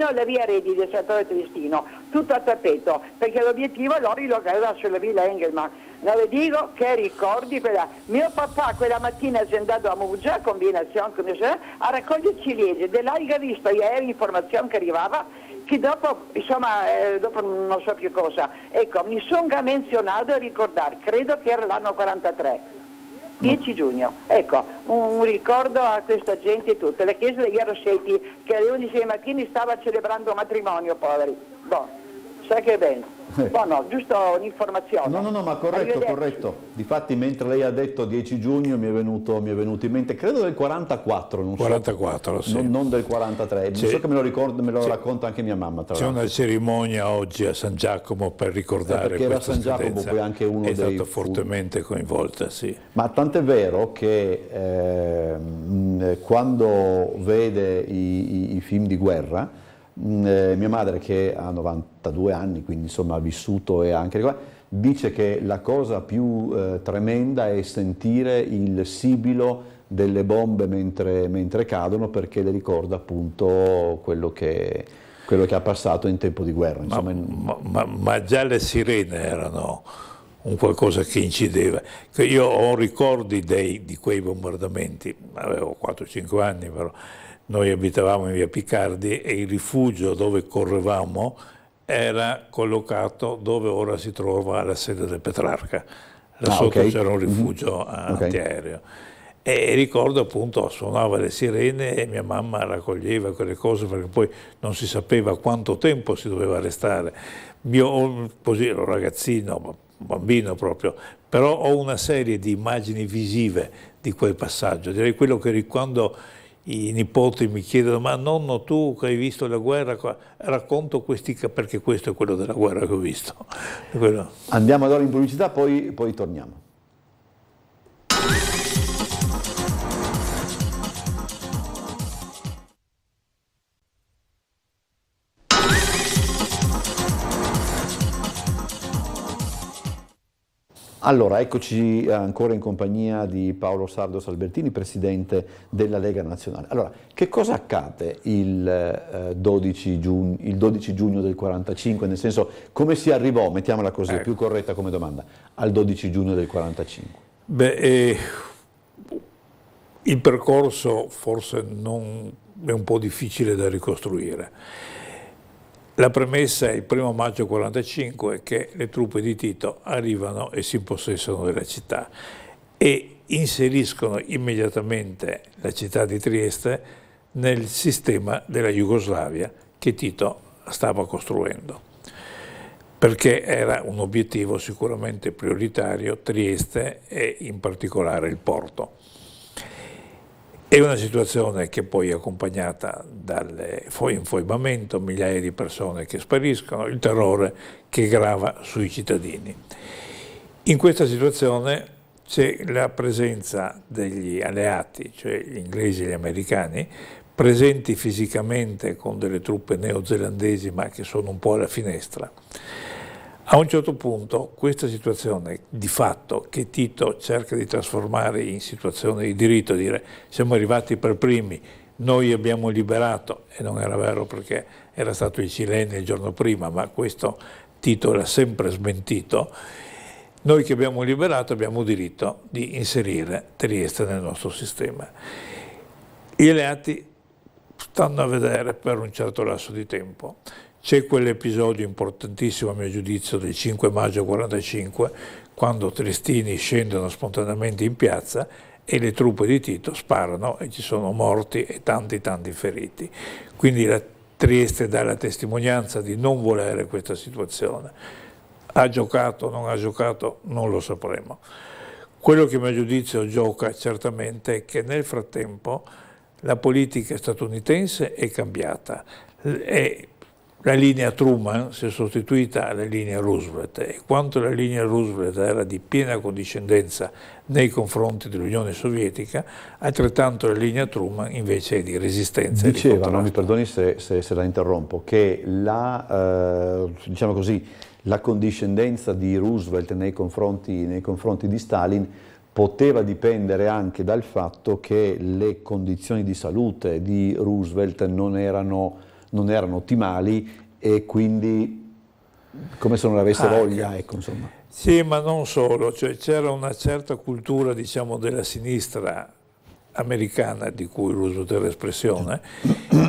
alla via Redi del Salvatore Triestino, tutto a tappeto, perché l'obiettivo Lori lo aveva sulla villa Engelmann. Non le dico che ricordi quella. Mio papà quella mattina si è andato a Muggia, combinazione con mia sorella, a raccogliere ciliegie, dell'alga visto ieri informazione che arrivava, che dopo, dopo non so più cosa. Ecco, mi sono menzionato a ricordare, credo che era l'anno 43. 10 giugno, ecco, un ricordo a questa gente tutta. La chiesa degli Rossetti, che alle 11 di mattina stava celebrando matrimonio, poveri. Sai che è bene. No, giusto un'informazione. No, ma corretto. Difatti, mentre lei ha detto 10 giugno mi è venuto in mente, credo del 44, non 44, so, sì. Non del 43, so che me lo ricordo, me lo racconta anche mia mamma. C'è una cerimonia oggi a San Giacomo per ricordare perché questa scadenza. Perché San Giacomo poi anche uno è stato fortemente coinvolta, sì. Ma tant'è vero che quando vede i film di guerra, mia madre, che ha 92 anni, quindi insomma ha vissuto e anche dice che la cosa più tremenda è sentire il sibilo delle bombe mentre cadono, perché le ricorda appunto quello che ha passato in tempo di guerra. Insomma, ma già le sirene erano un qualcosa che incideva. Io ho ricordi di quei bombardamenti, avevo 4-5 anni, però noi abitavamo in via Picardi e il rifugio dove correvamo era collocato dove ora si trova la sede del Petrarca. Là sotto c'era un rifugio antiaereo. E ricordo appunto suonava le sirene e mia mamma raccoglieva quelle cose, perché poi non si sapeva quanto tempo si doveva restare. Così ero ragazzino, bambino proprio, però ho una serie di immagini visive di quel passaggio. Direi quello che quando i nipoti mi chiedono: ma nonno, tu che hai visto la guerra, racconto perché questo è quello della guerra che ho visto. Andiamo allora in pubblicità, poi torniamo. Allora, eccoci ancora in compagnia di Paolo Sardos Albertini, presidente della Lega Nazionale. Allora, che cosa accade il 12 giugno del 45? Nel senso, come si arrivò, mettiamola così, più corretta come domanda, al 12 giugno del 45? Beh, il percorso forse è un po' difficile da ricostruire. La premessa è il 1 maggio 45 che le truppe di Tito arrivano e si impossessano della città e inseriscono immediatamente la città di Trieste nel sistema della Jugoslavia che Tito stava costruendo, perché era un obiettivo sicuramente prioritario Trieste e in particolare il porto. È una situazione che poi è accompagnata dall'infoibamento, migliaia di persone che spariscono, il terrore che grava sui cittadini. In questa situazione c'è la presenza degli alleati, cioè gli inglesi e gli americani, presenti fisicamente con delle truppe neozelandesi ma che sono un po' alla finestra. A un certo punto questa situazione di fatto che Tito cerca di trasformare in situazione di diritto, dire siamo arrivati per primi, noi abbiamo liberato, e non era vero perché era stato il Cileni il giorno prima, ma questo Tito l'ha sempre smentito, noi che abbiamo liberato abbiamo diritto di inserire Trieste nel nostro sistema. Gli alleati stanno a vedere per un certo lasso di tempo. C'è quell'episodio importantissimo a mio giudizio del 5 maggio 45, quando triestini scendono spontaneamente in piazza e le truppe di Tito sparano e ci sono morti e tanti feriti. Quindi la Trieste dà la testimonianza di non volere questa situazione. Ha giocato, non ha giocato, non lo sapremo. Quello che a mio giudizio gioca certamente è che nel frattempo la politica statunitense è cambiata. La linea Truman si è sostituita alla linea Roosevelt e quanto la linea Roosevelt era di piena condiscendenza nei confronti dell'Unione Sovietica, altrettanto la linea Truman invece è di resistenza. Dicevano, mi perdoni se la interrompo, che diciamo così, la condiscendenza di Roosevelt nei confronti di Stalin poteva dipendere anche dal fatto che le condizioni di salute di Roosevelt non erano ottimali e quindi come se non avesse voglia, ecco, insomma. Sì, ma non solo, cioè c'era una certa cultura, diciamo, della sinistra americana, di cui Roosevelt era espressione,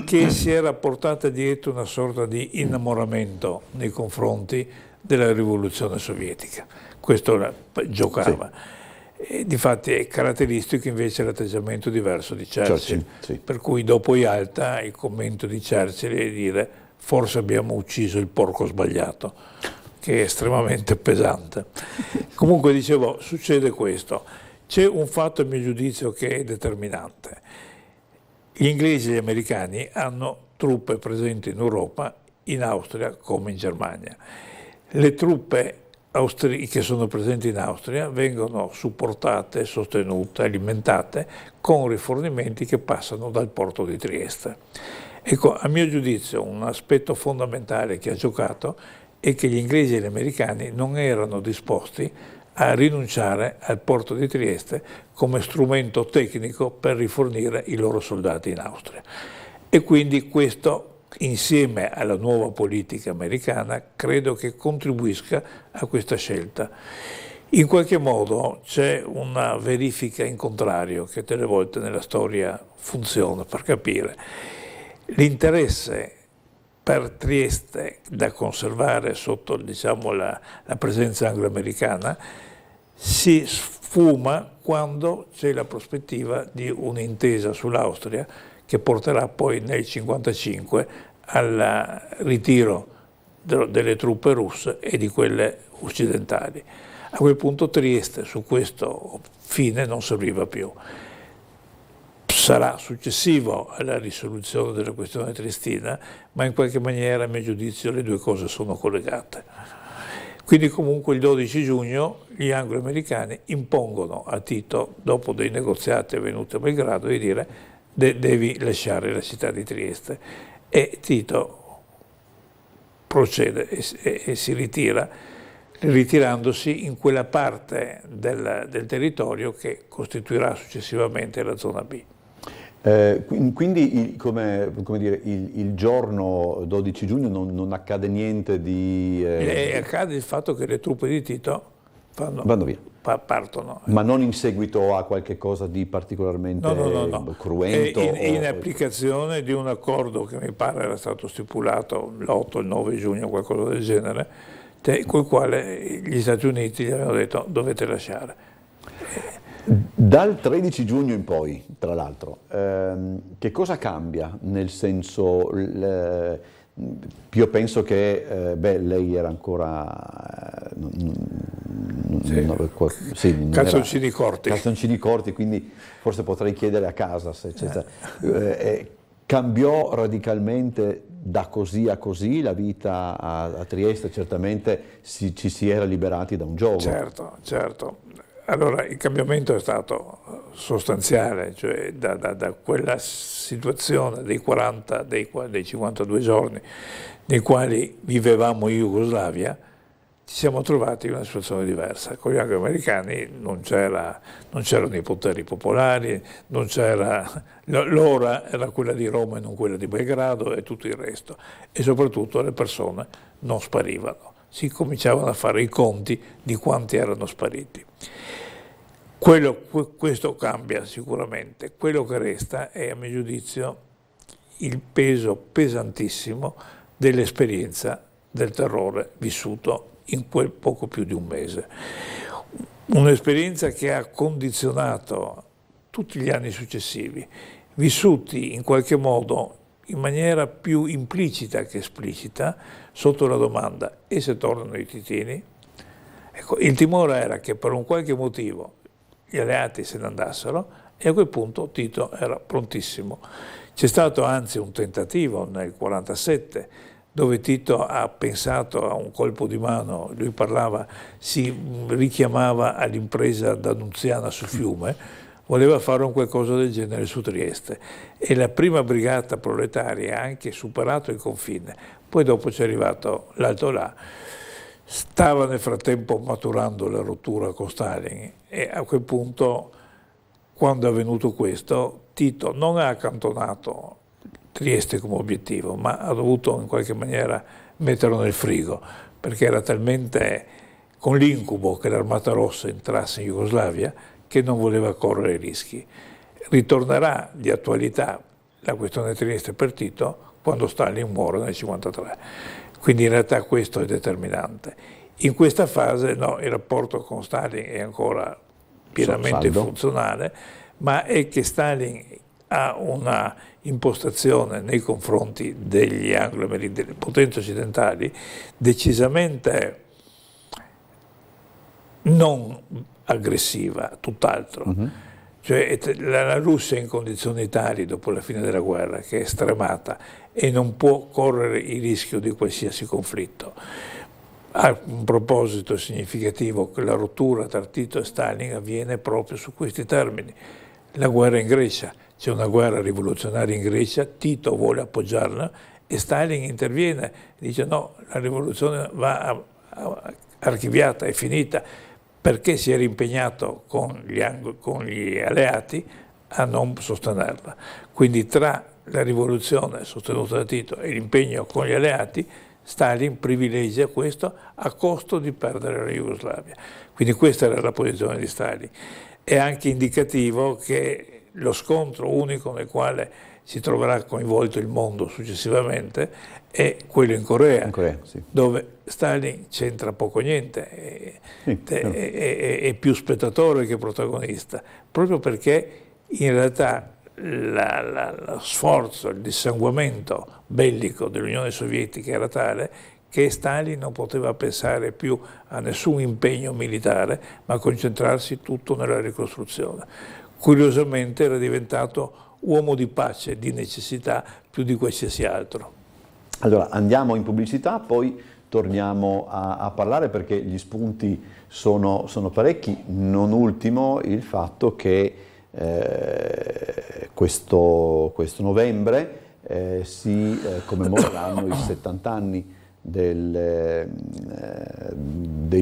che si era portata dietro una sorta di innamoramento nei confronti della rivoluzione sovietica. Questo giocava. Sì. E difatti è caratteristico invece l'atteggiamento diverso di Churchill, sì. Per cui dopo Yalta il commento di Churchill è dire forse abbiamo ucciso il porco sbagliato, che è estremamente pesante. Comunque dicevo, succede questo. C'è un fatto a mio giudizio che è determinante. Gli inglesi e gli americani hanno truppe presenti in Europa, in Austria come in Germania. Le truppe che sono presenti in Austria vengono supportate, sostenute, alimentate con rifornimenti che passano dal porto di Trieste. Ecco, a mio giudizio un aspetto fondamentale che ha giocato e che gli inglesi e gli americani non erano disposti a rinunciare al porto di Trieste come strumento tecnico per rifornire i loro soldati in Austria. E quindi questo, insieme alla nuova politica americana, credo che contribuisca a questa scelta. In qualche modo c'è una verifica in contrario che delle volte nella storia funziona per capire. L'interesse per Trieste da conservare sotto, diciamo, la presenza anglo-americana si sfuma quando c'è la prospettiva di un'intesa sull'Austria che porterà poi nel 1955 al ritiro delle truppe russe e di quelle occidentali. A quel punto Trieste su questo fine non serviva più. Sarà successivo alla risoluzione della questione triestina, ma in qualche maniera, a mio giudizio, le due cose sono collegate. Quindi comunque il 12 giugno gli anglo-americani impongono a Tito, dopo dei negoziati avvenuti a Belgrado, di dire devi lasciare la città di Trieste. E Tito procede e si ritira, ritirandosi in quella parte del territorio che costituirà successivamente la zona B. Quindi come dire, il giorno 12 giugno non accade niente di... accade il fatto che le truppe di Tito vanno via. Partono. Ma non in seguito a qualche cosa di particolarmente cruento? In applicazione di un accordo che mi pare era stato stipulato l'8 il 9 giugno, qualcosa del genere, col quale gli Stati Uniti gli avevano detto dovete lasciare. Dal 13 giugno in poi, tra l'altro, che cosa cambia? Nel senso, io penso che lei era ancora calzoncini corti, quindi forse potrei chiedere a casa se cambiò radicalmente da così a così la vita a Trieste. Certamente ci si era liberati da un gioco. Certo. Allora, il cambiamento è stato sostanziale, cioè da quella situazione dei 52 giorni nei quali vivevamo in Jugoslavia, ci siamo trovati in una situazione diversa. Con gli anglo-americani non c'erano i poteri popolari, l'ora era quella di Roma e non quella di Belgrado e tutto il resto. E soprattutto le persone non sparivano. Si cominciavano a fare i conti di quanti erano spariti. Questo cambia sicuramente. Quello che resta è, a mio giudizio, il peso pesantissimo dell'esperienza del terrore vissuto in quel poco più di un mese. Un'esperienza che ha condizionato tutti gli anni successivi, vissuti in qualche modo in maniera più implicita che esplicita, sotto la domanda: e se tornano i titini? Ecco, il timore era che per un qualche motivo gli alleati se ne andassero, e a quel punto Tito era prontissimo. C'è stato anzi un tentativo nel 1947 dove Tito ha pensato a un colpo di mano, lui si richiamava all'impresa d'Annunziana sul fiume, voleva fare un qualcosa del genere su Trieste, e la prima brigata proletaria ha anche superato il confine. Poi dopo c'è arrivato l'Alto Là. Stava nel frattempo maturando la rottura con Stalin, e a quel punto, quando è avvenuto questo, Tito non ha accantonato Trieste come obiettivo, ma ha dovuto in qualche maniera metterlo nel frigo, perché era talmente con l'incubo che l'Armata Rossa entrasse in Jugoslavia che non voleva correre rischi. Ritornerà di attualità la questione Trieste per Tito quando Stalin muore nel 1953. Quindi in realtà questo è determinante. In questa fase il rapporto con Stalin è ancora pienamente funzionale, ma è che Stalin ha una impostazione nei confronti degli anglo-americani, delle potenze occidentali, decisamente non aggressiva, tutt'altro. Cioè la Russia è in condizioni tali dopo la fine della guerra che è stremata e non può correre il rischio di qualsiasi conflitto. A un proposito significativo che la rottura tra Tito e Stalin avviene proprio su questi termini. La guerra in Grecia, c'è una guerra rivoluzionaria in Grecia, Tito vuole appoggiarla e Stalin interviene, dice no, la rivoluzione va archiviata, è finita, perché si era impegnato con gli alleati a non sostenerla. Quindi tra la rivoluzione sostenuta da Tito e l'impegno con gli alleati, Stalin privilegia questo a costo di perdere la Jugoslavia. Quindi questa era la posizione di Stalin. È anche indicativo che lo scontro unico nel quale si troverà coinvolto il mondo successivamente è quello in Corea, sì. Dove Stalin c'entra poco niente, è più spettatore che protagonista, proprio perché in realtà lo sforzo, il dissanguamento bellico dell'Unione Sovietica era tale che Stalin non poteva pensare più a nessun impegno militare, ma concentrarsi tutto nella ricostruzione. Curiosamente era diventato uomo di pace, di necessità, più di qualsiasi altro. Allora andiamo in pubblicità, poi torniamo a parlare perché gli spunti sono parecchi, non ultimo il fatto che questo novembre si commemoreranno i 70 anni dei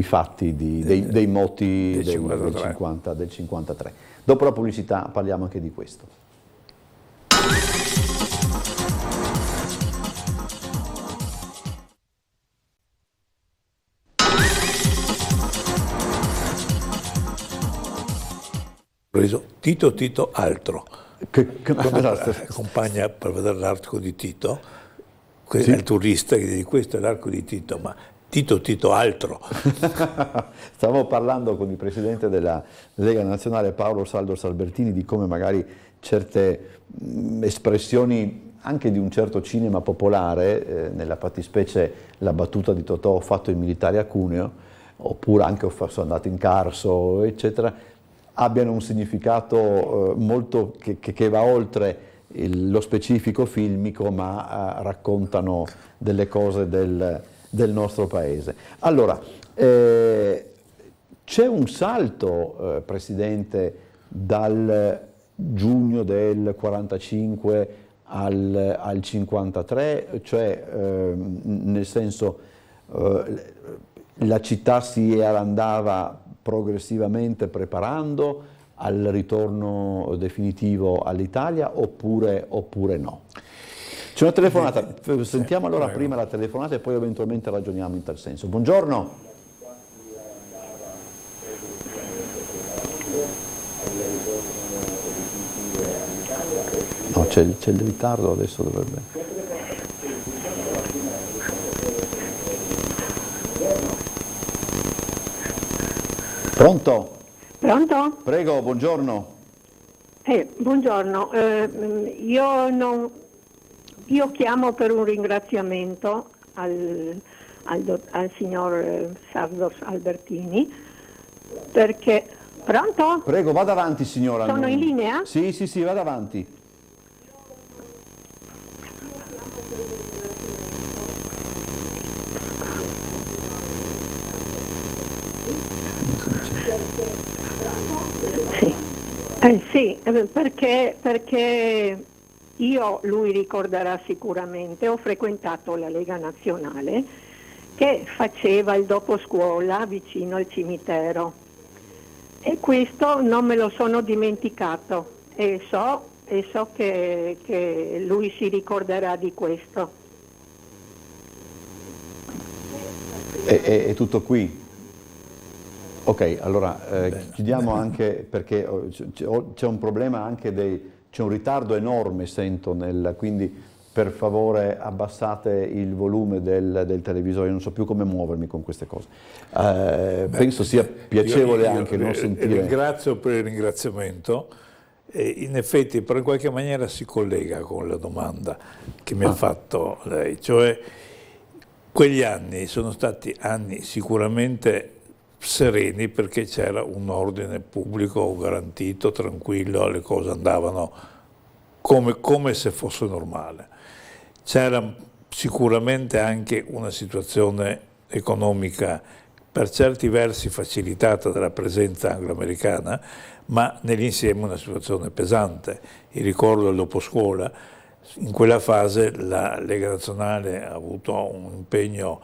fatti, dei moti del 53. Dopo la pubblicità parliamo anche di questo. Preso Tito altro. Accompagna per vedere l'arco di Tito, sì. Il turista che dice questo è l'arco di Tito, ma Tito altro. Stavo parlando con il presidente della Lega Nazionale Paolo Saldros Albertini di come magari certe espressioni anche di un certo cinema popolare, nella fattispecie la battuta di Totò "ho fatto il militare a Cuneo", oppure anche "sono andato in Carso", eccetera, abbiano un significato molto che va oltre lo specifico filmico, ma raccontano delle cose del nostro paese. Allora, c'è un salto, Presidente, dal giugno del 45 al 53, cioè nel senso la città si andava progressivamente preparando al ritorno definitivo all'Italia oppure no? C'è una telefonata, sentiamo allora prima la telefonata e poi eventualmente ragioniamo in tal senso. Buongiorno. No, c'è il ritardo, adesso dovrebbe... Pronto? Pronto? Prego, buongiorno. Buongiorno, io chiamo per un ringraziamento al signor Saldros Albertini perché... Pronto? Prego, vada avanti signora. Sono in linea? Sì, vada avanti. Sì, perché lui ricorderà sicuramente, ho frequentato la Lega Nazionale che faceva il doposcuola vicino al cimitero e questo non me lo sono dimenticato e so che lui si ricorderà di questo. È tutto qui? Ok, allora chiudiamo anche perché c'è un problema anche c'è un ritardo enorme, sento, quindi per favore abbassate il volume del televisore, non so più come muovermi con queste cose. Penso sia piacevole anche non sentire... Ringrazio per il ringraziamento, in effetti però in qualche maniera si collega con la domanda che mi ha fatto lei, cioè quegli anni sono stati anni sicuramente sereni perché c'era un ordine pubblico garantito, tranquillo, le cose andavano come se fosse normale. C'era sicuramente anche una situazione economica per certi versi facilitata dalla presenza anglo-americana, ma nell'insieme una situazione pesante. Il ricordo del doposcuola In quella fase la Lega Nazionale ha avuto un impegno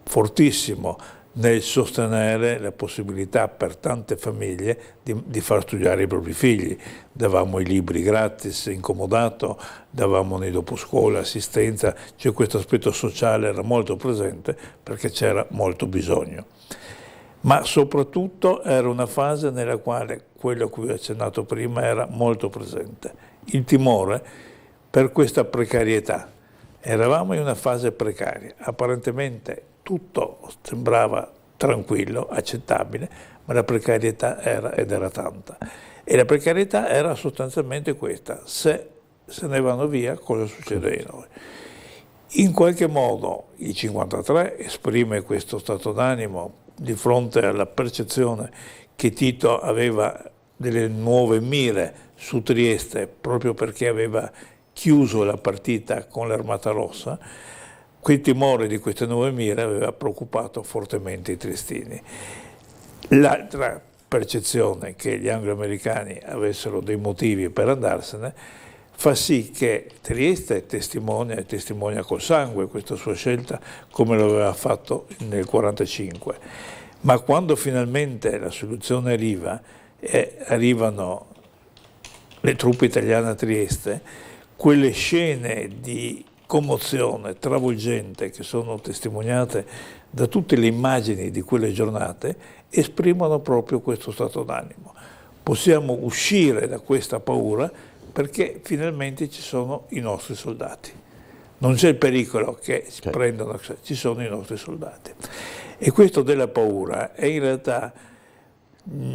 fortissimo nel sostenere la possibilità per tante famiglie di far studiare i propri figli. Davamo i libri gratis, incomodato, davamo nei doposcuola, assistenza, cioè questo aspetto sociale era molto presente perché c'era molto bisogno. Ma soprattutto era una fase nella quale quello a cui ho accennato prima era molto presente, il timore per questa precarietà. Eravamo in una fase precaria, apparentemente tutto sembrava tranquillo, accettabile, ma la precarietà era tanta. E la precarietà era sostanzialmente questa: se ne vanno via, cosa succede di noi? In qualche modo il 53 esprime questo stato d'animo di fronte alla percezione che Tito aveva delle nuove mire su Trieste proprio perché aveva chiuso la partita con l'Armata Rossa. Quel timore di queste nuove mire aveva preoccupato fortemente i triestini. L'altra percezione che gli anglo-americani avessero dei motivi per andarsene fa sì che Trieste testimonia col sangue questa sua scelta, come lo aveva fatto nel 1945. Ma quando finalmente la soluzione arriva e arrivano le truppe italiane a Trieste, quelle scene di commozione travolgente che sono testimoniate da tutte le immagini di quelle giornate esprimono proprio questo stato d'animo. Possiamo uscire da questa paura perché finalmente ci sono i nostri soldati. Non c'è il pericolo che si prendano, ci sono i nostri soldati. E questo della paura è in realtà,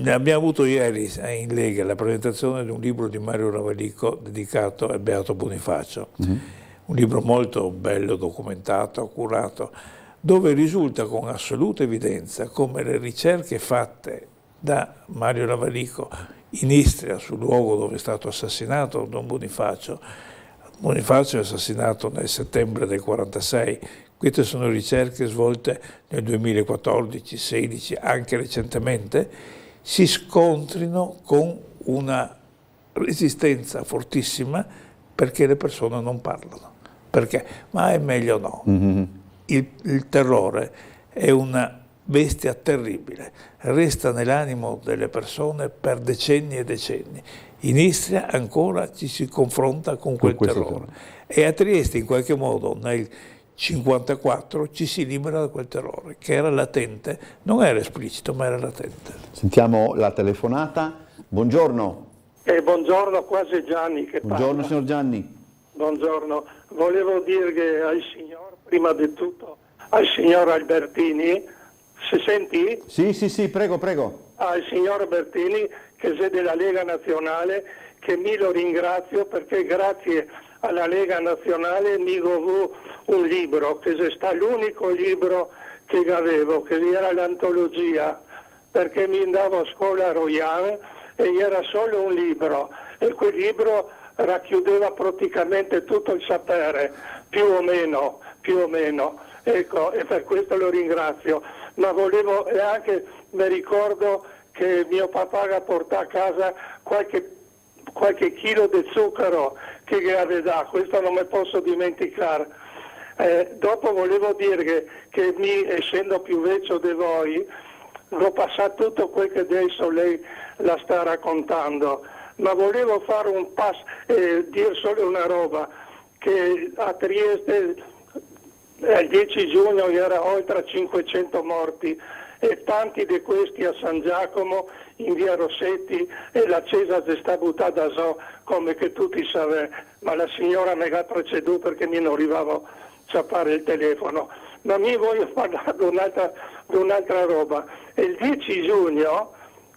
abbiamo avuto ieri in Lega la presentazione di un libro di Mario Ravalico dedicato al Beato Bonifacio, un libro molto bello, documentato, accurato, dove risulta con assoluta evidenza come le ricerche fatte da Mario Ravalico in Istria, sul luogo dove è stato assassinato Don Bonifacio. Bonifacio è assassinato nel settembre del 1946. Queste sono ricerche svolte nel 2014, 16, anche recentemente, si scontrino con una resistenza fortissima perché le persone non parlano. Perché? Ma è meglio no. Il terrore è una bestia terribile, resta nell'animo delle persone per decenni e decenni. In Istria ancora ci si confronta con quel terrore. E a Trieste in qualche modo nel 1954 ci si libera da quel terrore, che era latente, non era esplicito ma era latente. Sentiamo la telefonata. Buongiorno. Buongiorno, qua c'è Gianni che parla. Buongiorno signor Gianni. Buongiorno, volevo dire al signor, prima di tutto, al signor Albertini, si senti? Sì, prego. Al signor Albertini, che è della Lega Nazionale, che mi lo ringrazio perché grazie alla Lega Nazionale mi avevo un libro, che è stato l'unico libro che avevo, che era l'antologia, perché mi andavo a scuola a Royan e era solo un libro, e quel libro racchiudeva praticamente tutto il sapere, più o meno, ecco, e per questo lo ringrazio. Ma volevo, e anche mi ricordo che mio papà portò a casa qualche chilo di zucchero che aveva, questo non mi posso dimenticare. Dopo volevo dire che essendo più vecchio di voi, l'ho passato tutto quel che adesso lei la sta raccontando, ma volevo fare un dire solo una roba, che a Trieste il 10 giugno era oltre 500 morti e tanti di questi a San Giacomo, in via Rossetti, e la chiesa si sta buttata giù, come che tutti sapete, ma la signora mi ha preceduto perché mi non arrivavo a fare il telefono. Ma mi voglio parlare di un'altra roba. Il 10 giugno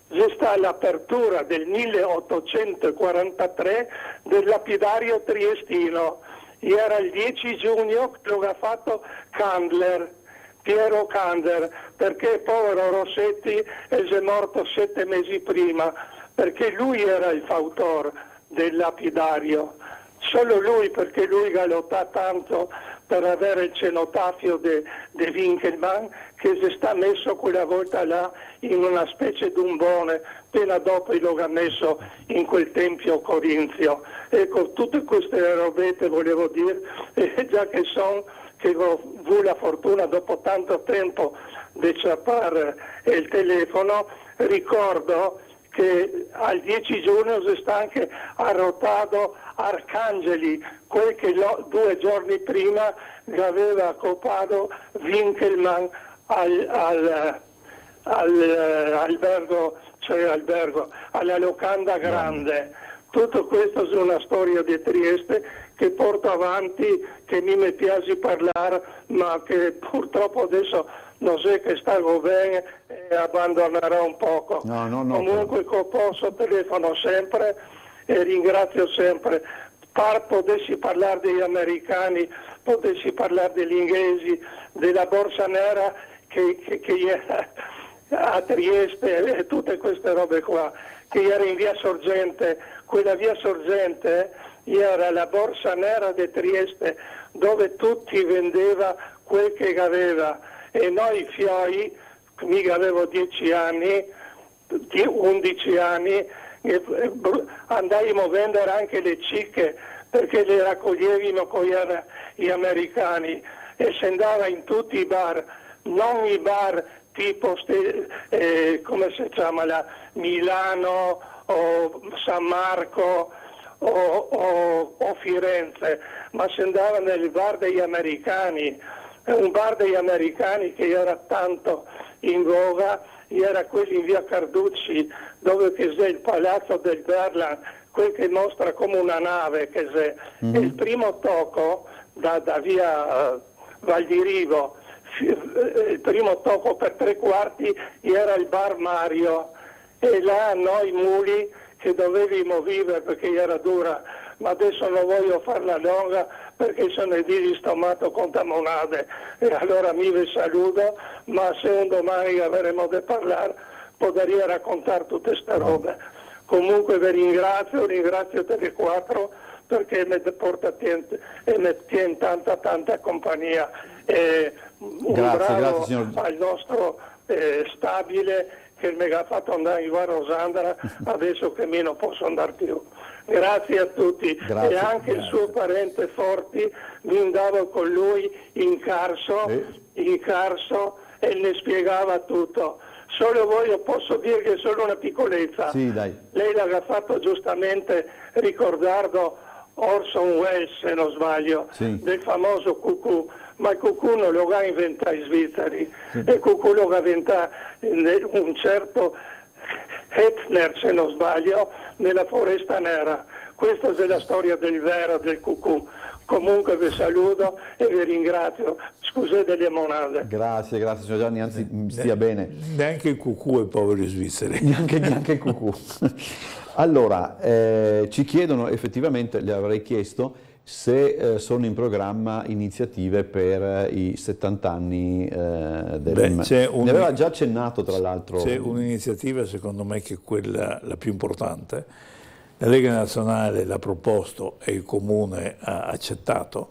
c'è stata l'apertura del 1843 del lapidario triestino. Era il 10 giugno che lo ha fatto Piero Candler, perché povero Rossetti è morto 7 mesi prima, perché lui era il fautore del lapidario. Solo lui, perché lui ha lottato tanto per avere il cenotafio di Winkelmann, che si sta messo quella volta là in una specie d'umbone, appena dopo lo ha messo in quel tempio corinzio. Ecco, tutte queste robette volevo dire, già che ho avuto la fortuna dopo tanto tempo di ciappare il telefono, ricordo che al 10 giugno si sta anche arrotato Arcangeli, quel che 2 giorni prima aveva occupato Winkelmann alla Locanda Grande. Tutto questo è una storia di Trieste che porto avanti, che mi piace parlare, ma che purtroppo adesso non so che sta bene e abbandonerò un poco. Comunque posso telefono sempre e ringrazio sempre. Potessi parlare degli americani, potessi parlare degli inglesi, della borsa nera che a Trieste e tutte queste robe qua, che era in via Sorgente. Quella via Sorgente era la borsa nera di Trieste, dove tutti vendeva quel che aveva, e noi fioi, mica avevo 10 anni, 11 anni, andavamo a vendere anche le cicche, perché le raccoglievano con gli americani, e si andava in tutti i bar, non i bar tipo come si chiama Milano o San Marco o Firenze, ma si andava nel bar degli americani. Un bar degli americani che era tanto in voga era quello in via Carducci, dove c'è il palazzo del Berlan, quel che mostra come una nave che c'è. E il primo tocco da via Val di Rivo, il primo tocco per 3/4 era il bar Mario, e là noi muli che dovevamo vivere perché era dura, ma adesso non voglio farla lunga perché sono di stomato con tamonade, e allora mi vi saluto, ma se un domani avremo da parlare potrei raccontare tutte queste robe. Comunque vi ringrazio Tele4 perché mi porta e mi tiene tanta compagnia, e grazie signor... al nostro stabile che mi ha fatto andare in Rosandra adesso che mi non posso andare più. Grazie a tutti. E anche il suo parente Forti, mi andavo con lui in Carso e ne spiegava tutto. Solo voi posso dire che è solo una piccolezza. Sì, dai. Lei l'ha fatto giustamente ricordando Orson Welles, se non sbaglio, del famoso cucù, ma il cucù non lo ha inventato i svizzeri, il cucù lo ha inventato un certo Hetzner, se non sbaglio, nella Foresta Nera. Questa è la storia del vero del cucù. Comunque vi saluto e vi ringrazio. Scusate le monade. Grazie signor Gianni, anzi stia bene. Neanche il cucù è poveri svizzeri. Neanche il cucù. Allora, ci chiedono, effettivamente le avrei chiesto, se sono in programma iniziative per i 70 anni del... Ne aveva già accennato tra l'altro. C'è un'iniziativa secondo me che è quella la più importante. La Lega Nazionale l'ha proposto e il Comune ha accettato.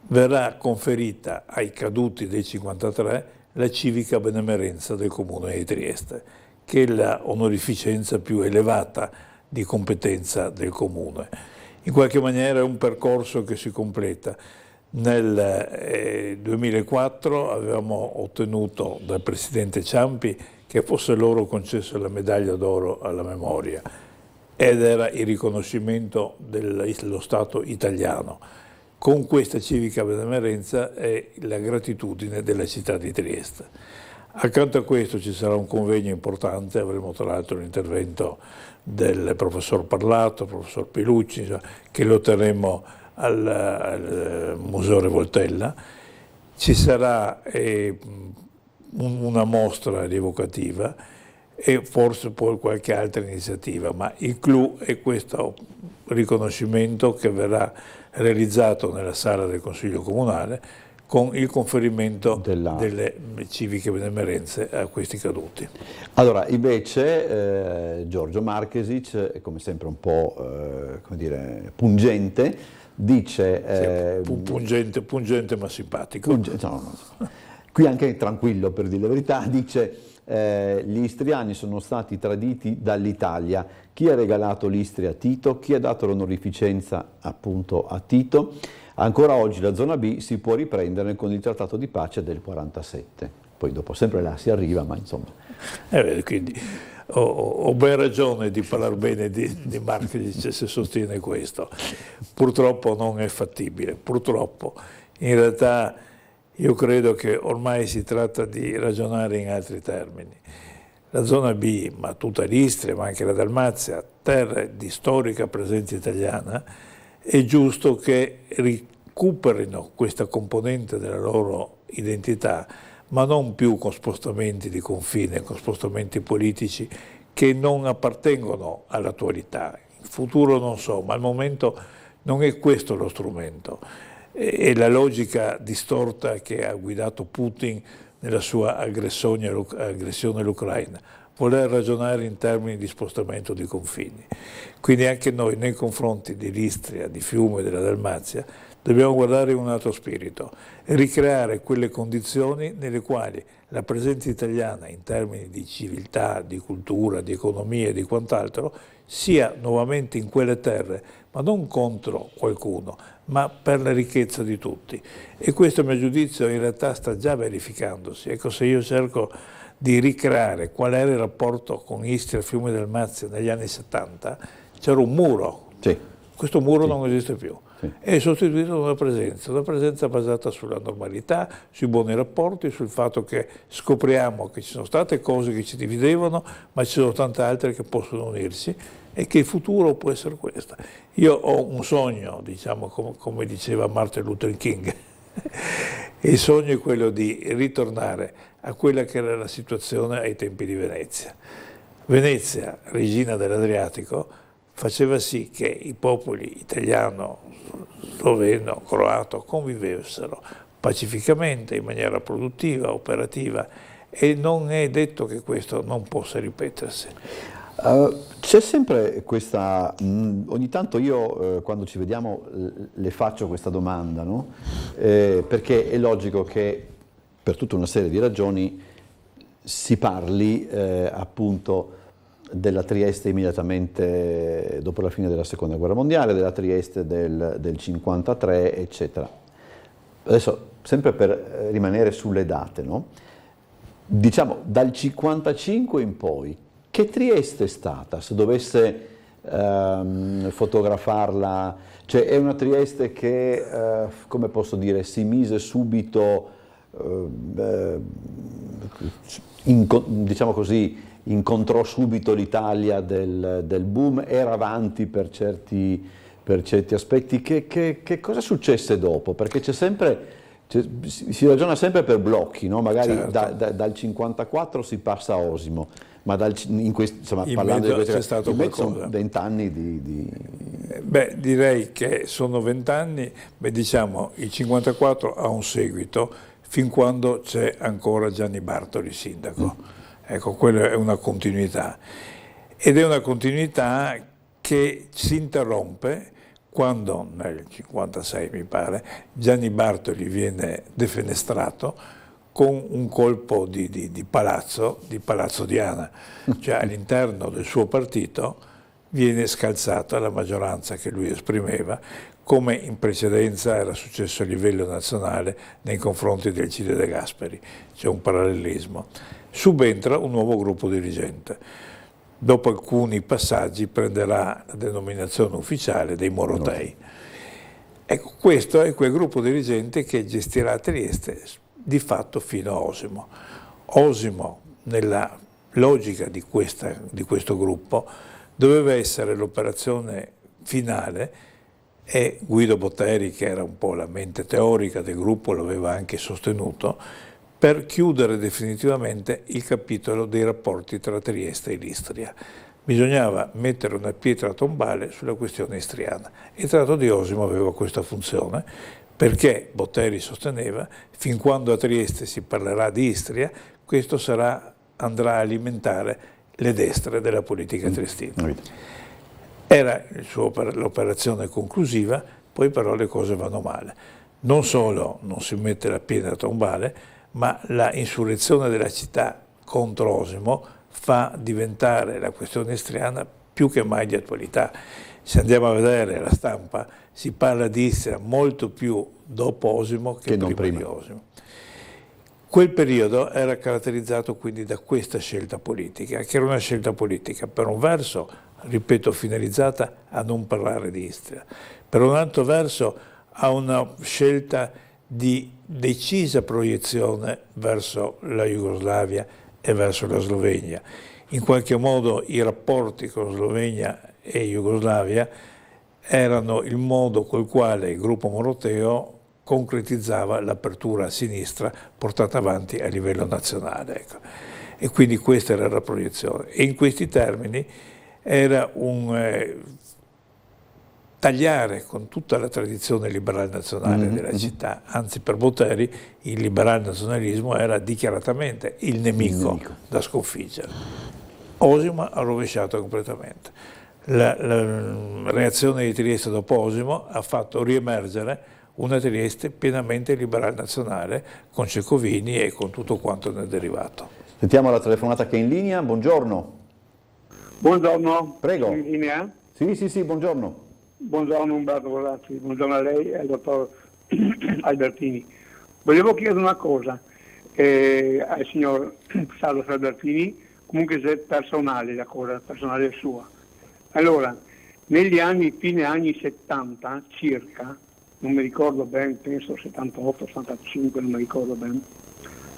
Verrà conferita ai caduti dei 53 la civica benemerenza del Comune di Trieste, che è la onorificenza più elevata di competenza del Comune. In qualche maniera è un percorso che si completa. Nel 2004 avevamo ottenuto dal Presidente Ciampi che fosse loro concessa la medaglia d'oro alla memoria, ed era il riconoscimento dello Stato italiano. Con questa civica benemerenza è la gratitudine della città di Trieste. Accanto a questo ci sarà un convegno importante, avremo tra l'altro l'intervento del professor Parlato, professor Pilucci, che lo terremo al Museo Revoltella. Ci sarà una mostra rievocativa e forse poi qualche altra iniziativa, ma il clou è questo riconoscimento che verrà realizzato nella sala del Consiglio Comunale con il conferimento delle civiche benemerenze a questi caduti. Allora, invece Giorgio Marchesic è come sempre un po' come dire, pungente, dice... pungente ma simpatico. Qui anche tranquillo, per dire la verità, dice gli istriani sono stati traditi dall'Italia. Chi ha regalato l'Istria a Tito? Chi ha dato l'onorificenza appunto a Tito? Ancora oggi la zona B si può riprendere con il trattato di pace del 47. Poi dopo sempre là si arriva, ma insomma... quindi ho ben ragione di parlare bene di Marković se sostiene questo. Purtroppo non è fattibile, purtroppo. In realtà io credo che ormai si tratta di ragionare in altri termini. La zona B, ma tutta l'Istria, ma anche la Dalmazia, terre di storica presenza italiana, è giusto che recuperino questa componente della loro identità, ma non più con spostamenti di confine, con spostamenti politici che non appartengono all'attualità. Il futuro non so, ma al momento non è questo lo strumento. È la logica distorta che ha guidato Putin nella sua aggressione all'Ucraina, voler ragionare in termini di spostamento di confini. Quindi anche noi nei confronti dell'Istria, di Fiume e della Dalmazia dobbiamo guardare in un altro spirito e ricreare quelle condizioni nelle quali la presenza italiana in termini di civiltà, di cultura, di economia e di quant'altro sia nuovamente in quelle terre, ma non contro qualcuno, ma per la ricchezza di tutti. E questo, a mio giudizio, in realtà sta già verificandosi. Ecco, se io cerco di ricreare qual era il rapporto con Istria, Fiume e Dalmazia negli anni 70, c'era un muro. Sì. Questo muro non esiste più. È sostituito da una presenza basata sulla normalità, sui buoni rapporti, sul fatto che scopriamo che ci sono state cose che ci dividevano, ma ci sono tante altre che possono unirsi e che il futuro può essere questo. Io ho un sogno, diciamo, come diceva Martin Luther King, il sogno è quello di ritornare a quella che era la situazione ai tempi di Venezia. Venezia, regina dell'Adriatico, faceva sì che i popoli italiano, sloveno, croato convivessero pacificamente, in maniera produttiva, operativa, e non è detto che questo non possa ripetersi. C'è sempre questa, ogni tanto io quando ci vediamo le faccio questa domanda, no? Perché è logico che per tutta una serie di ragioni si parli appunto della Trieste immediatamente dopo la fine della Seconda Guerra Mondiale, della Trieste del 53, eccetera. Adesso, sempre per rimanere sulle date, no? Diciamo, dal 55 in poi, che Trieste è stata, se dovesse fotografarla? Cioè, è una Trieste che, come posso dire, si mise subito, diciamo così, incontrò subito l'Italia del boom, era avanti per certi aspetti. Che cosa successe dopo? Perché si ragiona sempre per blocchi, no? Magari certo. Dal 54 si passa a Osimo, ma parlando di questo, stato sono 20 anni di... Beh, direi che sono 20 anni, diciamo il 54 ha un seguito fin quando c'è ancora Gianni Bartoli sindaco. Ecco, quella è una continuità, ed è una continuità che si interrompe quando nel 56 mi pare Gianni Bartoli viene defenestrato con un colpo di Palazzo Diana, cioè all'interno del suo partito viene scalzata la maggioranza che lui esprimeva, come in precedenza era successo a livello nazionale nei confronti del Cide De Gasperi. C'è un parallelismo. Subentra un nuovo gruppo dirigente. Dopo alcuni passaggi prenderà la denominazione ufficiale dei Morotei. Ecco, questo è quel gruppo dirigente che gestirà Trieste di fatto fino a Osimo. Osimo, nella logica di questo gruppo, doveva essere l'operazione finale, e Guido Botteri, che era un po' la mente teorica del gruppo, lo aveva anche sostenuto, per chiudere definitivamente il capitolo dei rapporti tra Trieste e l'Istria. Bisognava mettere una pietra tombale sulla questione istriana. Il Tratto di Osimo aveva questa funzione, perché Botteri sosteneva, fin quando a Trieste si parlerà di Istria, questo andrà a alimentare le destre della politica triestina. Era l'operazione conclusiva, poi però le cose vanno male. Non solo non si mette la pietra tombale, ma la insurrezione della città contro Osimo fa diventare la questione istriana più che mai di attualità. Se andiamo a vedere la stampa, si parla di Istria molto più dopo Osimo che prima di Osimo. Quel periodo era caratterizzato quindi da questa scelta politica, che era una scelta politica per un verso, ripeto, finalizzata a non parlare di Istria, per un altro verso a una scelta di decisa proiezione verso la Jugoslavia e verso la Slovenia. In qualche modo i rapporti con Slovenia e Jugoslavia erano il modo col quale il gruppo Moroteo concretizzava l'apertura a sinistra portata avanti a livello nazionale. Ecco. E quindi questa era la proiezione. E in questi termini era un tagliare con tutta la tradizione liberal nazionale della città, anzi per Botteri il liberal nazionalismo era dichiaratamente il nemico da sconfiggere. Osimo ha rovesciato completamente. La reazione di Trieste dopo Osimo ha fatto riemergere una Trieste pienamente liberal nazionale con Cecovini e con tutto quanto ne è derivato. Sentiamo la telefonata che è in linea, buongiorno. Buongiorno. Prego. In linea? Sì, buongiorno. Buongiorno Umberto Volazzi, buongiorno a lei e al dottor Albertini. Volevo chiedere una cosa al signor Carlo Albertini, comunque se è personale la cosa, personale sua. Allora, negli anni, fine anni 70 circa, non mi ricordo bene, penso 78, 75, non mi ricordo bene.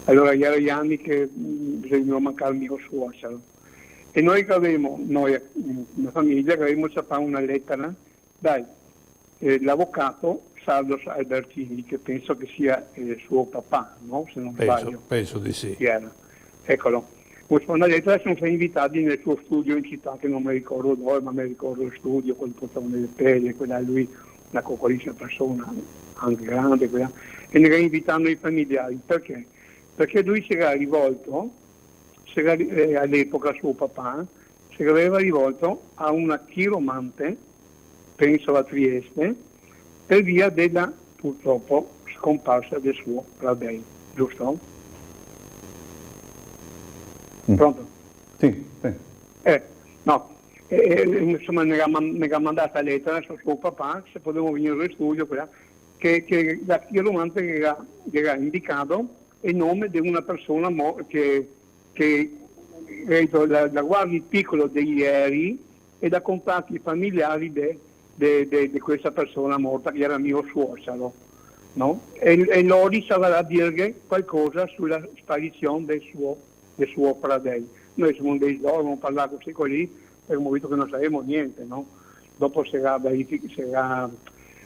Allora erano gli anni che bisognava mancare il mio suocero. E noi avevamo, una famiglia, che avevamo fatto una lettera dall'avvocato Saldo Albertini, che penso che sia suo papà, no? Se non sbaglio. Penso di sì. Eccolo. Una lettera, sono stati invitati nel suo studio in città, che non mi ricordo dove, ma mi ricordo il studio, quello portava nelle pelle, quella lui, una coccolissima persona, anche grande, quella, e ne invitando i familiari. Perché? Perché lui si era rivolto, all'epoca suo papà, si aveva rivolto a una chiromante, penso a Trieste, per via della, purtroppo, scomparsa del suo Pradei, giusto? Pronto? Sì. No. Insomma, ne ha mandata lettera al suo papà, se potevamo venire allo studio, che la chiromante che era indicato il nome di una persona che la guardi piccolo di ieri e da contatti familiari di questa persona morta, che era mio suocero, no? E Lori saprà dire qualcosa sulla sparizione del suo Pradei. Noi siamo dei giorni, abbiamo parlato così lì, abbiamo visto che non sapevamo niente, no? Dopo si era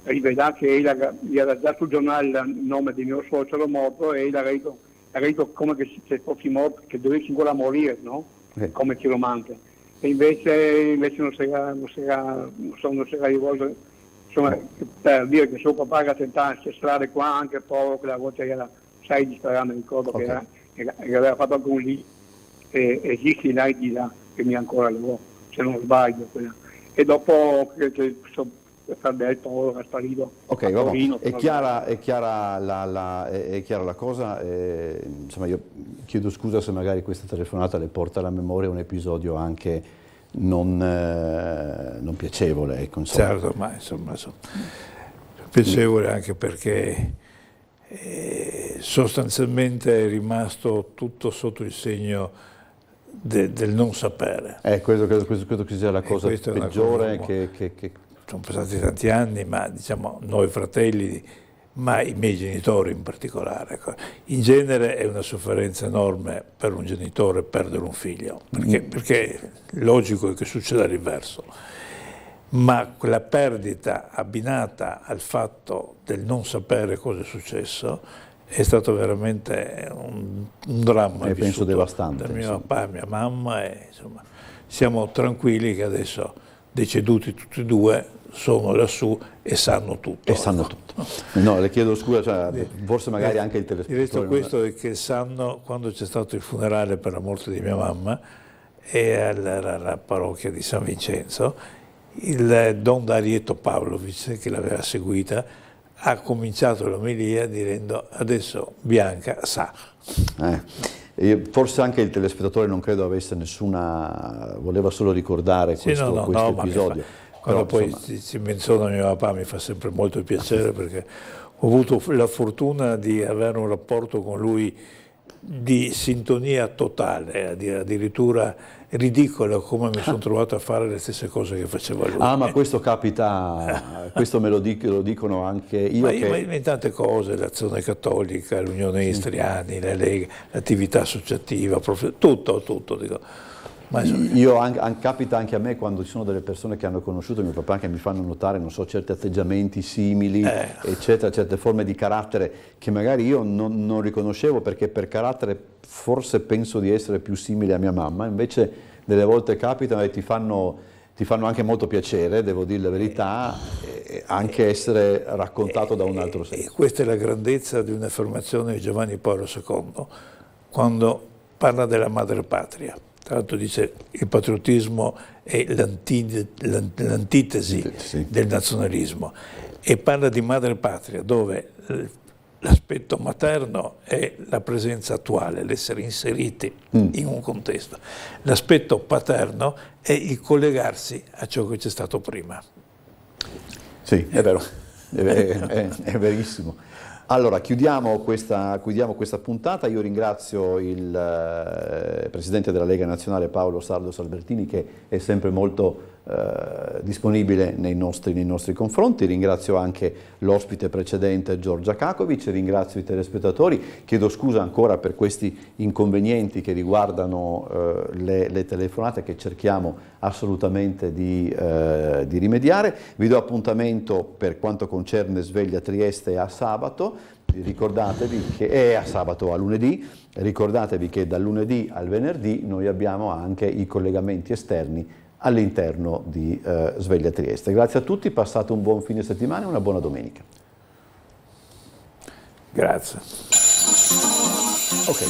rivelato che gli era dato sul giornale il nome del mio suocero morto e ha detto come che se fosse morto, che dovesse ancora morire, no? Come chiromante. E invece non si era rivolto, insomma, per dire che suo papà era tentato ancestrale qua, anche povero, quella volta era 6 disperati, mi ricordo che aveva fatto anche un lì, e Gigi là di là, che mi ancora levò, se non sbaglio. Quella. E dopo che Fardel povero era sparito. Ok, Torino, è chiara la cosa, insomma io chiedo scusa se magari questa telefonata le porta alla memoria un episodio anche non piacevole. Ecco, certo, ma insomma piacevole anche perché sostanzialmente è rimasto tutto sotto il segno del non sapere. Credo che sia la cosa peggiore che sono passati tanti anni, ma diciamo noi fratelli, ma i miei genitori in particolare. In genere è una sofferenza enorme per un genitore perdere un figlio, perché è logico che succeda l'inverso. Ma quella perdita abbinata al fatto del non sapere cosa è successo è stato veramente un dramma. Penso devastante. Da mio papà e mia mamma, e insomma siamo tranquilli che adesso, deceduti tutti e due, sono lassù e sanno tutto. No, le chiedo scusa, forse magari anche il telespettatore. Detto questo è che sanno, quando c'è stato il funerale per la morte di mia mamma e alla parrocchia di San Vincenzo, il Don Darieto Pavlovic, che l'aveva seguita, ha cominciato l'omelia dicendo adesso Bianca sa. Forse anche il telespettatore non credo avesse nessuna, voleva solo ricordare questo episodio. Quando poi si menziona mio papà mi fa sempre molto piacere, perché ho avuto la fortuna di avere un rapporto con lui di sintonia totale, addirittura ridicolo, come mi sono trovato a fare le stesse cose che faceva lui. Ma questo capita, questo me lo dicono anche io. Ma in tante cose, l'Azione Cattolica, l'Unione Istriani, la Lega, l'attività associativa, tutto dico. Capita anche a me quando ci sono delle persone che hanno conosciuto mio papà che mi fanno notare, non so, certi atteggiamenti simili, eccetera, certe forme di carattere che magari io non riconoscevo, perché per carattere forse penso di essere più simile a mia mamma, invece delle volte capitano e ti fanno anche molto piacere, devo dire la verità, anche essere raccontato da un altro senso. E questa è la grandezza di un'affermazione di Giovanni Paolo II, quando parla della madre patria. Tra l'altro dice il patriottismo è l'antitesi del nazionalismo, e parla di madre patria, dove l'aspetto materno è la presenza attuale, l'essere inseriti in un contesto. L'aspetto paterno è il collegarsi a ciò che c'è stato prima. Sì, è vero, è verissimo. Allora, chiudiamo questa puntata. Io ringrazio il Presidente della Lega Nazionale Paolo Sardo Salbertini, che è sempre molto disponibile nei nostri confronti. Ringrazio anche l'ospite precedente Giorgia Kakovic, ringrazio i telespettatori, chiedo scusa ancora per questi inconvenienti che riguardano le telefonate, che cerchiamo assolutamente di rimediare. Vi do appuntamento per quanto concerne Sveglia Trieste a sabato. Ricordatevi che è a sabato, a lunedì, ricordatevi che dal lunedì al venerdì noi abbiamo anche i collegamenti esterni all'interno di Sveglia Trieste. Grazie a tutti, passate un buon fine settimana e una buona domenica. Grazie. Ok.